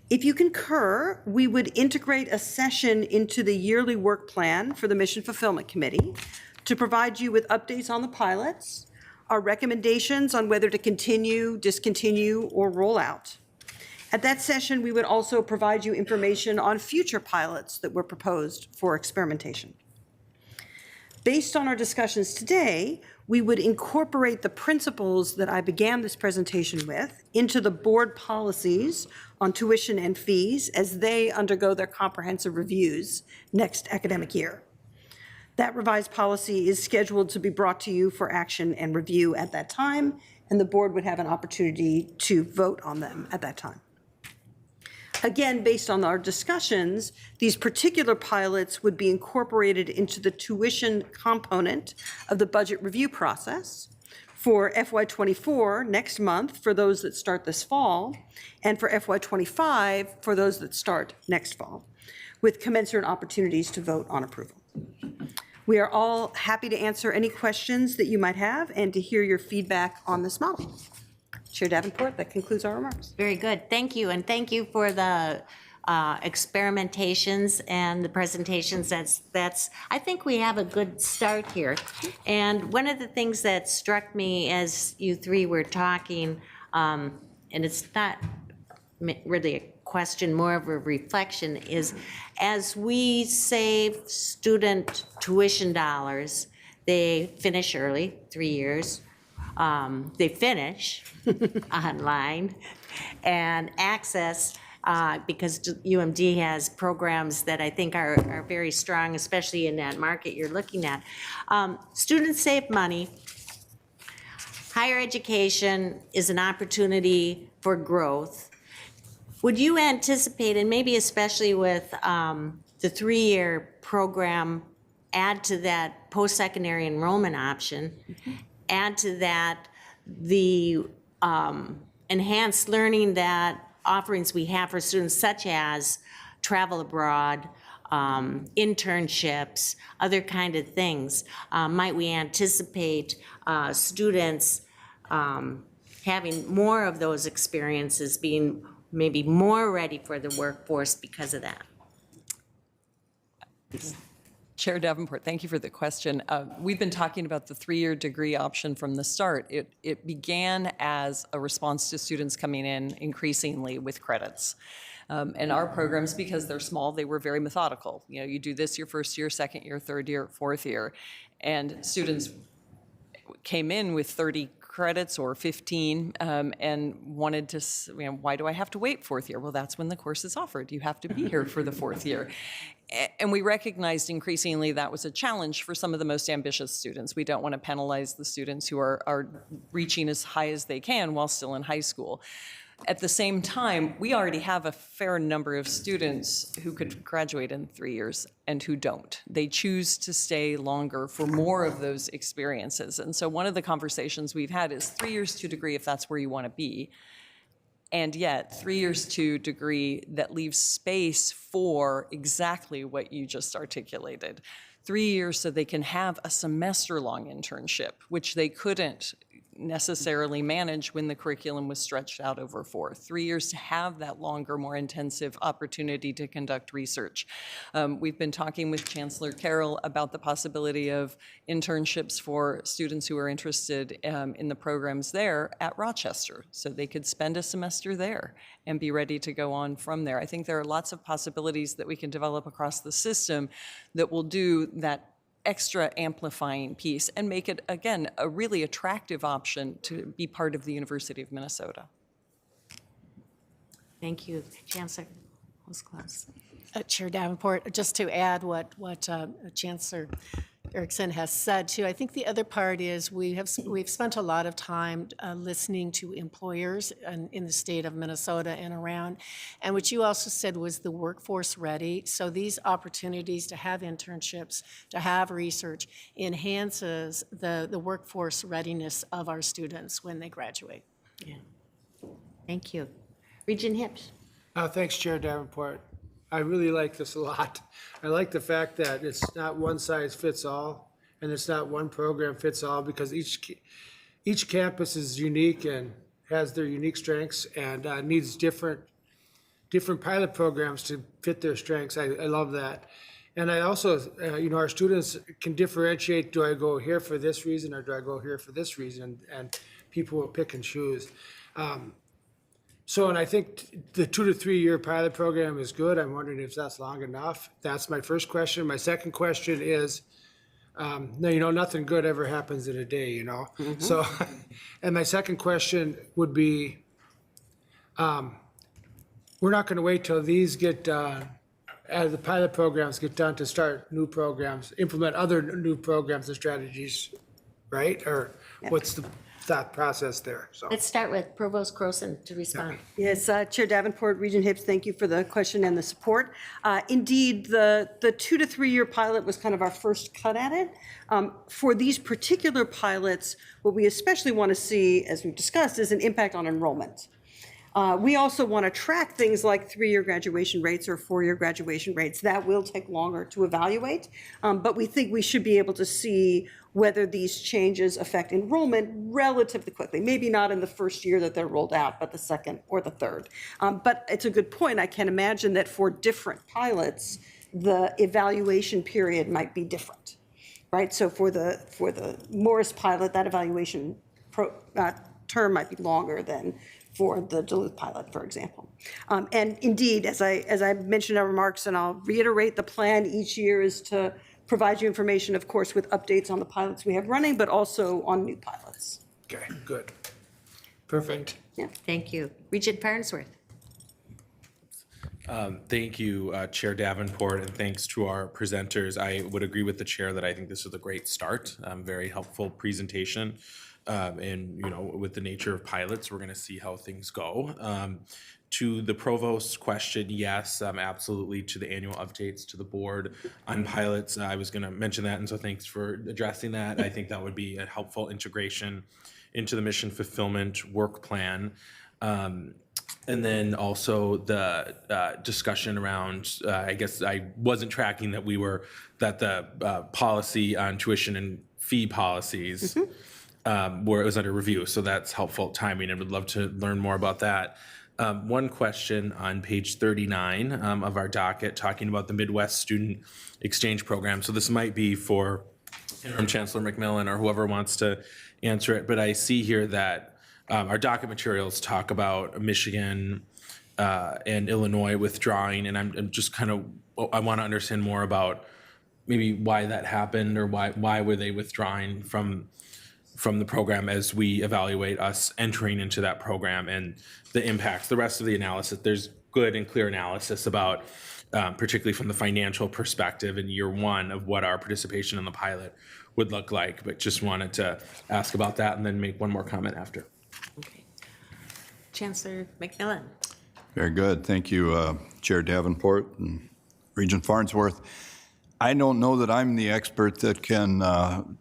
If you concur, we would integrate a session into the yearly work plan for the Mission Fulfillment Committee to provide you with updates on the pilots, our recommendations on whether to continue, discontinue, or roll out. At that session, we would also provide you information on future pilots that were proposed for experimentation. Based on our discussions today, we would incorporate the principles that I began this presentation with into the board policies on tuition and fees as they undergo their comprehensive reviews next academic year. That revised policy is scheduled to be brought to you for action and review at that time, and the board would have an opportunity to vote on them at that time. Again, based on our discussions, these particular pilots would be incorporated into the tuition component of the budget review process for FY24 next month for those that start this fall, and for FY25 for those that start next fall, with commensurate opportunities to vote on approval. We are all happy to answer any questions that you might have and to hear your feedback on this model. Chair Davenport, that concludes our remarks. Very good. Thank you. And thank you for the experimentations and the presentations. I think we have a good start here. And one of the things that struck me as you three were talking, and it's not really a question, more of a reflection, is as we save student tuition dollars, they finish early, 3 years. They finish online and access, because UMD has programs that I think are very strong, especially in that market you're looking at. Students save money. Higher education is an opportunity for growth. Would you anticipate, and maybe especially with the 3-year program, add to that post-secondary enrollment option, add to that the enhanced learning that offerings we have for students, such as travel abroad, internships, other kind of things? Might we anticipate students having more of those experiences, being maybe more ready for the workforce because of that? Chair Davenport, thank you for the question. We've been talking about the 3-year degree option from the start. It began as a response to students coming in increasingly with credits. And our programs, because they're small, they were very methodical. You know, you do this your first year, second year, third year, fourth year. And students came in with 30 credits or 15 and wanted to, why do I have to wait 4th year? Well, that's when the course is offered. You have to be here for the 4th year. And we recognized increasingly that was a challenge for some of the most ambitious students. We don't want to penalize the students who are reaching as high as they can while still in high school. At the same time, we already have a fair number of students who could graduate in 3 years and who don't. They choose to stay longer for more of those experiences. And so one of the conversations we've had is 3 years to degree if that's where you want to be, and yet 3 years to degree that leaves space for exactly what you just articulated. 3 years so they can have a semester-long internship, which they couldn't necessarily manage when the curriculum was stretched out over 4. 3 years to have that longer, more intensive opportunity to conduct research. We've been talking with Chancellor Carroll about the possibility of internships for students who are interested in the programs there at Rochester, so they could spend a semester there and be ready to go on from there. I think there are lots of possibilities that we can develop across the system that will do that extra amplifying piece and make it, again, a really attractive option to be part of the University of Minnesota. Thank you, Chancellor. Who's close? Chair Davenport, just to add what Chancellor Erickson has said too, I think the other part is we've spent a lot of time listening to employers in the state of Minnesota and around, and what you also said was the workforce ready. So these opportunities to have internships, to have research, enhances the workforce readiness of our students when they graduate. Yeah. Thank you. Regent Hips. Thanks, Chair Davenport. I really like this a lot. I like the fact that it's not one size fits all, and it's not one program fits all, because each campus is unique and has their unique strengths and needs different pilot programs to fit their strengths. I love that. And I also, our students can differentiate, do I go here for this reason or do I go here for this reason? And people will pick and choose. And I think the 2 to 3 year pilot program is good. I'm wondering if that's long enough. That's my first question. My second question is, nothing good ever happens in a day, Mm-hmm. So, and my second question would be, we're not going to wait till these get done, as the pilot programs get done, to start new programs, implement other new programs and strategies, right? Or what's the thought process there? So Let's start with Provost Croson to respond. Yes, Chair Davenport, Regent Hips, thank you for the question and the support. Indeed, the 2 to 3 year pilot was kind of our first cut at it. For these particular pilots, what we especially want to see, as we've discussed, is an impact on enrollment. We also want to track things like 3-year graduation rates or 4-year graduation rates. That will take longer to evaluate, but we think we should be able to see whether these changes affect enrollment relatively quickly. Maybe not in the first year that they're rolled out, but the second or the third. But it's a good point. I can imagine that for different pilots, the evaluation period might be different, right? So for the Morris pilot, that evaluation term might be longer than for the Duluth pilot, for example. And indeed, as I mentioned in our remarks, and I'll reiterate, the plan each year is to provide you information, of course, with updates on the pilots we have running, but also on new pilots. Okay, good. Perfect. Yeah, thank you. Regent Farnsworth. Thank you, Chair Davenport, and thanks to our presenters. I would agree with the chair that I think this is a great start, very helpful presentation. And, you know, with the nature of pilots, we're going to see how things go. To the provost's question, yes, absolutely, to the annual updates to the board on pilots. I was going to mention that, and so thanks for addressing that. I think that would be a helpful integration into the mission fulfillment work plan. And then also the discussion around, I guess I wasn't tracking that the policy on tuition and fee policies where it was under review. So that's helpful timing, and would love to learn more about that. One question on page 39 of our docket, talking about the Midwest Student Exchange Program. So this might be for Interim Chancellor McMillan or whoever wants to answer it, but I see here that our docket materials talk about Michigan and Illinois withdrawing, and I'm just kind of, I want to understand more about maybe why that happened, or why were they withdrawing from the program as we evaluate us entering into that program and the impacts. The rest of the analysis, there's good and clear analysis about, particularly from the financial perspective in year one, of what our participation in the pilot would look like, but just wanted to ask about that and then make one more comment after. Okay. Chancellor McMillan. Very good. Thank you, Chair Davenport and Regent Farnsworth. I don't know that I'm the expert that can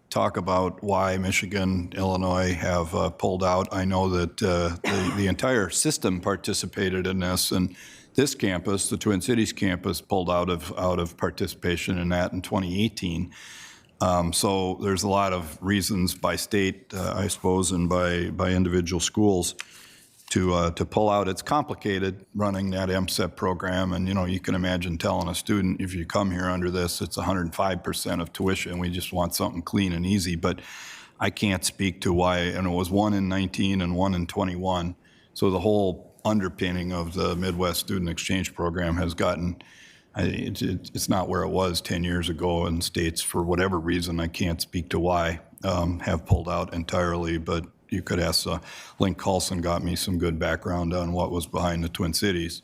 talk about why Michigan, Illinois have pulled out. I know that the entire system participated in this, and this campus, the Twin Cities campus, pulled out of participation in that in 2018. So there's a lot of reasons by state, I suppose, and by individual schools to pull out. It's complicated running that MCEP program, and you can imagine telling a student, if you come here under this, it's 105% of tuition. We just want something clean and easy, but I can't speak to why. And it was 1 in 19 and 1 in 21. So the whole underpinning of the Midwest Student Exchange Program has gotten, it's not where it was 10 years ago, and states, for whatever reason, I can't speak to why, have pulled out entirely, but you could ask, Link Carlson got me some good background on what was behind the Twin Cities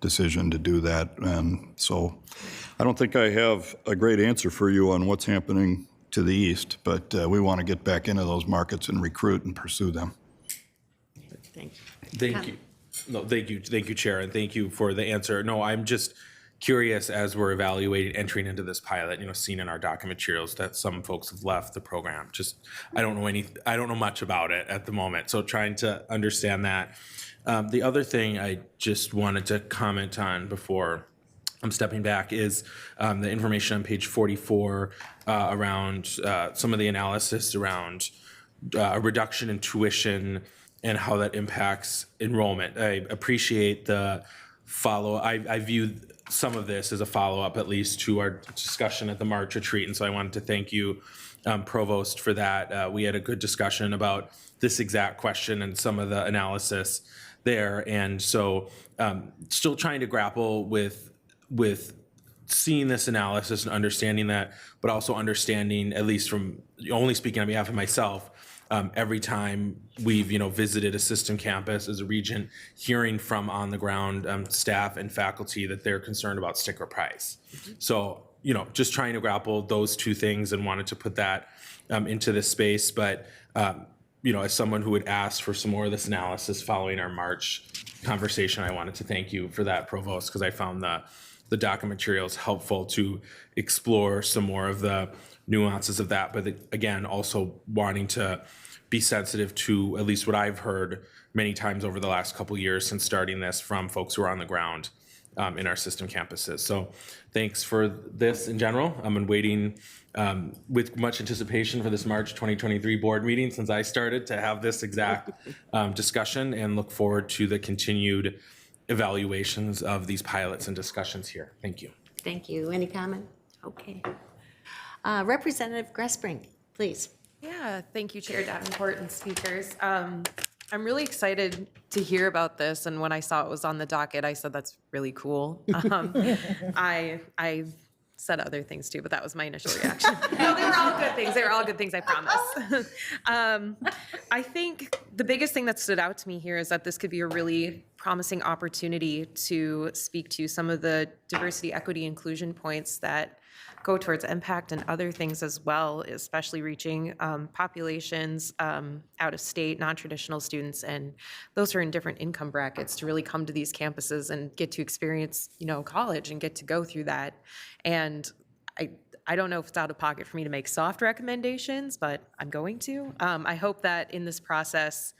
decision to do that. And so I don't think I have a great answer for you on what's happening to the east, but we want to get back into those markets and recruit and pursue them. Thank you. Thank you. No, thank you, Chair, and thank you for the answer. No, I'm just curious, as we're evaluating entering into this pilot, seen in our document materials that some folks have left the program. Just, I don't know much about it at the moment, so trying to understand that. The other thing I just wanted to comment on before I'm stepping back is the information on page 44 around some of the analysis around a reduction in tuition and how that impacts enrollment. I appreciate the follow. I view some of this as a follow-up, at least, to our discussion at the March retreat, and so I wanted to thank you, Provost, for that. We had a good discussion about this exact question and some of the analysis there, and so still trying to grapple with seeing this analysis and understanding that, but also understanding, at least from only speaking on behalf of myself, every time we've visited a system campus as a regent, hearing from on the ground staff and faculty that they're concerned about sticker price. So just trying to grapple those two things, and wanted to put that into this space. But as someone who would ask for some more of this analysis following our March conversation, I wanted to thank you for that, Provost, because I found the document materials helpful to explore some more of the nuances of that. But again, also wanting to be sensitive to at least what I've heard many times over the last couple years since starting this from folks who are on the ground in our system campuses. So thanks for this in general. I've been waiting with much anticipation for this March 2023 board meeting since I started to have this exact discussion, and look forward to the continued evaluations of these pilots and discussions here. Thank you. Thank you. Any comment? Okay. Representative Gressbrink, please. Yeah, thank you, Chair Davenport and speakers. I'm really excited to hear about this, and when I saw it was on the docket, I said that's really cool. I said other things too, but that was my initial reaction. No, they were all good things. They were all good things, I promise. I think the biggest thing that stood out to me here is that this could be a really promising opportunity to speak to some of the diversity, equity, inclusion points that go towards impact and other things as well, especially reaching populations out of state, non-traditional students, and those who are in different income brackets to really come to these campuses and get to experience, college and get to go through that. And I don't know if it's out of pocket for me to make soft recommendations, but I'm going to. I hope that in this process,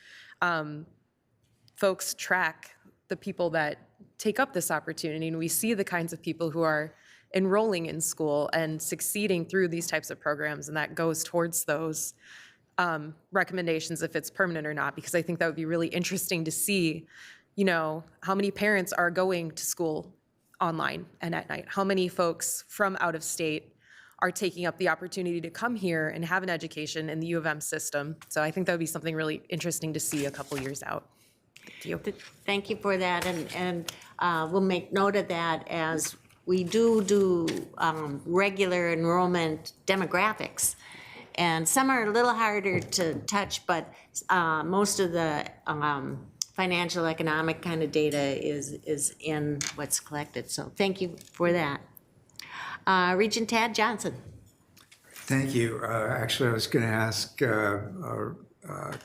folks track the people that take up this opportunity, and we see the kinds of people who are enrolling in school and succeeding through these types of programs, and that goes towards those recommendations if it's permanent or not, because I think that would be really interesting to see, how many parents are going to school online and at night, how many folks from out of state are taking up the opportunity to come here and have an education in the U of M system. So I think that would be something really interesting to see a couple years out. Thank you. Thank you for that, and we'll make note of that as we do regular enrollment demographics. And some are a little harder to touch, but most of the financial economic kind of data is in what's collected. So thank you for that. Regent Tad Johnson. Thank you. Actually, I was going to ask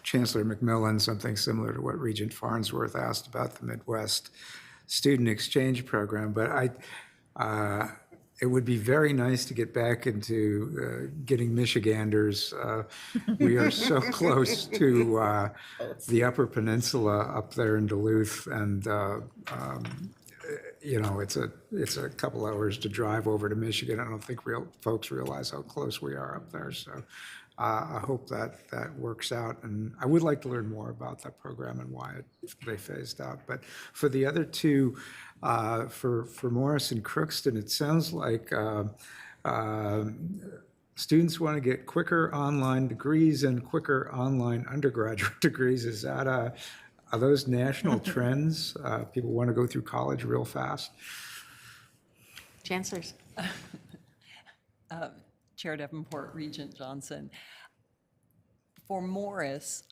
Chancellor McMillan something similar to what Regent Farnsworth asked about the Midwest Student Exchange Program, but it would be very nice to get back into getting Michiganders. We are so close to the Upper Peninsula up there in Duluth, and it's a couple hours to drive over to Michigan. I don't think folks realize how close we are up there. So I hope that works out. And I would like to learn more about that program and why they phased out. But for the other two, for Morris and Crookston, it sounds like students want to get quicker online degrees and quicker online undergraduate degrees. Is that are those national trends? People want to go through college real fast? Chancellors. Chair Davenport, Regent Johnson. For Morris,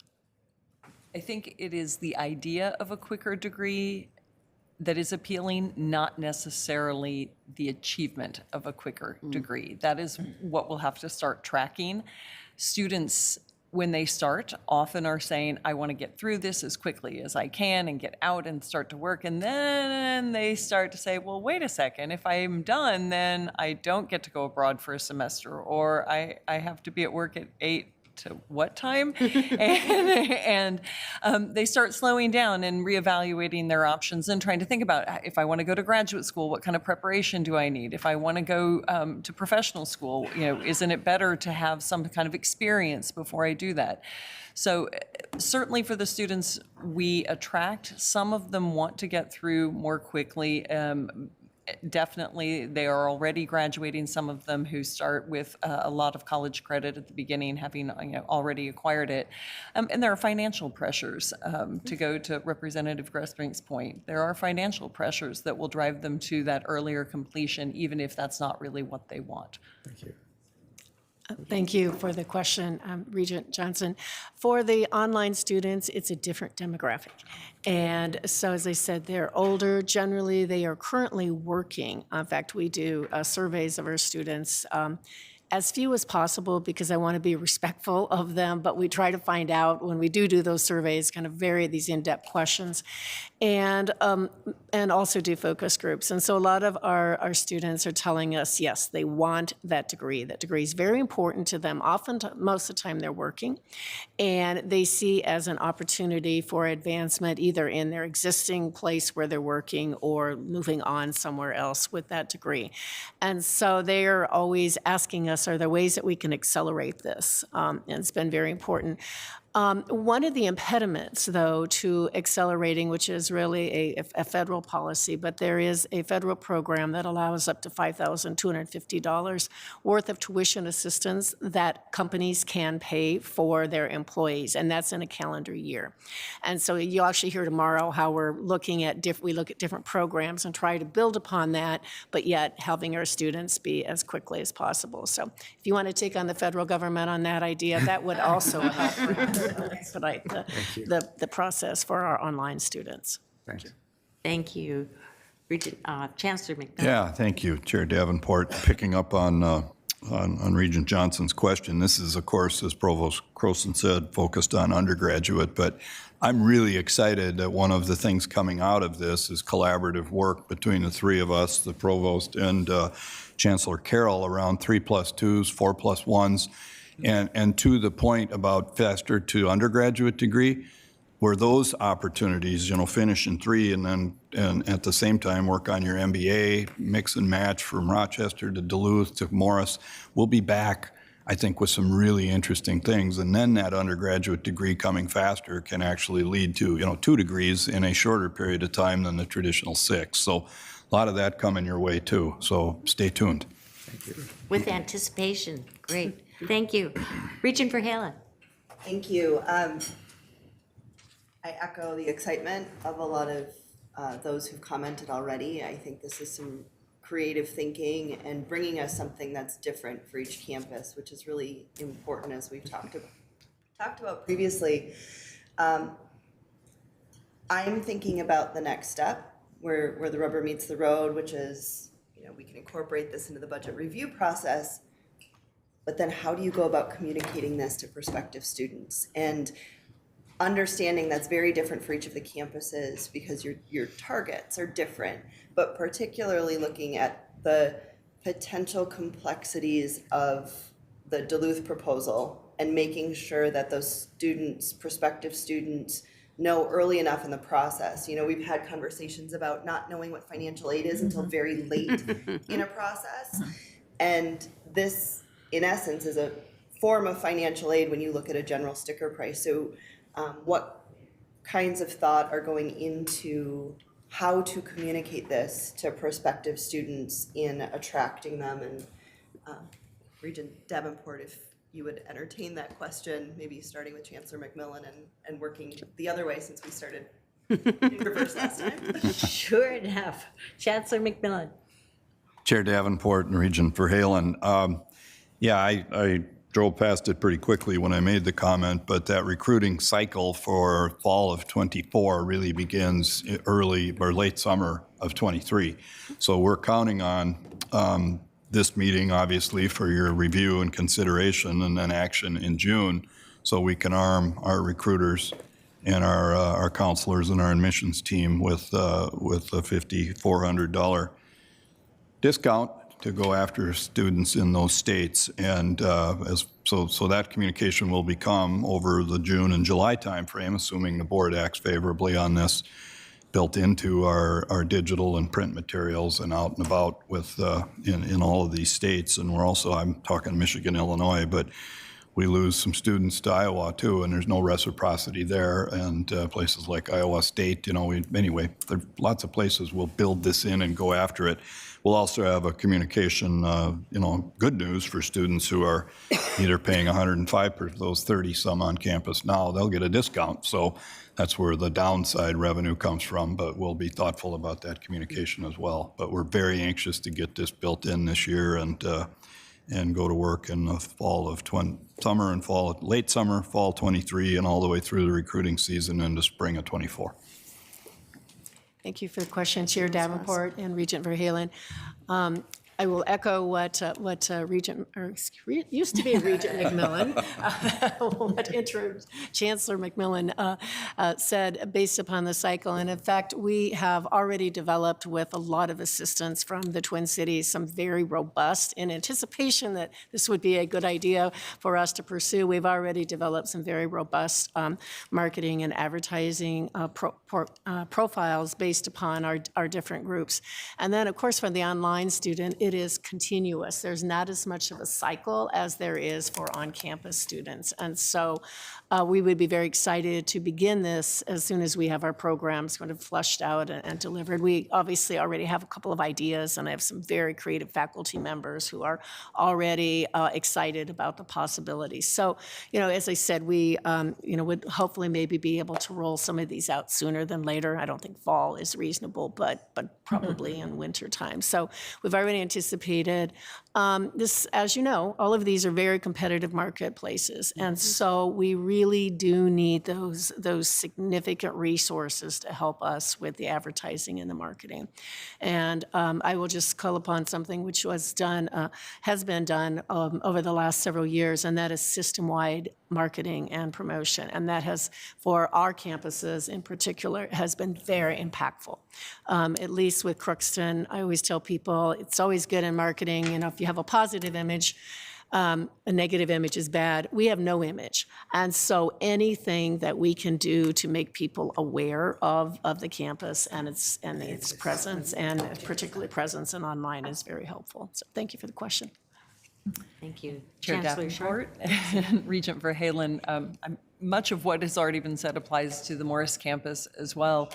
I think it is the idea of a quicker degree that is appealing, not necessarily the achievement of a quicker degree. That is what we'll have to start tracking. Students, when they start, often are saying, I want to get through this as quickly as I can and get out and start to work. And then they start to say, well, wait a second, if I'm done, then I don't get to go abroad for a semester, or I have to be at work at 8 to what time? and they start slowing down and reevaluating their options and trying to think about, if I want to go to graduate school, what kind of preparation do I need? If I want to go to professional school, isn't it better to have some kind of experience before I do that? So certainly for the students we attract, some of them want to get through more quickly. Definitely, they are already graduating, some of them who start with a lot of college credit at the beginning, having already acquired it. And there are financial pressures, to go to Representative Gressbrink's point. There are financial pressures that will drive them to that earlier completion, even if that's not really what they want. Thank you. Thank you for the question, Regent Johnson. For the online students, it's a different demographic. And so, as I said, they're older. Generally, they are currently working. In fact, we do surveys of our students. as few as possible because I want to be respectful of them, but we try to find out when we do those surveys, kind of vary these in-depth questions, and also do focus groups. And so a lot of our students are telling us, yes, they want that degree. That degree is very important to them. Often, most of the time, they're working, and they see as an opportunity for advancement either in their existing place where they're working or moving on somewhere else with that degree. And so they are always asking us, are there ways that we can accelerate this? And it's been very important. One of the impediments, though, to accelerating, which is really a federal policy, but there is a federal program that allows up to $5,250 worth of tuition assistance that companies can pay for their employees, and that's in a calendar year. And so you'll actually hear tomorrow how we're looking at we look at different programs and try to build upon that, but yet having our students be as quickly as possible. So if you want to take on the federal government on that idea, that would also help expedite the process for our online students. Thank you. Thank you. Chancellor McMillan. Yeah, thank you, Chair Davenport. Picking up on Regent Johnson's question, this is, of course, as Provost Croson said, focused on undergraduate, but I'm really excited that one of the things coming out of this is collaborative work between the three of us, the Provost and Chancellor Carroll, around 3+2s, 4+1s, and to the point about faster to undergraduate degree, where those opportunities, finish in 3 and at the same time work on your MBA, mix and match from Rochester to Duluth to Morris. We'll be back, I think, with some really interesting things. And then that undergraduate degree coming faster can actually lead to, 2 degrees in a shorter period of time than the traditional 6. So a lot of that coming your way too. So stay tuned. Thank you. With anticipation. Great. Thank you. Regent Verhalen. Thank you. I echo the excitement of a lot of those who've commented already. I think this is some creative thinking and bringing us something that's different for each campus, which is really important, as we've talked about previously. I'm thinking about the next step, where the rubber meets the road, which is, we can incorporate this into the budget review process. But then how do you go about communicating this to prospective students? And understanding that's very different for each of the campuses because your targets are different, but particularly looking at the potential complexities of the Duluth proposal and making sure that those students, prospective students, know early enough in the process. We've had conversations about not knowing what financial aid is until very late in a process. And this, in essence, is a form of financial aid when you look at a general sticker price. So what kinds of thought are going into how to communicate this to prospective students in attracting them? And Regent Davenport, if you would entertain that question, maybe starting with Chancellor McMillan and working the other way since we started in reverse last time. Sure enough. Chancellor McMillan. Chair Davenport and Regent Verhalen. Yeah, I drove past it pretty quickly when I made the comment, but that recruiting cycle for fall of '24 really begins early or late summer of '23. So we're counting on this meeting, obviously, for your review and consideration, and then action in June, so we can arm our recruiters and our counselors and our admissions team with a $5,400 discount to go after students in those states. And so that communication will become over the June and July timeframe, assuming the board acts favorably on this, built into our digital and print materials and out and about with in all of these states. And we're also, I'm talking Michigan, Illinois, but we lose some students to Iowa too, and there's no reciprocity there. And places like Iowa State, anyway, there are lots of places we'll build this in and go after it. We'll also have a communication, good news for students who are either paying $105 per those 30 some on campus now, they'll get a discount. So that's where the downside revenue comes from, but we'll be thoughtful about that communication as well. But we're very anxious to get this built in this year and go to work in the fall of summer and fall, late summer, fall 23, and all the way through the recruiting season into spring of 24. Thank you for the question, Chair Davenport and Regent Verhalen. I will echo what Regent, used to be Regent McMillan, what Interim Chancellor McMillan said based upon the cycle. And in fact, we have already developed, with a lot of assistance from the Twin Cities, some very robust, in anticipation that this would be a good idea for us to pursue. We've already developed some very robust marketing and advertising profiles based upon our different groups. And then, of course, for the online student, it is continuous. There's not as much of a cycle as there is for on-campus students. And so we would be very excited to begin this as soon as we have our programs sort of flushed out and delivered. We obviously already have a couple of ideas, and I have some very creative faculty members who are already excited about the possibilities. So, as I said, we, would hopefully maybe be able to roll some of these out sooner than later. I don't think fall is reasonable, but probably in winter time. So we've already anticipated this. As you know, all of these are very competitive marketplaces, and so we really do need those significant resources to help us with the advertising and the marketing. And I will just call upon something which was done, has been done over the last several years, and that is system-wide marketing and promotion. And that has, for our campuses in particular, has been very impactful. At least with Crookston, I always tell people it's always good in marketing, if you have a positive image, a negative image is bad. We have no image. And so anything that we can do to make people aware of the campus and its presence, and particularly presence and online, is very helpful. So thank you for the question. Thank you. Chair Chancellor Davenport and Regent Verhalen, much of what has already been said applies to the Morris campus as well.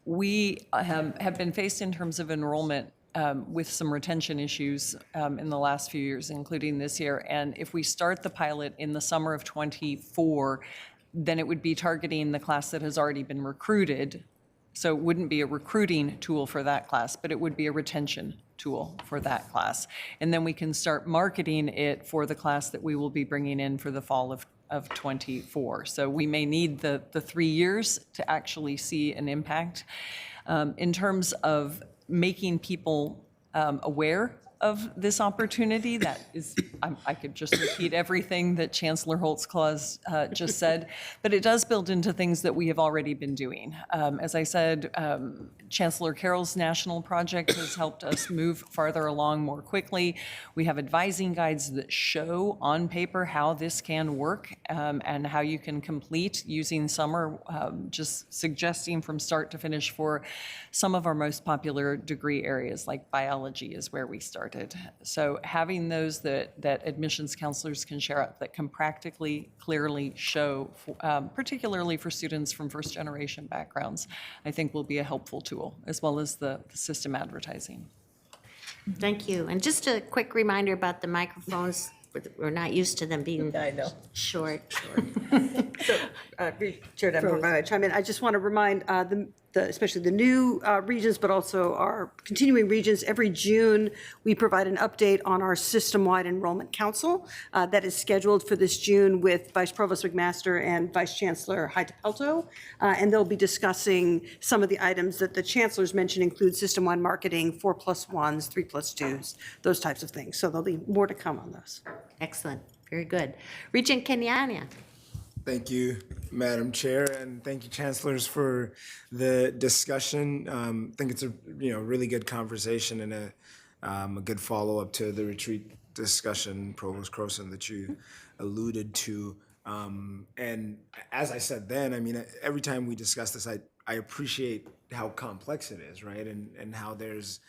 We have been faced in terms of enrollment with some retention issues in the last few years, including this year. And if we start the pilot in the summer of '24, then it would be targeting the class that has already been recruited. So it wouldn't be a recruiting tool for that class, but it would be a retention tool for that class. And then we can start marketing it for the class that we will be bringing in for the fall of '24. So we may need the 3 years to actually see an impact. In terms of making people aware of this opportunity, that is, I could just repeat everything that Chancellor Holtz-Claus just said, but it does build into things that we have already been doing. As I said, Chancellor Carroll's national project has helped us move farther along more quickly. We have advising guides that show on paper how this can work and how you can complete using summer, just suggesting from start to finish for some of our most popular degree areas, like biology is where we started. So having those that admissions counselors can share out, that can practically, clearly show, particularly for students from first-generation backgrounds, I think will be a helpful tool, as well as the system advertising. Thank you. And just a quick reminder about the microphones. We're not used to them being short. Chair Davenport, may I chime in? I just want to remind especially the new regions, but also our continuing regions. Every June, we provide an update on our system-wide enrollment council that is scheduled for this June with Vice Provost McMaster and Vice Chancellor Hyde-Pelto. And they'll be discussing some of the items that the chancellors mentioned include system-wide marketing, 4+1s, 3+2s, those types of things. So there'll be more to come on those. Excellent. Very good. Regent Kenyanya. Thank you, Madam Chair, and thank you, Chancellors, for the discussion. I think it's a really good conversation and a good follow-up to the retreat discussion, Provost Croson, that you alluded to. And as I said then, I mean, every time we discuss this, I appreciate how complex it is, right? And how there's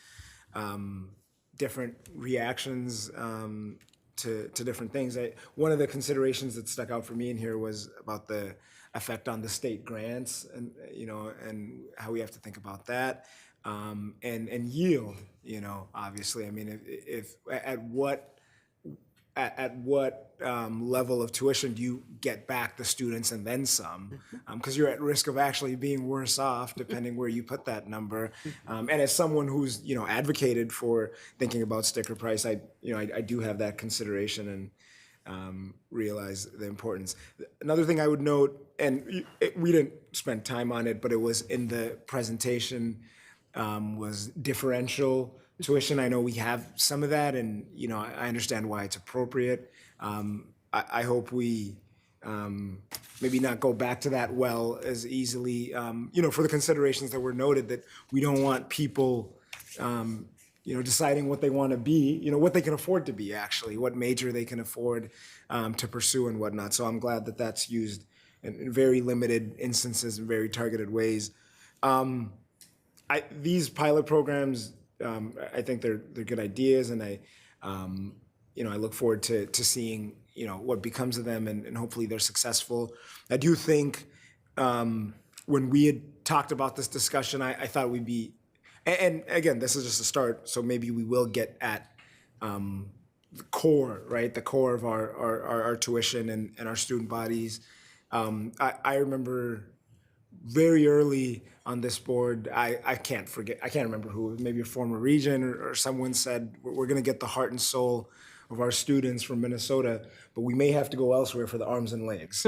different reactions to different things. One of the considerations that stuck out for me in here was about the effect on the state grants, and and how we have to think about that, and yield. Obviously, I mean, if at what level of tuition do you get back the students and then some? Because you're at risk of actually being worse off depending where you put that number. And as someone who's advocated for thinking about sticker price, I do have that consideration and realize the importance. Another thing I would note, and we didn't spend time on it, but it was in the presentation, was differential tuition. I know we have some of that, and I understand why it's appropriate. I hope we maybe not go back to that well as easily. For the considerations that were noted, that we don't want people, deciding what they want to be, what they can afford to be, actually, what major they can afford to pursue and whatnot. So I'm glad that that's used in very limited instances, in very targeted ways. These pilot programs, I think they're good ideas, and I look forward to seeing what becomes of them, and hopefully they're successful. I do think when we had talked about this discussion, I thought we'd be, and again, this is just a start, so maybe we will get at the core, right? The core of our tuition and our student bodies. I remember very early on this board, I can't remember who, maybe a former regent or someone said, we're going to get the heart and soul of our students from Minnesota, but we may have to go elsewhere for the arms and legs.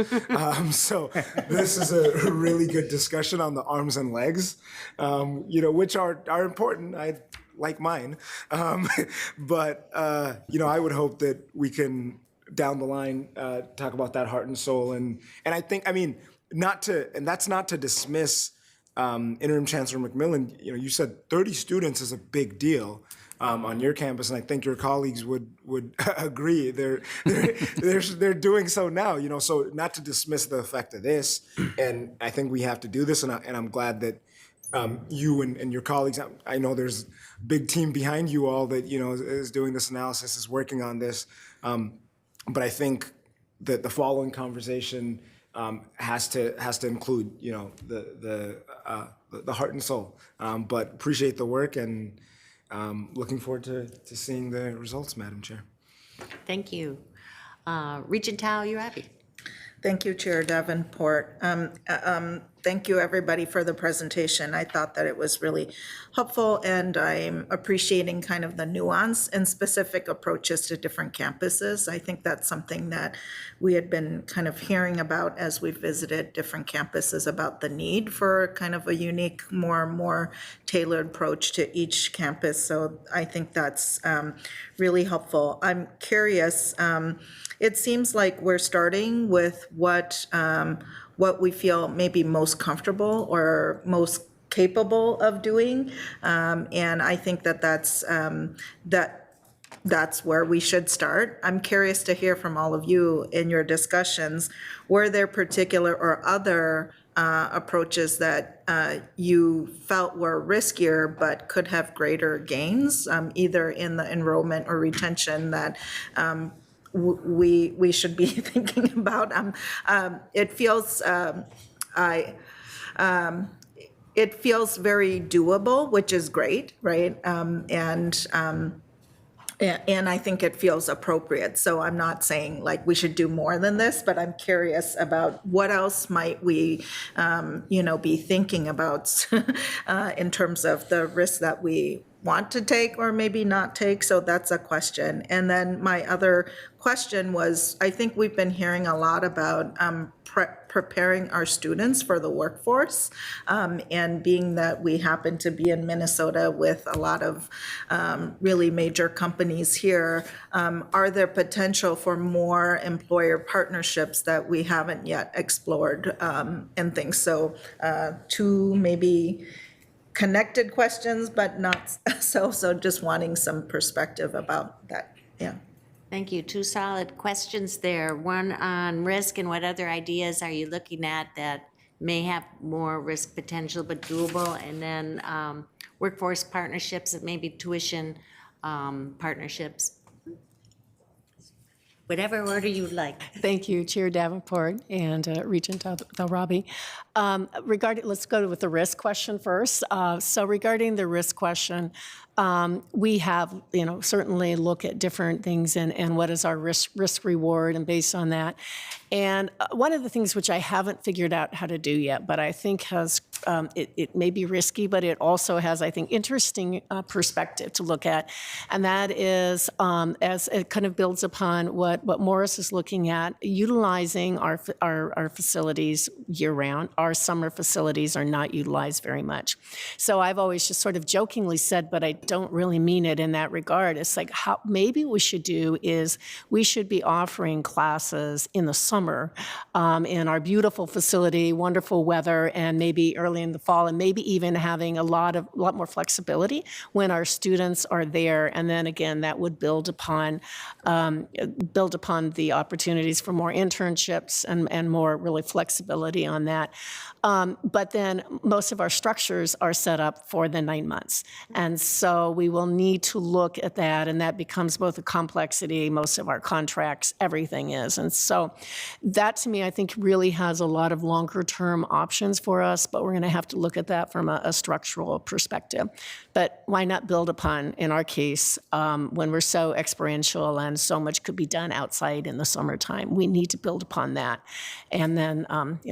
So this is a really good discussion on the arms and legs, which are important. I like mine. But I would hope that we can, down the line, talk about that heart and soul. And I think, that's not to dismiss Interim Chancellor McMillan. You said 30 students is a big deal on your campus, and I think your colleagues would agree. They're doing so now. So not to dismiss the effect of this, and I think we have to do this, and I'm glad that you and your colleagues. I know there's a big team behind you all that is doing this analysis, is working on this, but I think that the following conversation has to include the heart and soul. But appreciate the work, and looking forward to seeing the results, Madam Chair. Thank you. Regent Tao-Urabi. Thank you, Chair Davenport. Thank you, everybody, for the presentation. I thought that it was really helpful, and I'm appreciating kind of the nuance and specific approaches to different campuses. I think that's something that we had been kind of hearing about as we visited different campuses, about the need for kind of a unique, more tailored approach to each campus. So I think that's really helpful. I'm curious, it seems like we're starting with what we feel maybe most comfortable or most capable of doing, and I think that's where we should start. I'm curious to hear from all of you in your discussions. Were there particular or other approaches that you felt were riskier but could have greater gains, either in the enrollment or retention, that we should be thinking about? It feels it feels very doable, which is great, right? And I think it feels appropriate. So I'm not saying like we should do more than this, but I'm curious about what else might we, be thinking about in terms of the risks that we want to take or maybe not take. So that's a question. And then my other question was, I think we've been hearing a lot about preparing our students for the workforce, and being that we happen to be in Minnesota with a lot of really major companies here, are there potential for more employer partnerships that we haven't yet explored, and things? So two maybe connected questions, but not so just wanting some perspective about that. Yeah. Thank you. Two solid questions there. One on risk, and what other ideas are you looking at that may have more risk potential but doable? And then workforce partnerships and maybe tuition partnerships. Whatever order you like. Thank you, Chair Davenport and Regent Tao-Urabi. Let's go with the risk question first. So regarding the risk question, we have, certainly look at different things and what is our risk reward, and based on that. And one of the things which I haven't figured out how to do yet, but I think has, it may be risky, but it also has, I think, interesting perspective to look at. And that is, as it kind of builds upon what Morris is looking at, utilizing our facilities year-round. Our summer facilities are not utilized very much. So I've always just sort of jokingly said, but I don't really mean it in that regard. It's like, how maybe what we should do is we should be offering classes in the summer in our beautiful facility, wonderful weather, and maybe early in the fall, and maybe even having a lot more flexibility when our students are there. And then again, that would build upon the opportunities for more internships and more really flexibility on that. But then most of our structures are set up for the 9 months. And so we will need to look at that, and that becomes both a complexity, most of our contracts, everything is. And so that to me, I think really has a lot of longer term options for us, but we're gonna have to look at that from a structural perspective. But why not build upon, in our case, when we're so experiential and so much could be done outside in the summertime, we need to build upon that. And then,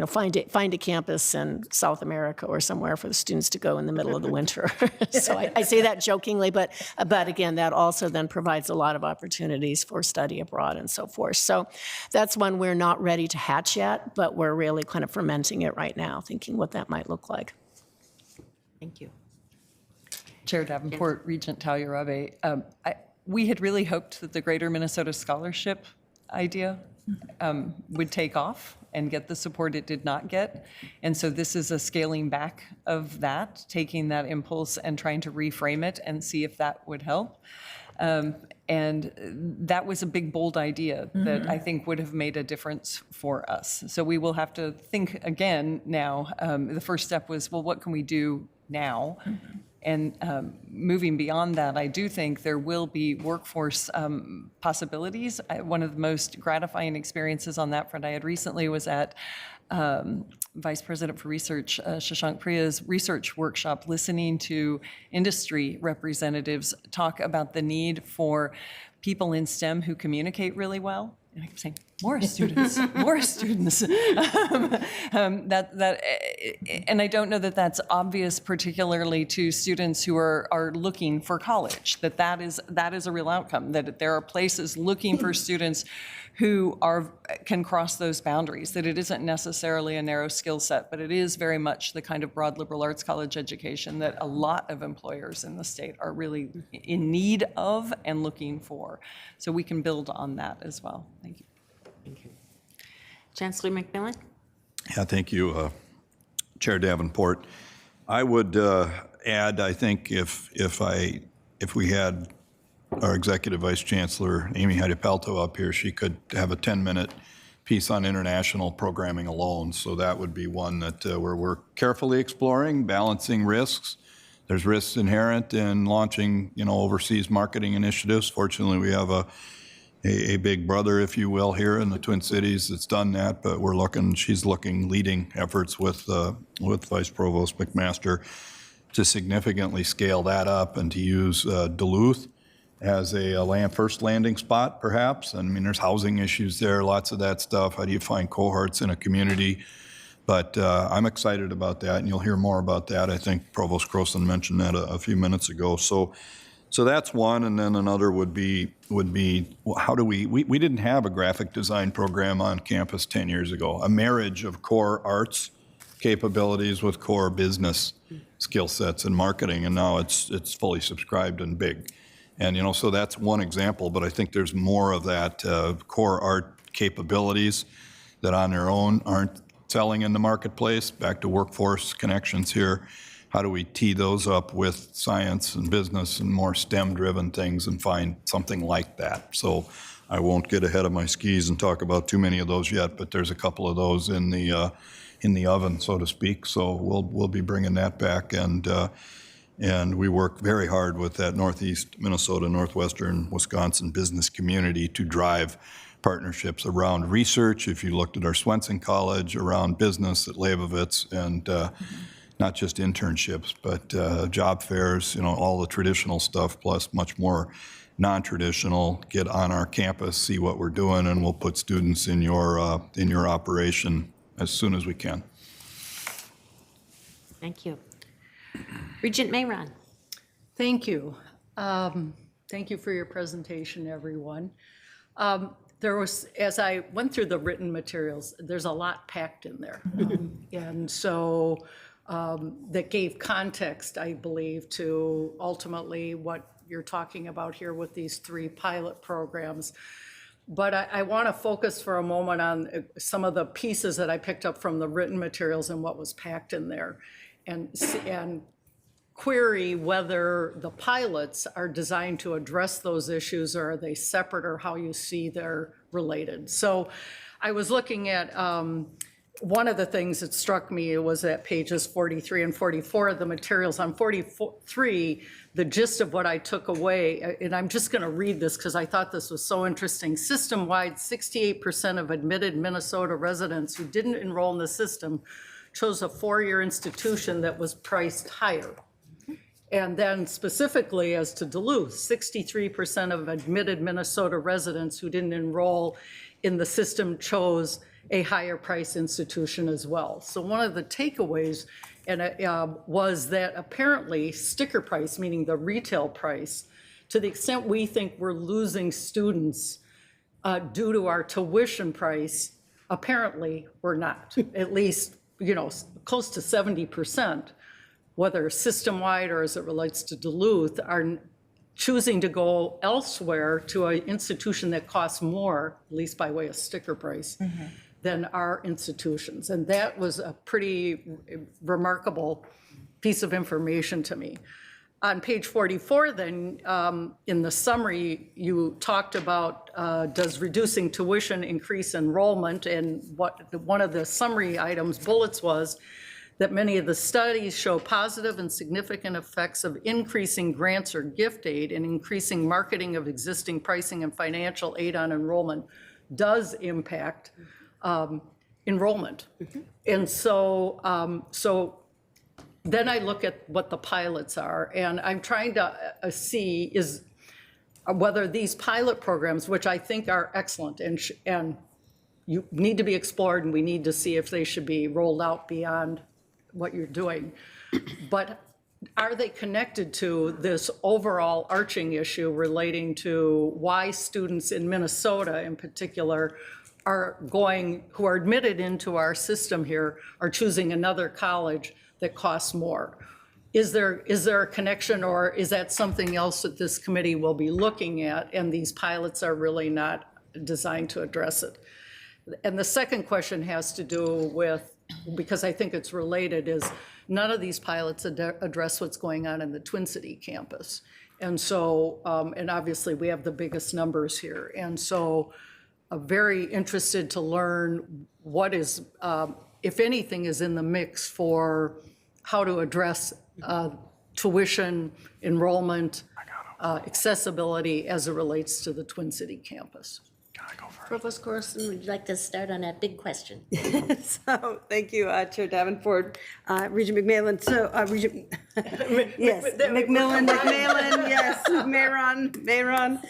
find a campus in South America or somewhere for the students to go in the middle of the winter. So I say that jokingly, but again, that also then provides a lot of opportunities for study abroad and so forth. So that's one we're not ready to hatch yet, but we're really kind of fermenting it right now, thinking what that might look like. Thank you. Chair Davenport, Regent Talurabe, we had really hoped that the Greater Minnesota Scholarship idea would take off and get the support it did not get. And so this is a scaling back of that, taking that impulse and trying to reframe it and see if that would help. And that was a big, bold idea that I think would have made a difference for us. So we will have to think again now. The first step was, well, what can we do now? And moving beyond that, I do think there will be workforce possibilities. One of the most gratifying experiences on that front I had recently was at Vice President for Research, Shashank Priya's research workshop, listening to industry representatives talk about the need for people in STEM who communicate really well. And I kept saying, more students, more students. And I don't know that that's obvious, particularly to students who are looking for college, that is a real outcome, that there are places looking for students who can cross those boundaries, that it isn't necessarily a narrow skill set, but it is very much the kind of broad liberal arts college education that a lot of employers in the state are really in need of and looking for. So we can build on that as well. Thank you. Thank you. Chancellor McMillan? Yeah, thank you, Chair Davenport. I would add, I think if we had our Executive Vice Chancellor, Amy Heidi-Palto, up here, she could have a 10-minute piece on international programming alone. So that would be one that we're carefully exploring, balancing risks. There's risks inherent in launching, overseas marketing initiatives. Fortunately, we have a big brother, if you will, here in the Twin Cities that's done that, but she's looking, leading efforts with Vice Provost McMaster to significantly scale that up and to use Duluth as a first landing spot, perhaps. I mean, there's housing issues there, lots of that stuff. How do you find cohorts in a community? But I'm excited about that, and you'll hear more about that. I think Provost Croson mentioned that a few minutes ago. So that's one, and then another would be how do we didn't have a graphic design program on campus 10 years ago, a marriage of core arts capabilities with core business skill sets and marketing, and now it's fully subscribed and big. And, so that's one example, but I think there's more of that core art capabilities that on their own aren't selling in the marketplace. Back to workforce connections here. How do we tee those up with science and business and more STEM-driven things and find something like that? So I won't get ahead of my skis and talk about too many of those yet, but there's a couple of those in the oven, so to speak. So we'll be bringing that back, and we work very hard with that Northeast Minnesota, Northwestern Wisconsin business community to drive partnerships around research. If you looked at our Swenson College, around business at Leibovitz, and not just internships, but job fairs, all the traditional stuff, plus much more non-traditional. Get on our campus, see what we're doing, and we'll put students in your operation as soon as we can. Thank you. Regent Mayron. Thank you. Thank you for your presentation, everyone. There was, as I went through the written materials, there's a lot packed in there. And so that gave context, I believe, to ultimately what you're talking about here with these 3 pilot programs. But I want to focus for a moment on some of the pieces that I picked up from the written materials and what was packed in there, and query whether the pilots are designed to address those issues, or are they separate, or how you see they're related. So I was looking at one of the things that struck me was at pages 43 and 44 of the materials. On 43, the gist of what I took away, and I'm just going to read this because I thought this was so interesting. System-wide, 68% of admitted Minnesota residents who didn't enroll in the system chose a 4-year institution that was priced higher. And then specifically as to Duluth, 63% of admitted Minnesota residents who didn't enroll in the system chose a higher price institution as well. So one of the takeaways was that apparently sticker price, meaning the retail price, to the extent we think we're losing students due to our tuition price, apparently we're not. At least, close to 70%, whether system-wide or as it relates to Duluth, are choosing to go elsewhere to an institution that costs more, at least by way of sticker price, than our institutions. And that was a pretty remarkable piece of information to me. On page 44 then, in the summary, you talked about does reducing tuition increase enrollment, and one of the summary items, bullets, was that many of the studies show positive and significant effects of increasing grants or gift aid and increasing marketing of existing pricing and financial aid on enrollment does impact enrollment. And so, then I look at what the pilots are, and I'm trying to see is whether these pilot programs, which I think are excellent and you need to be explored, and we need to see if they should be rolled out beyond what you're doing, but are they connected to this overall arching issue relating to why students in Minnesota in particular who are admitted into our system here are choosing another college that costs more? Is there a connection, or is that something else that this committee will be looking at, and these pilots are really not designed to address it? And the second question has to do with, because I think it's related, is none of these pilots address what's going on in the Twin City campus. And so, and obviously we have the biggest numbers here. And so I'm very interested to learn what is, if anything, is in the mix for how to address tuition, enrollment, accessibility as it relates to the Twin City campus. Provost Corson, would you like to start on that big question? So, thank you, Chair Davenport, Regent McMillan. So, Regent, yes, McMillan, yes, Mayron.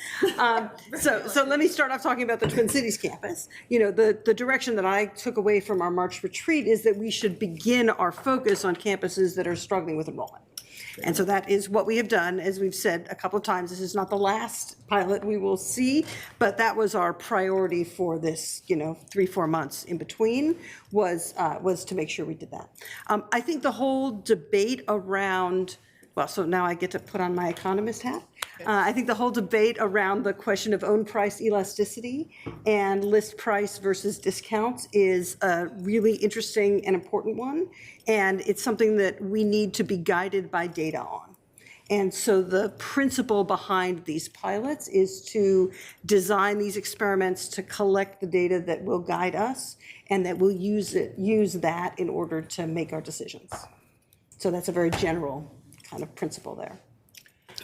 So let me start off talking about the Twin Cities campus. The direction that I took away from our March retreat is that we should begin our focus on campuses that are struggling with enrollment. And so that is what we have done. As we've said a couple of times, this is not the last pilot we will see, but that was our priority for this, 3-4 months in between was to make sure we did that. I think the whole debate around, so now I get to put on my economist hat. I think the whole debate around the question of own price elasticity and list price versus discounts is a really interesting and important one. And it's something that we need to be guided by data on. And so the principle behind these pilots is to design these experiments to collect the data that will guide us, and that we'll use that in order to make our decisions. So that's a very general kind of principle there.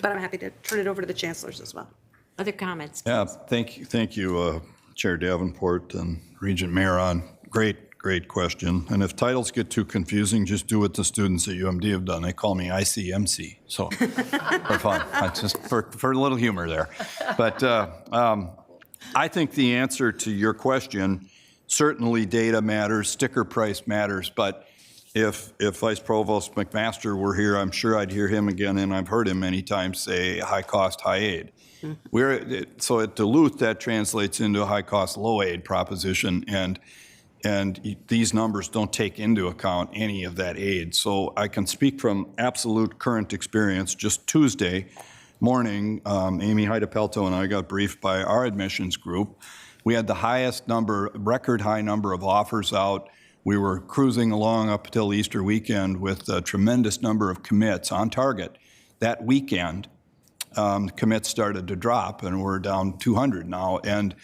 But I'm happy to turn it over to the chancellors as well. Other comments? Yeah, thank you, Chair Davenport and Regent Mayron. Great question. And if titles get too confusing, just do what the students at UMD have done. They call me ICMC, so for fun, just for a little humor there. But I think the answer to your question, certainly data matters, sticker price matters, but if Vice Provost McMaster were here, I'm sure I'd hear him again, and I've heard him many times say high cost, high aid. So at Duluth, that translates into a high cost, low aid proposition. And And these numbers don't take into account any of that aid. So I can speak from absolute current experience. Just Tuesday morning, Amy Heidepelto and I got briefed by our admissions group. We had the highest number, record high number of offers out. We were cruising along up until Easter weekend with a tremendous number of commits on target. That weekend, commits started to drop, and we're down 200 now. And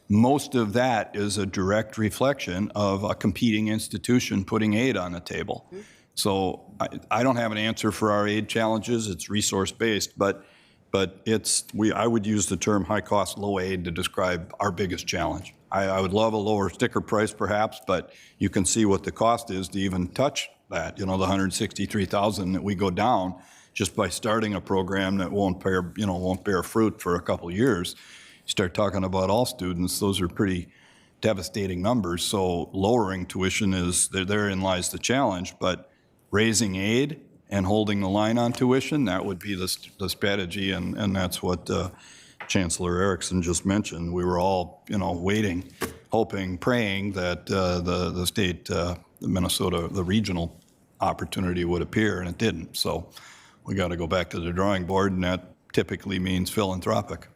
most of that is a direct reflection of a competing institution putting aid on the table. So I don't have an answer for our aid challenges. It's resource-based, but I would use the term high cost, low aid to describe our biggest challenge. I would love a lower sticker price perhaps, but you can see what the cost is to even touch that, the 163,000 that we go down just by starting a program that won't bear fruit for a couple of years. You start talking about all students, those are pretty devastating numbers. So lowering tuition therein lies the challenge, but raising aid and holding the line on tuition, that would be the strategy, and that's what Chancellor Erickson just mentioned. We were all, waiting, hoping, praying that the state, Minnesota, the regional opportunity would appear, and it didn't. So we got to go back to the drawing board, and that typically means philanthropic.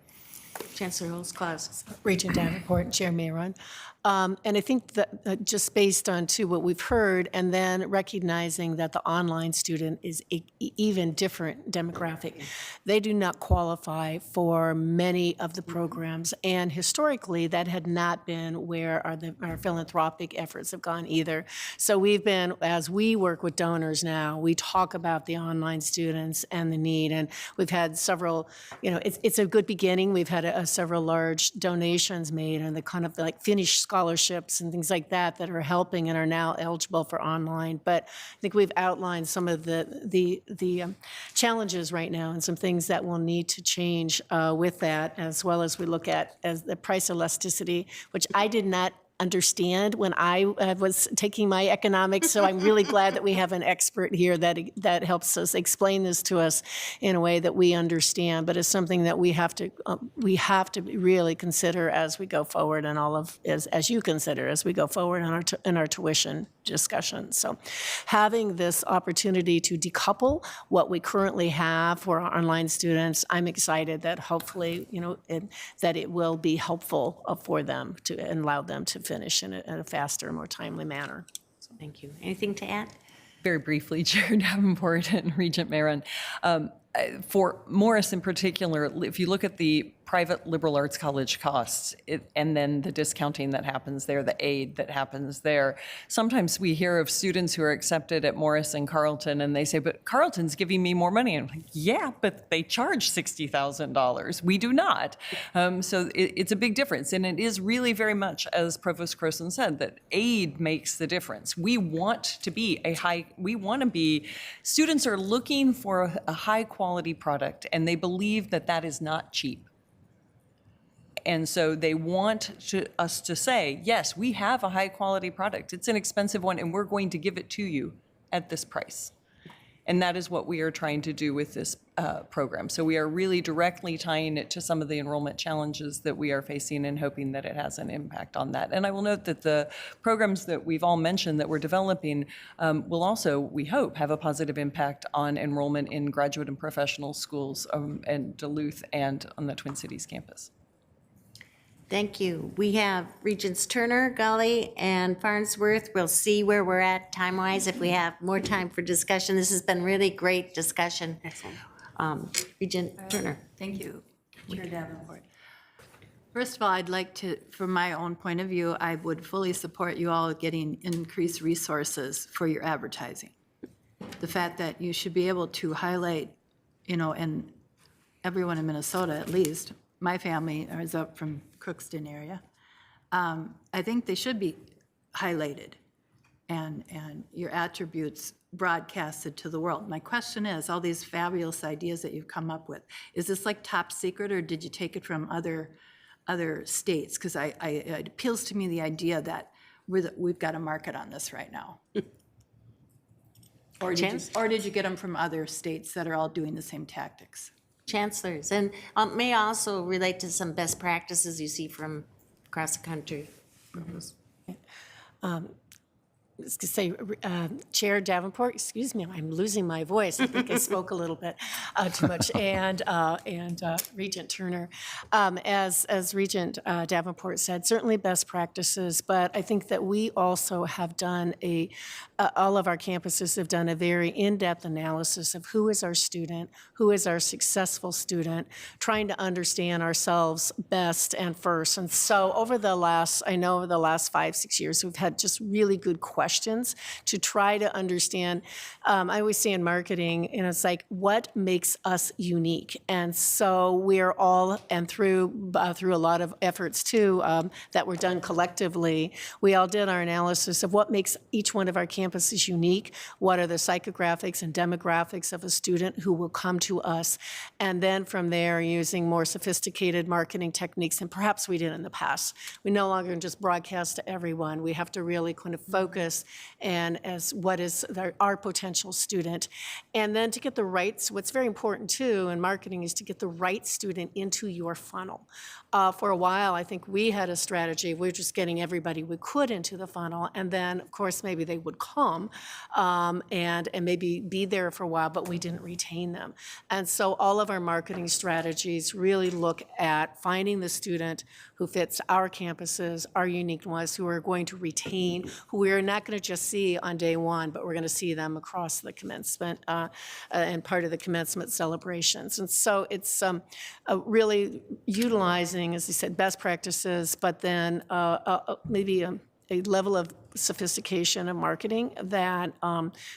Chancellor Holmes-Claus. Regent Davenport, Chair Mayron. And I think that just based on what we've heard, and then recognizing that the online student is even different demographic, they do not qualify for many of the programs. And historically, that had not been where our philanthropic efforts have gone either. So we've been, as we work with donors now, we talk about the online students and the need. And we've had several, it's a good beginning. We've had several large donations made, and the kind of like Finnish scholarships and things like that are helping and are now eligible for online. But I think we've outlined some of the challenges right now and some things that will need to change with that, as well as we look at as the price elasticity, which I did not understand when I was taking my economics. So I'm really glad that we have an expert here that helps us explain this to us in a way that we understand. But it's something that we have to really consider as we go forward, and as you consider as we go forward in our tuition discussion. So having this opportunity to decouple what we currently have for our online students, I'm excited that hopefully, that it will be helpful for them to allow them to finish in a faster, more timely manner. Thank you. Anything to add? Very briefly, Chair Davenport and Regent Mayron. For Morris in particular, if you look at the private liberal arts college costs, and then the discounting that happens there, the aid that happens there, sometimes we hear of students who are accepted at Morris and Carleton, and they say, but Carleton's giving me more money. And I'm like, yeah, but they charge $60,000. We do not. So it's a big difference. And it is really very much, as Provost Croson said, that aid makes the difference. We want to be students are looking for a high quality product, and they believe that is not cheap. And so they want us to say, yes, we have a high quality product. It's an expensive one, and we're going to give it to you at this price. And that is what we are trying to do with this program. So we are really directly tying it to some of the enrollment challenges that we are facing and hoping that it has an impact on that. And I will note that the programs that we've all mentioned that we're developing will also, we hope, have a positive impact on enrollment in graduate and professional schools in Duluth and on the Twin Cities campus. Thank you. We have Regents Turner, Gully, and Farnsworth. We'll see where we're at time-wise if we have more time for discussion. This has been really great discussion. Excellent. Regent Turner. Thank you, Chair Davenport. First of all, I'd like to, from my own point of view, I would fully support you all getting increased resources for your advertising. The fact that you should be able to highlight, and everyone in Minnesota at least, my family is up from Crookston area. I think they should be highlighted and your attributes broadcasted to the world. My question is, all these fabulous ideas that you've come up with, is this like top secret, or did you take it from other states? Because it appeals to me the idea that we've got a market on this right now. Or did you get them from other states that are all doing the same tactics? Chancellors, and may also relate to some best practices you see from across the country. Chair Davenport, excuse me, I'm losing my voice. I think I spoke a little bit too much, and Regent Turner. As Regent Davenport said, certainly best practices, but I think that we also have done all of our campuses have done a very in-depth analysis of who is our student, who is our successful student, trying to understand ourselves best and first. And so over the last 5-6 years, we've had just really good questions to try to understand. I always say in marketing, it's like, what makes us unique? And so we're all, and through a lot of efforts too, that were done collectively, we all did our analysis of what makes each one of our campuses unique, what are the psychographics and demographics of a student who will come to us, and then from there, using more sophisticated marketing techniques than perhaps we did in the past. We no longer just broadcast to everyone. We have to really kind of focus and as what is our potential student. And then to get the rights, what's very important too in marketing is to get the right student into your funnel. For a while, I think we had a strategy. We're just getting everybody we could into the funnel. And then, of course, maybe they would come and maybe be there for a while, but we didn't retain them. And so all of our marketing strategies really look at finding the student who fits our campuses, our unique ones, who are going to retain, who we're not going to just see on day one, but we're going to see them across the commencement and part of the commencement celebrations. And so it's really utilizing, as I said, best practices, but then maybe a level of sophistication of marketing that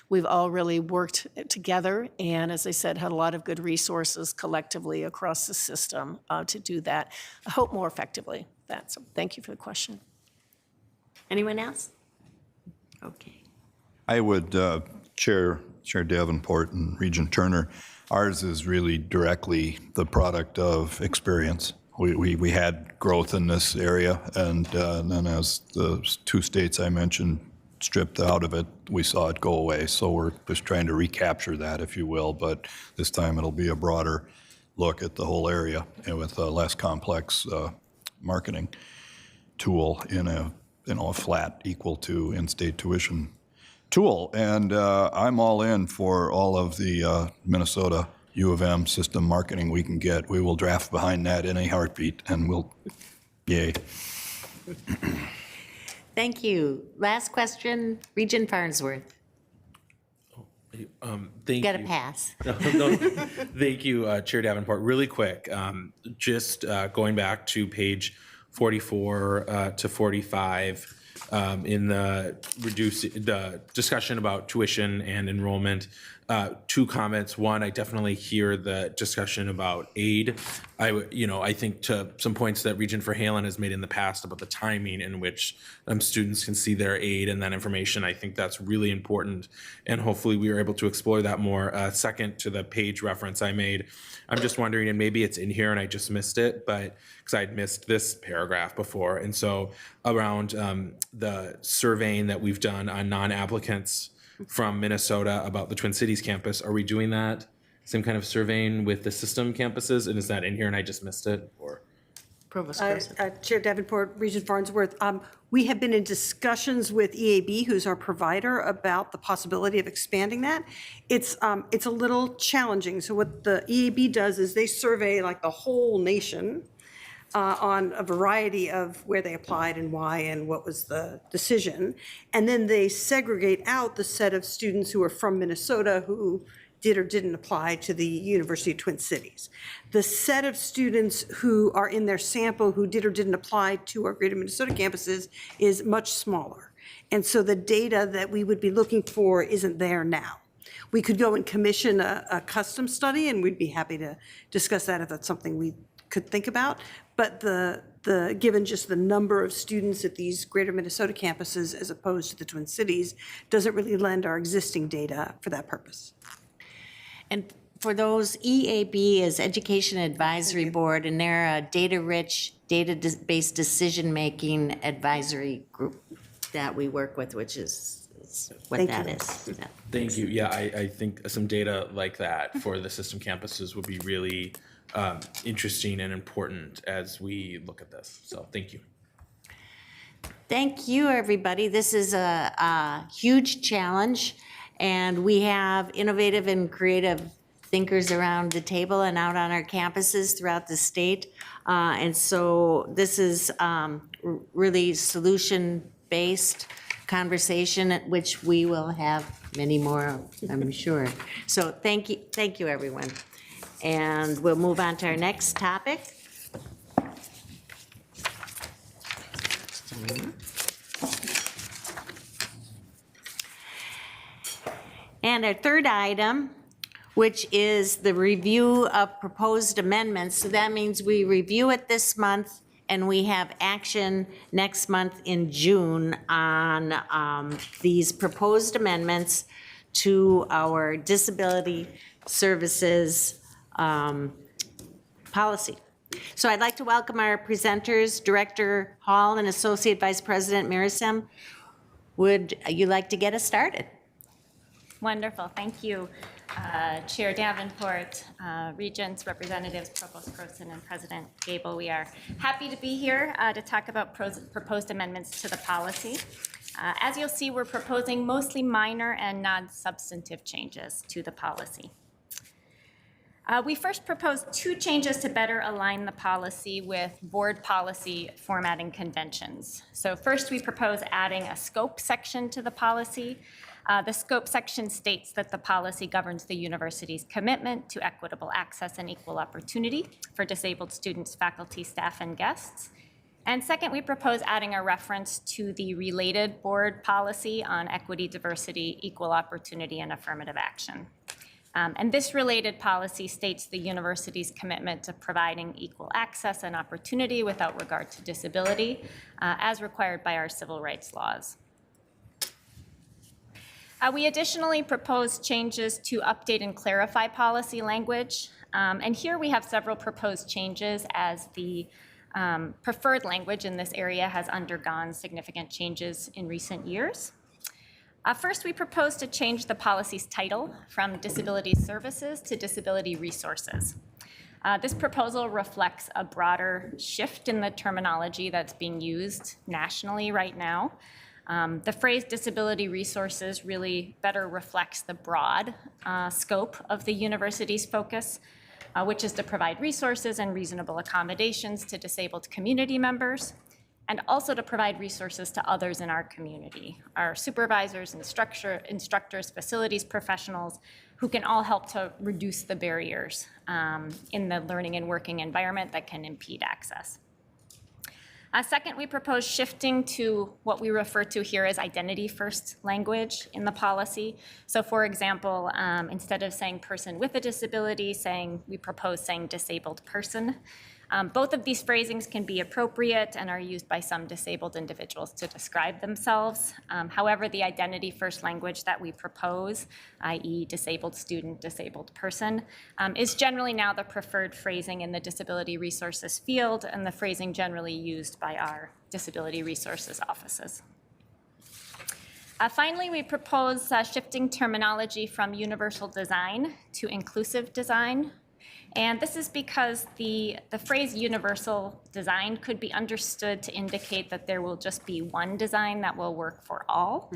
we've all really worked together, and as I said, had a lot of good resources collectively across the system to do that. I hope more effectively. So thank you for the question. Anyone else? Okay. I would, Chair Davenport and Regent Turner, ours is really directly the product of experience. We had growth in this area, and then as the two states I mentioned stripped out of it, we saw it go away. So we're just trying to recapture that, if you will, but this time it'll be a broader look at the whole area and with a less complex marketing tool in a flat equal to in-state tuition tool. And I'm all in for all of the Minnesota U of M system marketing we can get. We will draft behind that in a heartbeat, and yay. Thank you. Last question, Regent Farnsworth. Thank Got to you. pass. No, thank you, Chair Davenport. Really quick, just going back to page 44 to 45 in the discussion about tuition and enrollment. Two comments. One, I definitely hear the discussion about aid. I think to some points that Regent Verhalen has made in the past about the timing in which students can see their aid and that information. I think that's really important, and hopefully we are able to explore that more. Second, to the page reference I made, I'm just wondering, and maybe it's in here and I just missed it, but because I'd missed this paragraph before, and so around the surveying that we've done on non-applicants from Minnesota about the Twin Cities campus, are we doing that same kind of surveying with the system campuses, and is that in here and I just missed it? Or Provost Chair Davenport, Regent Farnsworth, we have been in discussions with EAB, who's our provider, about the possibility of expanding that. It's a little challenging. So what the EAB does is they survey like the whole nation on a variety of where they applied and why and what was the decision. And then they segregate out the set of students who are from Minnesota who did or didn't apply to the University of Twin Cities. The set of students who are in their sample who did or didn't apply to our Greater Minnesota campuses is much smaller. And so the data that we would be looking for isn't there now. We could go and commission a custom study, and we'd be happy to discuss that if that's something we could think about. But given just the number of students at these Greater Minnesota campuses as opposed to the Twin Cities doesn't really lend our existing data for that purpose. And for those, EAB is Education Advisory Board, and they're a data-rich, data-based decision-making advisory group that we work with, which is what that is. Yeah. Thank you. Yeah, I think some data like that for the system campuses would be really interesting and important as we look at this. So thank you. Thank you, everybody. This is a huge challenge, and we have innovative and creative thinkers around the table and out on our campuses throughout the state. And so this is really solution-based conversation, which we will have many more of, I'm sure. So thank you, everyone. And we'll move on to our next topic. And our third item, which is the review of proposed amendments. So that means we review it this month, and we have action next month in June on these proposed amendments to our disability services policy. So I'd like to welcome our presenters, Director Hall and Associate Vice President Mirisim. Would you like to get us started? Wonderful, thank you, Chair Davenport, Regents, Representatives, Provost Croson, and President Gable. We are happy to be here to talk about proposed amendments to the policy. As you'll see, we're proposing mostly minor and non-substantive changes to the policy. We first proposed 2 changes to better align the policy with board policy formatting conventions. So first, we propose adding a scope section to the policy. The scope section states that the policy governs the university's commitment to equitable access and equal opportunity for disabled students, faculty, staff, and guests. And second, we propose adding a reference to the related board policy on equity, diversity, equal opportunity, and affirmative action. And this related policy states the university's commitment to providing equal access and opportunity without regard to disability, as required by our civil rights laws. We additionally propose changes to update and clarify policy language. And here we have several proposed changes as the preferred language in this area has undergone significant changes in recent years. First, we propose to change the policy's title from Disability Services to Disability Resources. This proposal reflects a broader shift in the terminology that's being used nationally right now. The phrase disability resources really better reflects the broad scope of the university's focus, which is to provide resources and reasonable accommodations to disabled community members, and also to provide resources to others in our community, our supervisors, instructors, facilities professionals, who can all help to reduce the barriers in the learning and working environment that can impede access. Second, we propose shifting to what we refer to here as identity-first language in the policy. So for example, instead of saying person with a disability, we propose saying disabled person. Both of these phrasings can be appropriate and are used by some disabled individuals to describe themselves. However, the identity-first language that we propose, i.e. disabled student, disabled person, is generally now the preferred phrasing in the disability resources field and the phrasing generally used by our disability resources offices. Finally, we propose shifting terminology from universal design to inclusive design. And this is because the phrase universal design could be understood to indicate that there will just be one design that will work for all,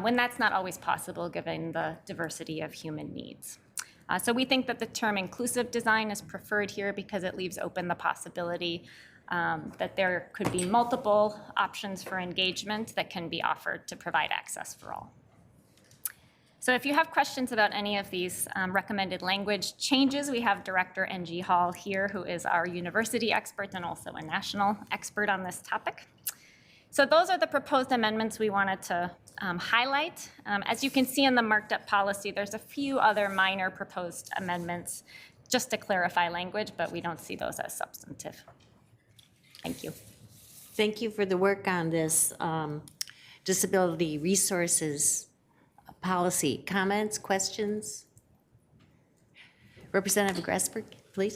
when that's not always possible given the diversity of human needs. So we think that the term inclusive design is preferred here because it leaves open the possibility that there could be multiple options for engagement that can be offered to provide access for all. So if you have questions about any of these recommended language changes, we have Director N.G. Hall here, who is our university expert and also a national expert on this topic. So those are the proposed amendments we wanted to highlight. As you can see in the marked up policy, there's a few other minor proposed amendments just to clarify language, but we don't see those as substantive. Thank you. Thank you for the work on this disability resources policy. Comments, questions? Representative Grasberg, please.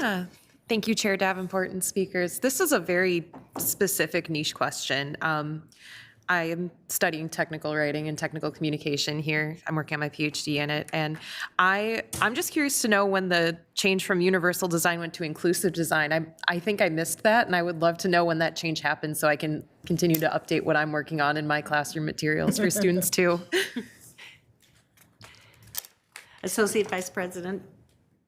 Thank you, Chair Davenport and speakers. This is a very specific niche question. I am studying technical writing and technical communication here. I'm working on my PhD in it. And I'm just curious to know when the change from universal design went to inclusive design. I think I missed that, and I would love to know when that change happened so I can continue to update what I'm working on in my classroom materials for students too. Associate Vice President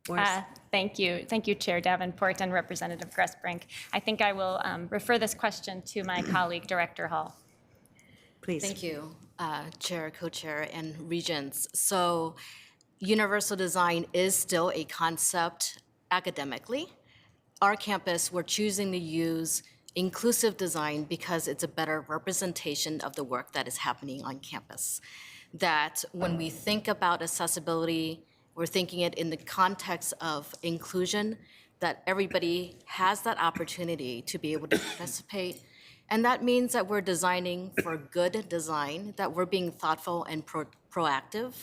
Morris. Thank you. Thank you, Chair Davenport and Representative Gressbrink. I think I will refer this question to my colleague, Director Hall. Please. Thank you, Chair, Co-Chair, and Regents. So universal design is still a concept academically. Our campus, we're choosing to use inclusive design because it's a better representation of the work that is happening on campus. That when we think about accessibility, we're thinking it in the context of inclusion, that everybody has that opportunity to be able to participate. And that means that we're designing for good design, that we're being thoughtful and proactive.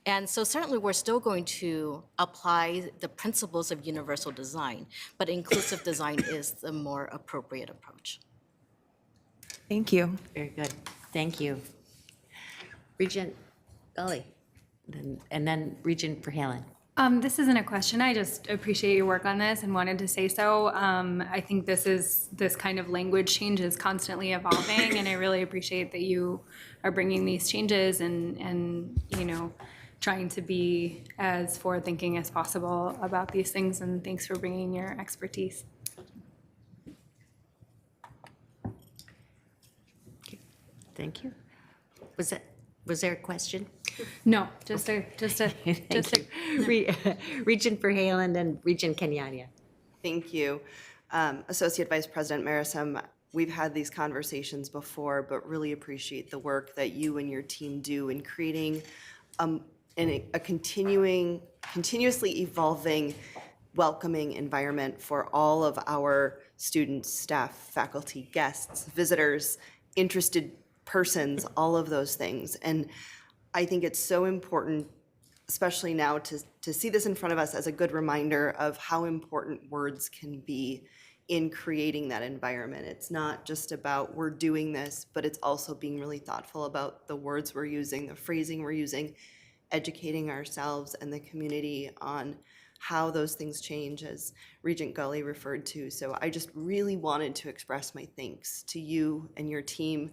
And so certainly we're still going to apply the principles of universal design, but inclusive design is the more appropriate approach. Thank you. Very good. Thank you. Regent Gully, and then Regent Verhalen. This isn't a question. I just appreciate your work on this and wanted to say so. I think this kind of language change is constantly evolving, and I really appreciate that you are bringing these changes and trying to be as forward-thinking as possible about these things. And thanks for bringing your expertise. Thank you. Was there a question? No, just a Regent Verhalen and Regent Kenyanya. Thank you. Associate Vice President Marism, we've had these conversations before, but really appreciate the work that you and your team do in creating a continuously evolving, welcoming environment for all of our students, staff, faculty, guests, visitors, interested persons, all of those things. And I think it's so important, especially now, to see this in front of us as a good reminder of how important words can be in creating that environment. It's not just about we're doing this, but it's also being really thoughtful about the words we're using, the phrasing we're using, educating ourselves and the community on how those things change, as Regent Gully referred to. So I just really wanted to express my thanks to you and your team,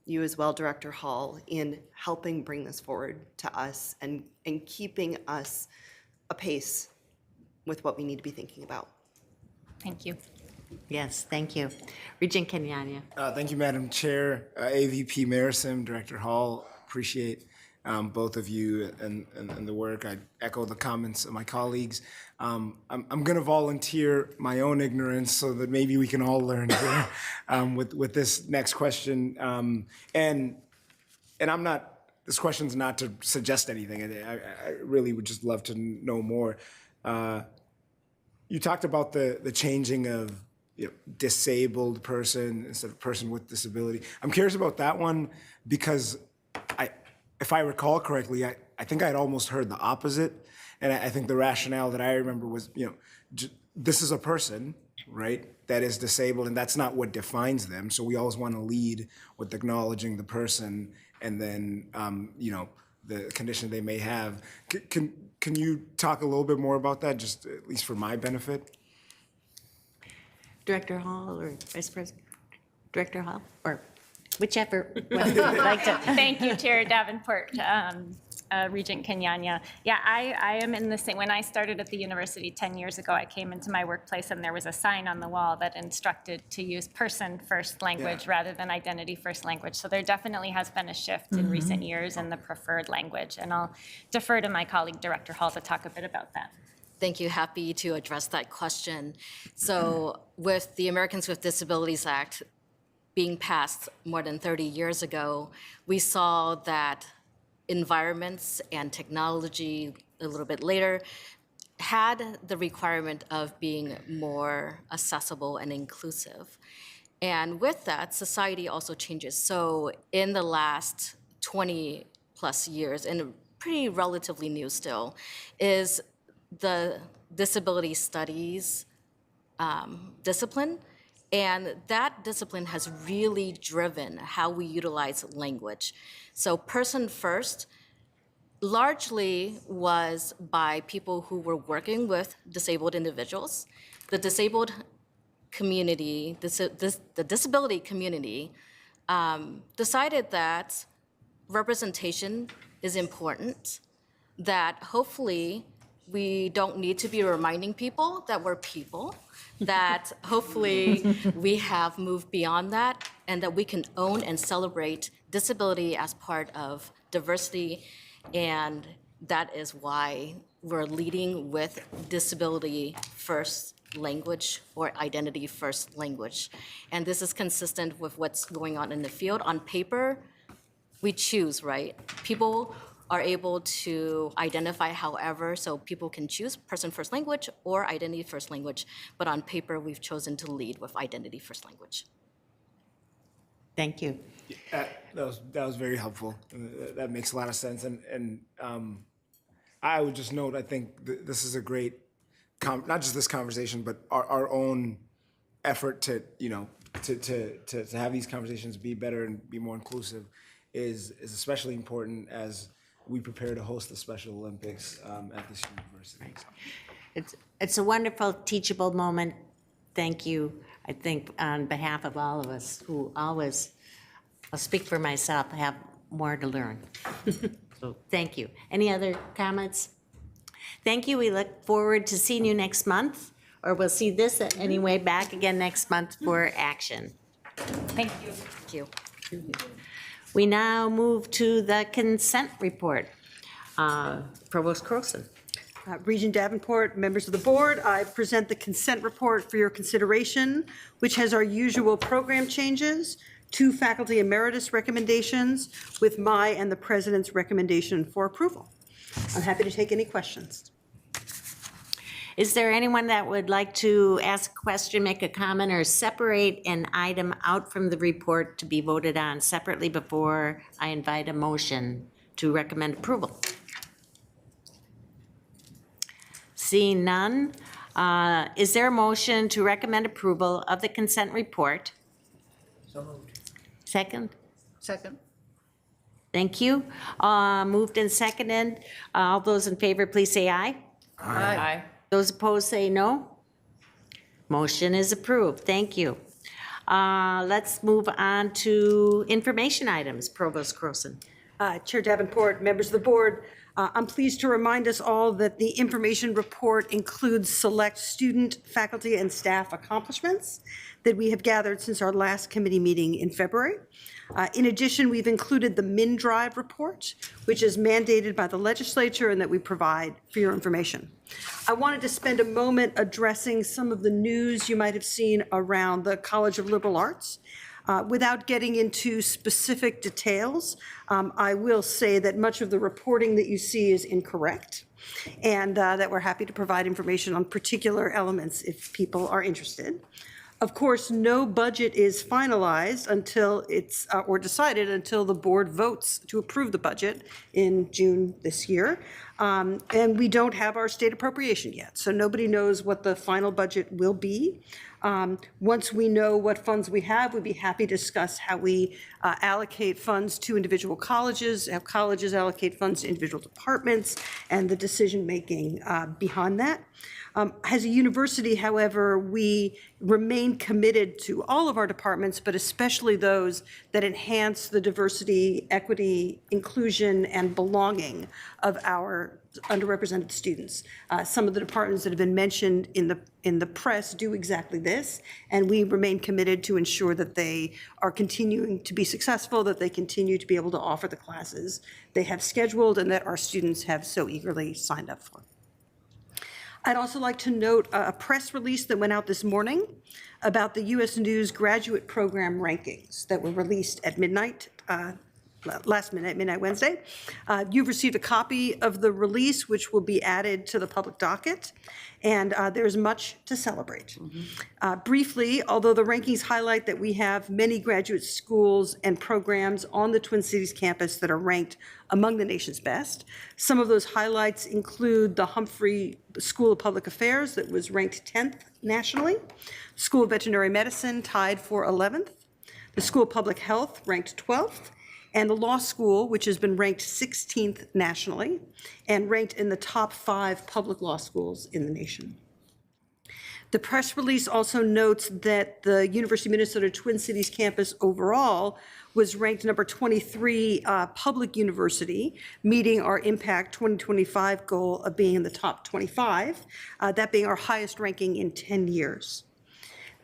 you as well, Director Hall, in helping bring this forward to us and keeping us apace with what we need to be thinking about. Thank you. Yes, thank you. Regent Kenyanya. Thank you, Madam Chair, AVP Marism, Director Hall. Appreciate both of you and the work. I echo the comments of my colleagues. I'm going to volunteer my own ignorance so that maybe we can all learn here with this next question. And I'm not, this question's not to suggest anything. I really would just love to know more. You talked about the changing of disabled person instead of person with disability. I'm curious about that one because if I recall correctly, I think I'd almost heard the opposite. And I think the rationale that I remember was, this is a person, right, that is disabled, and that's not what defines them. So we always want to lead with acknowledging the person and then, the condition they may have. Can you talk a little bit more about that, just at least for my benefit? Director Hall or Vice President? Director Hall, or whichever one you would like to. Thank you, Chair Davenport, Regent Kenyanya. Yeah, I am in the same, when I started at the university 10 years ago, I came into my workplace and there was a sign on the wall that instructed to use person-first language rather than identity-first language. So there definitely has been a shift in recent years in the preferred language. And I'll defer to my colleague, Director Hall, to talk a bit about that. Thank you. Happy to address that question. So with the Americans with Disabilities Act being passed more than 30 years ago, we saw that environments and technology a little bit later had the requirement of being more accessible and inclusive. And with that, society also changes. So in the last 20 plus years, and pretty relatively new still, is the disability studies discipline And that discipline has really driven how we utilize language. So person first largely was by people who were working with disabled individuals. The disabled community, the disability community, decided that representation is important, that hopefully we don't need to be reminding people that we're people, that hopefully we have moved beyond that, and that we can own and celebrate disability as part of diversity. And that is why we're leading with disability first language or identity first language. And this is consistent with what's going on in the field. On paper, we choose, right? People are able to identify however, so people can choose person first language or identity first language, but on paper, we've chosen to lead with identity first language. Thank you. That was very helpful. That makes a lot of sense. And I would just note, I think this is a great, not just this conversation, but our own effort to, to have these conversations be better and be more inclusive is especially important as we prepare to host the Special Olympics at this university. It's a wonderful teachable moment. Thank you, I think, on behalf of all of us who always, I'll speak for myself, have more to learn. So thank you. Any other comments? Thank you. We look forward to seeing you next month, or we'll see this anyway back again next month for action. Thank you. Thank you. We now move to the consent report. Provost Croson. Regent Davenport, members of the board, I present the consent report for your consideration, which has our usual program changes, 2 faculty emeritus recommendations, with my and the president's recommendation for approval. I'm happy to take any questions. Is there anyone that would like to ask a question, make a comment, or separate an item out from the report to be voted on separately before I invite a motion to recommend approval? Seeing none, is there a motion to recommend approval of the consent report? So moved. Second? Second. Thank you. Moved and seconded. All those in favor, please say aye. Aye. Those opposed say no. Motion is approved. Thank you. Let's move on to information items. Provost Croson. Chair Davenport, members of the board, I'm pleased to remind us all that the information report includes select student, faculty, and staff accomplishments that we have gathered since our last committee meeting in February. In addition, we've included the MnDRIVE report, which is mandated by the legislature and that we provide for your information. I wanted to spend a moment addressing some of the news you might have seen around the College of Liberal Arts. Without getting into specific details, I will say that much of the reporting that you see is incorrect, and that we're happy to provide information on particular elements if people are interested. Of course, no budget is finalized until it's, or decided until the board votes to approve the budget in June this year. And we don't have our state appropriation yet, so nobody knows what the final budget will be. Once we know what funds we have, we'd be happy to discuss how we allocate funds to individual colleges, have colleges allocate funds to individual departments, and the decision-making behind that. As a university, however, we remain committed to all of our departments, but especially those that enhance the diversity, equity, inclusion, and belonging of our underrepresented students. Some of the departments that have been mentioned in the press do exactly this, and we remain committed to ensure that they are continuing to be successful, that they continue to be able to offer the classes they have scheduled and that our students have so eagerly signed up for. I'd also like to note a press release that went out this morning about the U.S. News graduate program rankings that were released at midnight last minute, Midnight Wednesday. You've received a copy of the release, which will be added to the public docket, and there's much to celebrate. Briefly, although the rankings highlight that we have many graduate schools and programs on the Twin Cities campus that are ranked among the nation's best, some of those highlights include the Humphrey School of Public Affairs that was ranked 10th nationally, School of Veterinary Medicine tied for 11th, the School of Public Health ranked 12th, and the law school, which has been ranked 16th nationally and ranked in the top 5 public law schools in the nation. The press release also notes that the University of Minnesota Twin Cities campus overall was ranked number 23 public university, meeting our Impact 2025 goal of being in the top 25, that being our highest ranking in 10 years.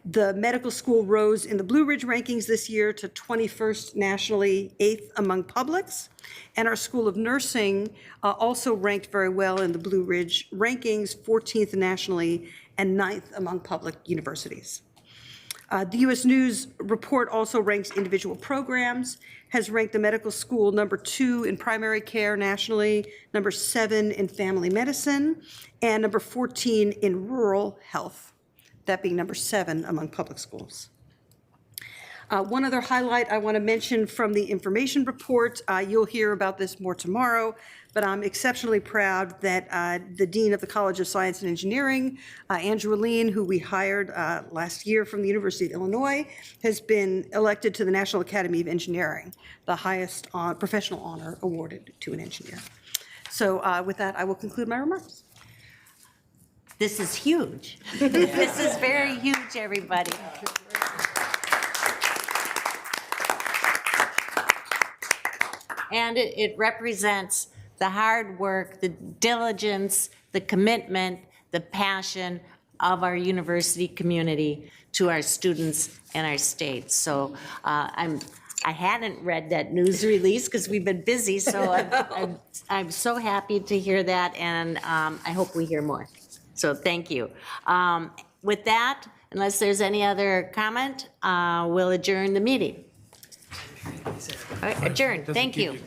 The medical school rose in the Blue Ridge rankings this year to 21st nationally, 8th among publics. And our School of Nursing also ranked very well in the Blue Ridge rankings, 14th nationally and 9th among public universities. The U.S. News report also ranks individual programs, has ranked the medical school number 2 in primary care nationally, number 7 in family medicine, and number 14 in rural health, that being number 7 among public schools. One other highlight I want to mention from the information report, you'll hear about this more tomorrow, but I'm exceptionally proud that the Dean of the College of Science and Engineering, Andrew Lean, who we hired last year from the University of Illinois, has been elected to the National Academy of Engineering, the highest professional honor awarded to an engineer. So with that, I will conclude my remarks. This is huge. This is very huge, everybody. And it represents the hard work, the diligence, the commitment, the passion of our university community to our students and our state. So I hadn't read that news release because we've been busy, so I'm so happy to hear that, and I hope we hear more. So thank you. With that, unless there's any other comment, we'll adjourn the meeting. All right, adjourned. Thank you.